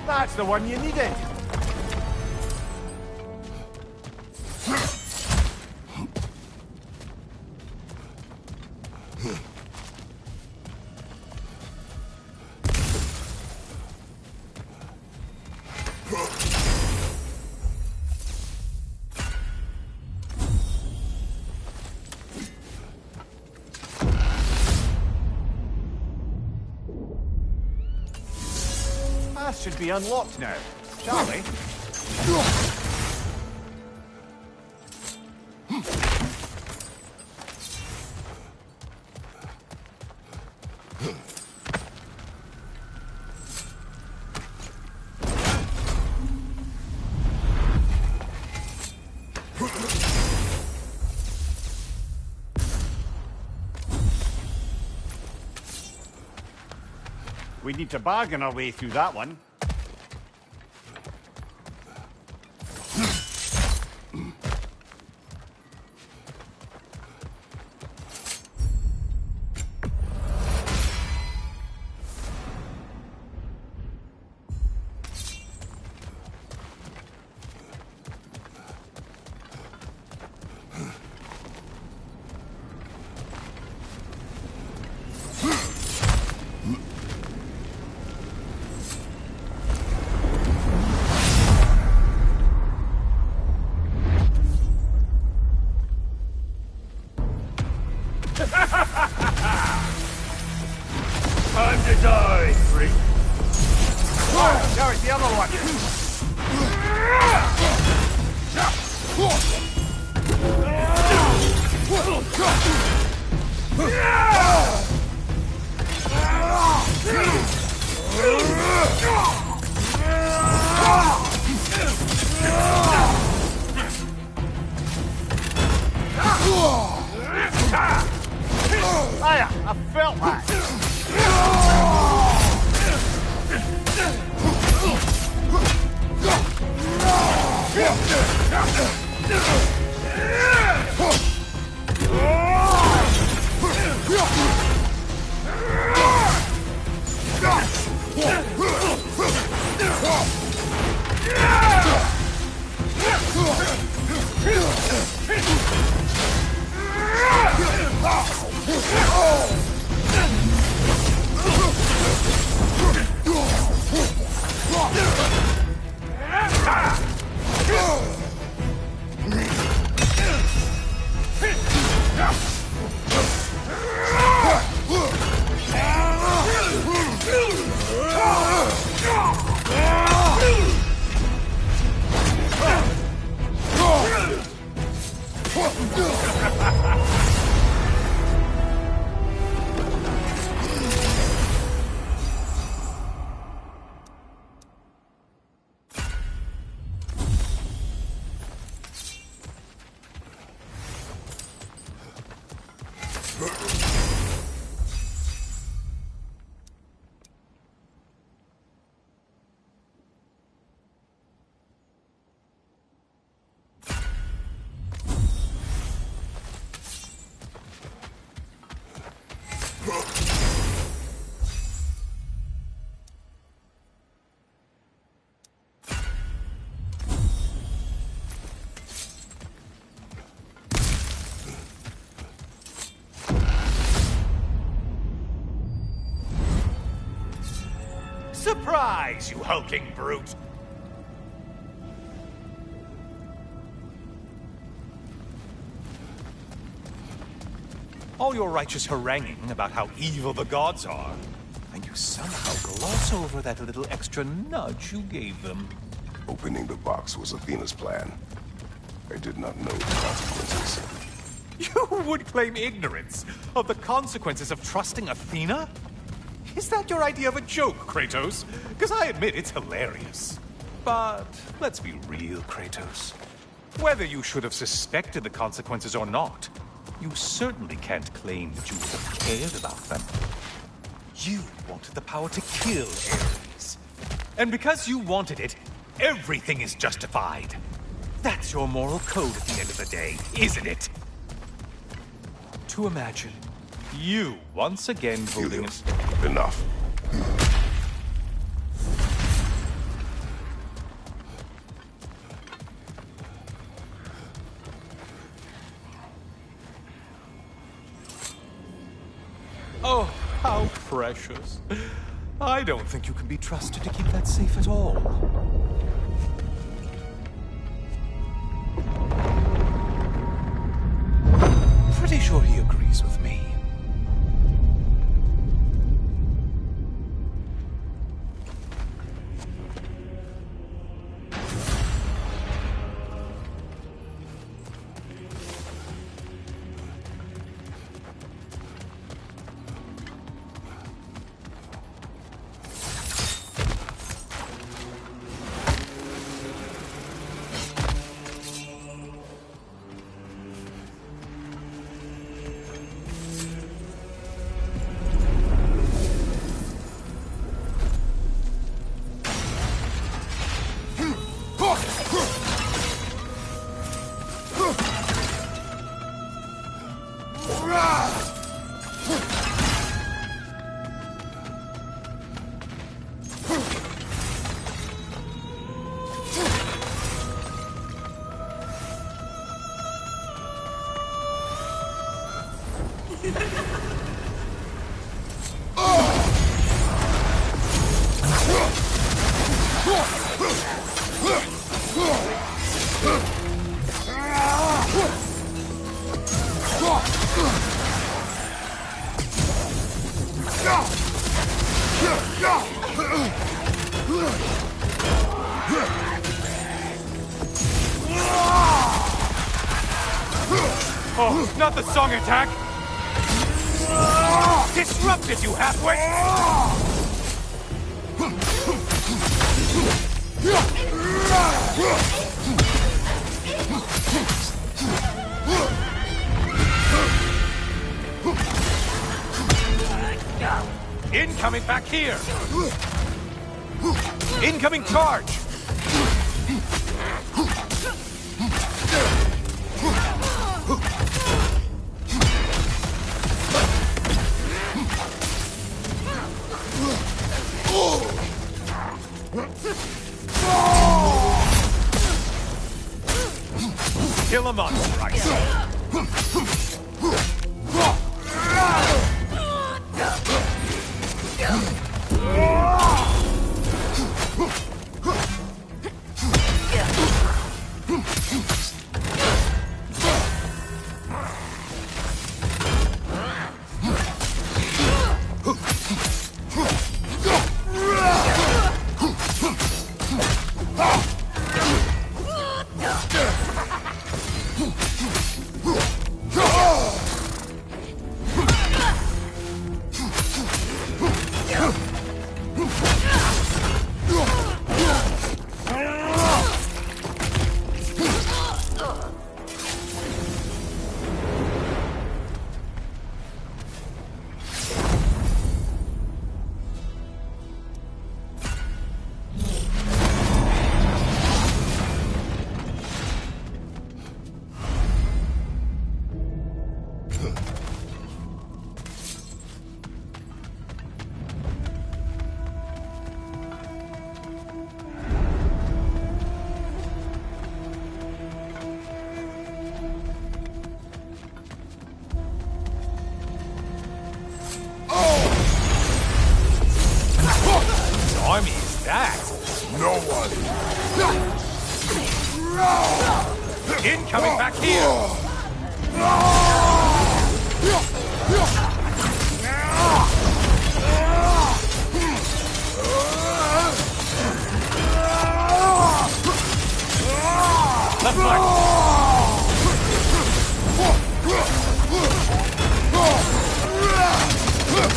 That's the one you needed. Path should be unlocked now, shall we? We need to bargain our way through that one. Time to die, freak. Oh, now it's the other one. Hiya, I felt that. Surprise, you hulking brute! All your righteous haranguing about how evil the gods are, and you somehow gloss over that little extra nudge you gave them. Opening the box was Athena's plan. I did not know the consequences. You would claim ignorance of the consequences of trusting Athena? Is that your idea of a joke, Kratos? Because I admit it's hilarious. But let's be real, Kratos. Whether you should have suspected the consequences or not, you certainly can't claim that you would have cared about them. You wanted the power to kill Ares. And because you wanted it, everything is justified. That's your moral code at the end of the day, isn't it? To imagine you once again holding Helios, enough. Oh, how precious. I don't think you can be trusted to keep that safe at all. Pretty sure he agrees with me. Oh, not the song attack! Disrupted you halfway! Incoming back here! Incoming charge! Kill him on strike. Incoming back here! Left flank!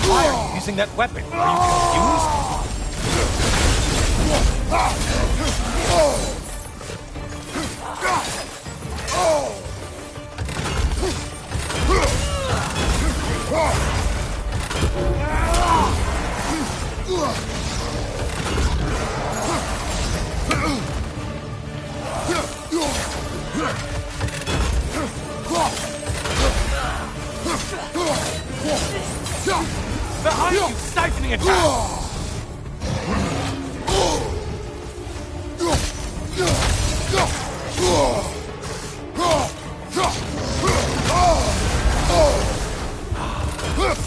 Why are you using that weapon? Are you behind you, siphoning attack!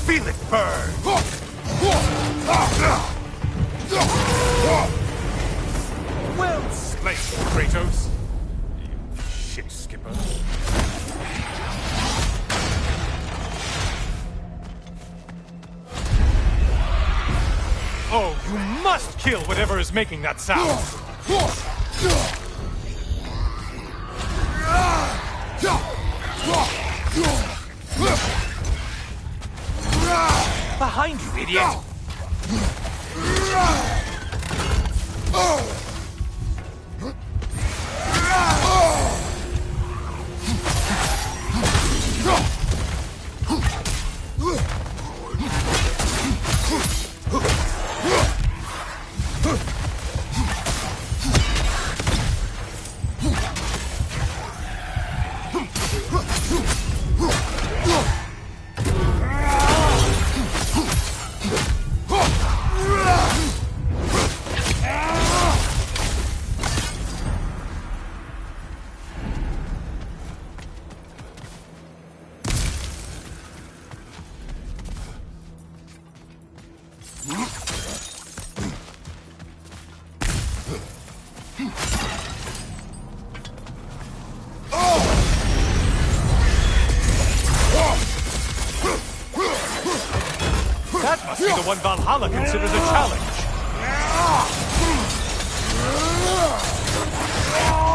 Feel it burn! Well slayed, Kratos! You shit skipper. Oh, you must kill whatever is making that sound! Behind you, idiot! That must be the one Valhalla considers a challenge.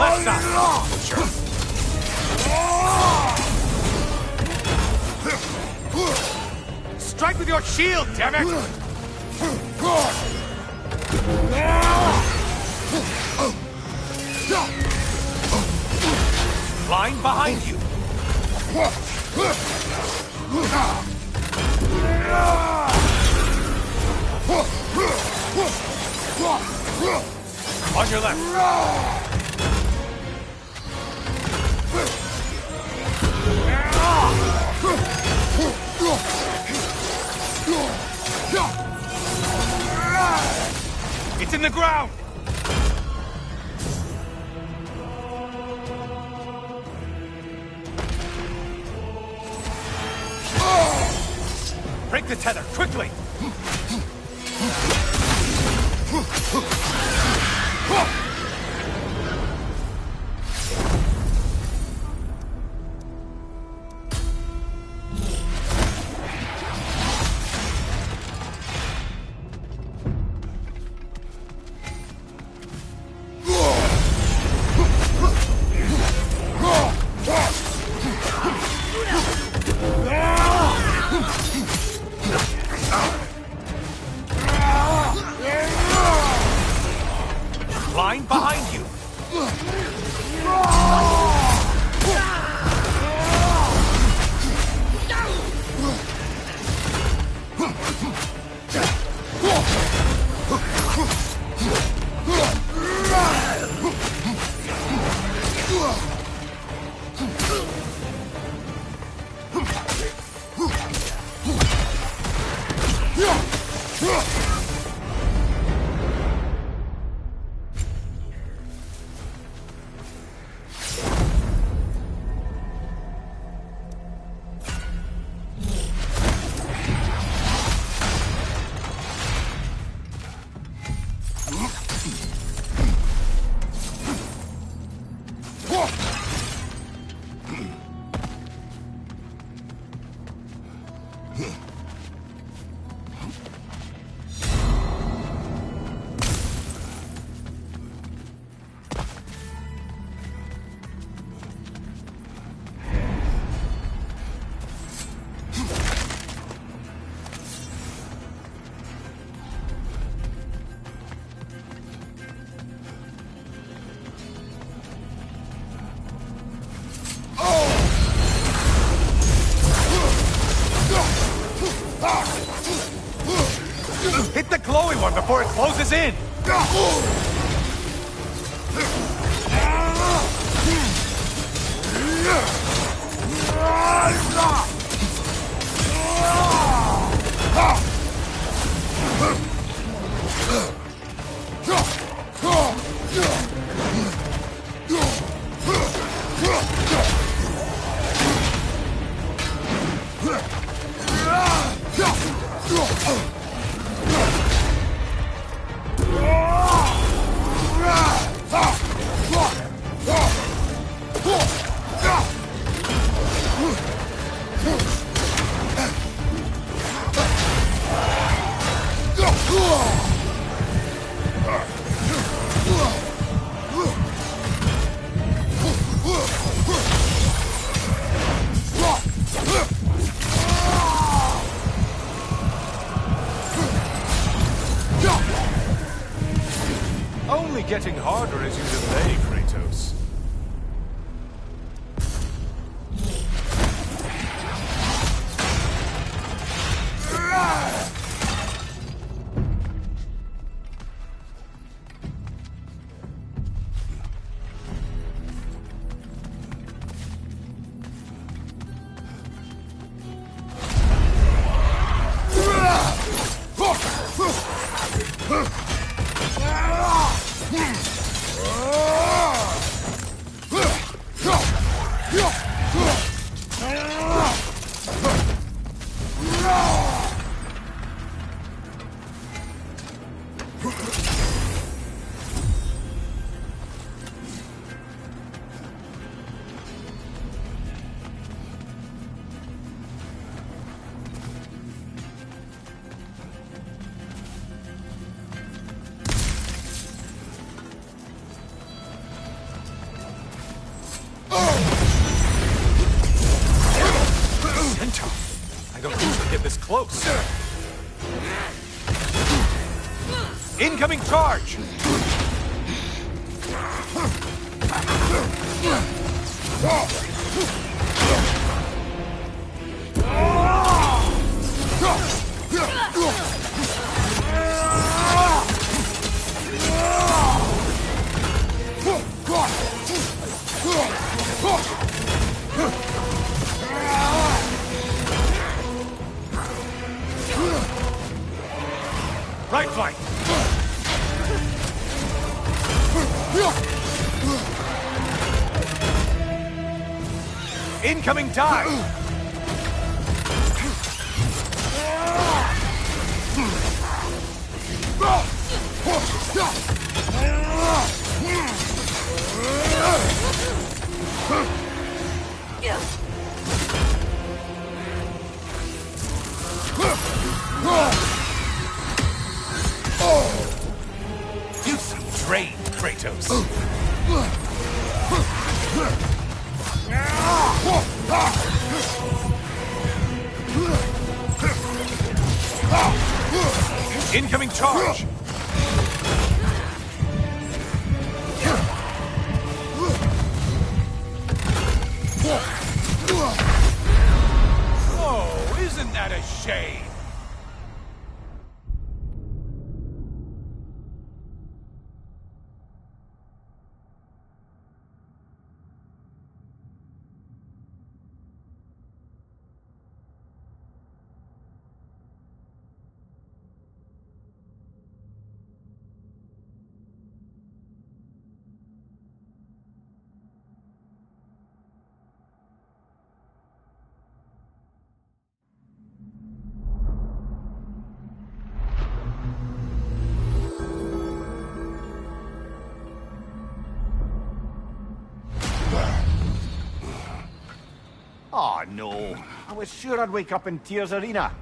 Left side. Strike with your shield, damn it! Line behind you. On your left. It's in the ground. Break the tether, quickly! before it closes in! Only getting harder as you delay, Kratos. I don't usually get this close. Incoming charge! Right flank! Incoming dive! You seem drained, Kratos. Incoming charge! Oh, isn't that a shame? Oh, no. I was sure I'd wake up in Tears Arena.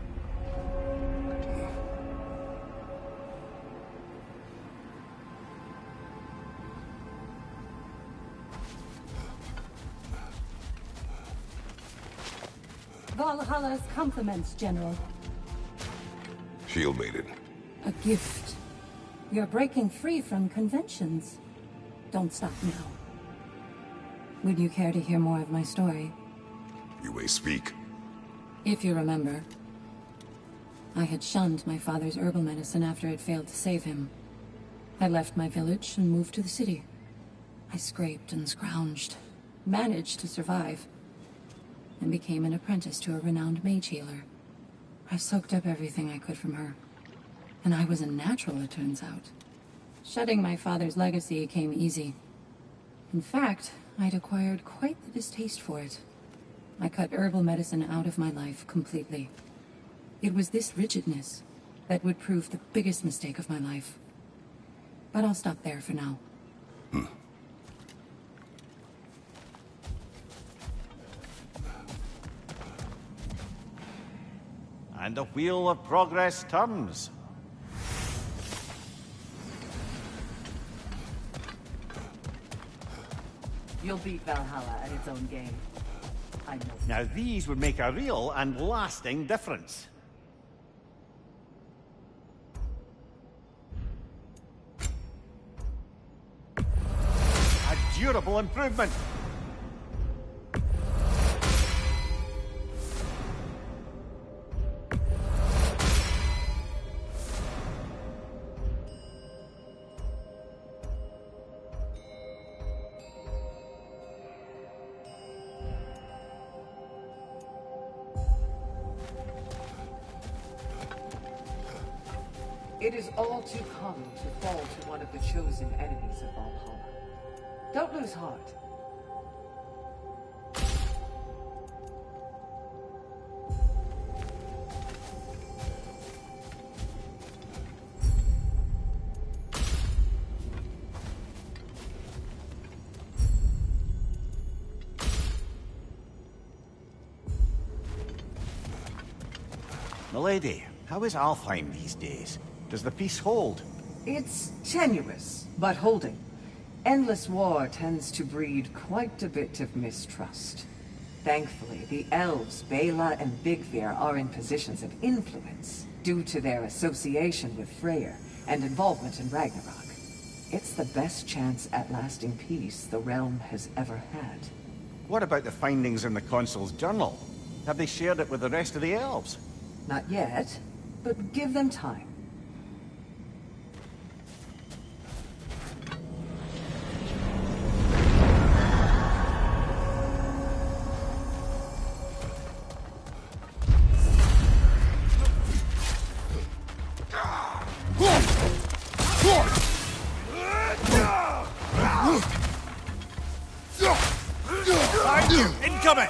Valhalla's compliments, General. Shield maiden. A gift. You're breaking free from conventions. Don't stop now. Would you care to hear more of my story? You may speak. If you remember. I had shunned my father's herbal medicine after it failed to save him. I left my village and moved to the city. I scraped and scrounged, managed to survive, and became an apprentice to a renowned mage healer. I soaked up everything I could from her, and I was a natural, it turns out. Shedding my father's legacy came easy. In fact, I'd acquired quite the distaste for it. I cut herbal medicine out of my life completely. It was this rigidness that would prove the biggest mistake of my life. But I'll stop there for now. And the wheel of progress turns. You'll beat Valhalla at its own game. I know. Now these would make a real and lasting difference. A durable improvement. It is all too common to fall to one of the chosen enemies of Valhalla. Don't lose heart. Milady, how is Alfheim these days? Does the peace hold? It's tenuous, but holding. Endless war tends to breed quite a bit of mistrust. Thankfully, the elves, Bela and Bigvir, are in positions of influence due to their association with Freyr and involvement in Ragnarok. It's the best chance at lasting peace the realm has ever had. What about the findings in the Consul's journal? Have they shared it with the rest of the elves? Not yet, but give them time. Incoming!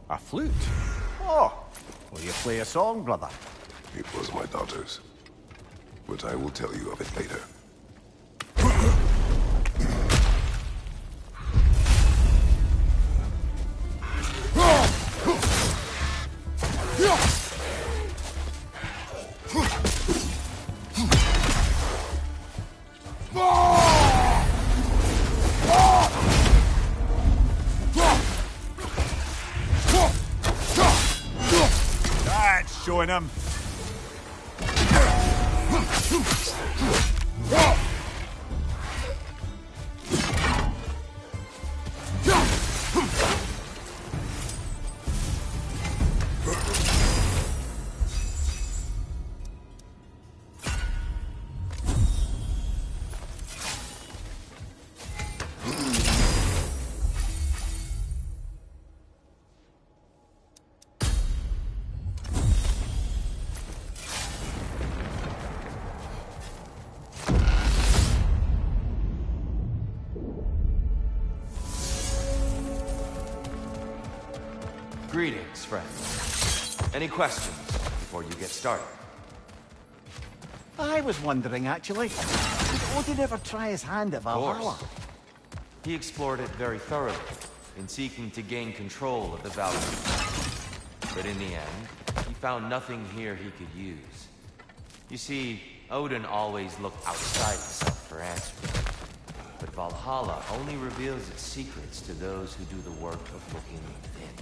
A flute? Oh, will you play a song, brother? It was my daughter's. But I will tell you of it later. That's showing him. Greetings, friends. Any questions before you get started? I was wondering, actually, did Odin ever try his hand at Valhalla? He explored it very thoroughly in seeking to gain control of the Valhalla. But in the end, he found nothing here he could use. You see, Odin always looked outside himself for answers. But Valhalla only reveals its secrets to those who do the work of looking within.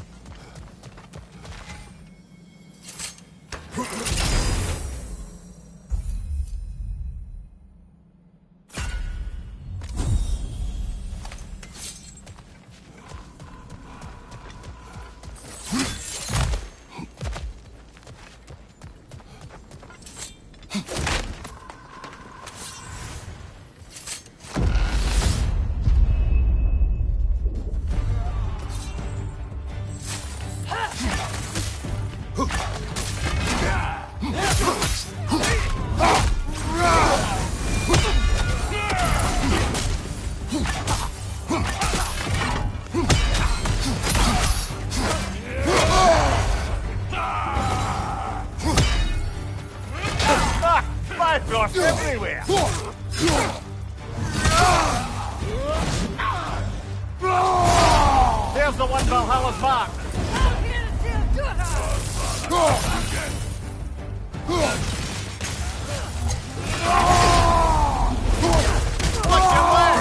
Everywhere! There's the one Valhalla's marked! Watch your way!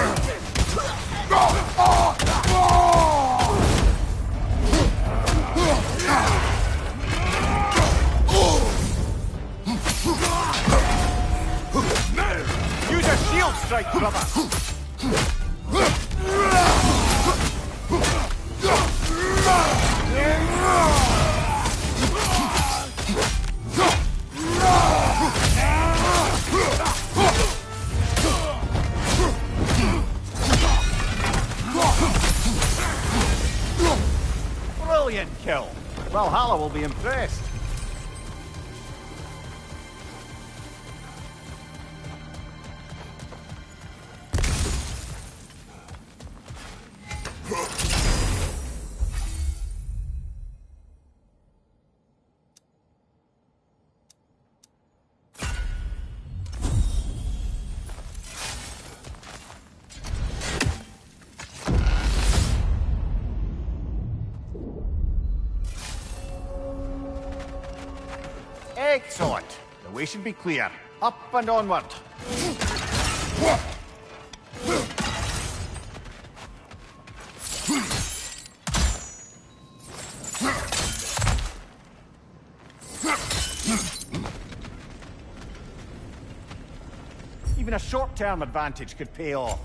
Use a shield strike, brother! Brilliant kill! Valhalla will be impressed. Excellent. The way should be clear. Up and onward. Even a short-term advantage could pay off.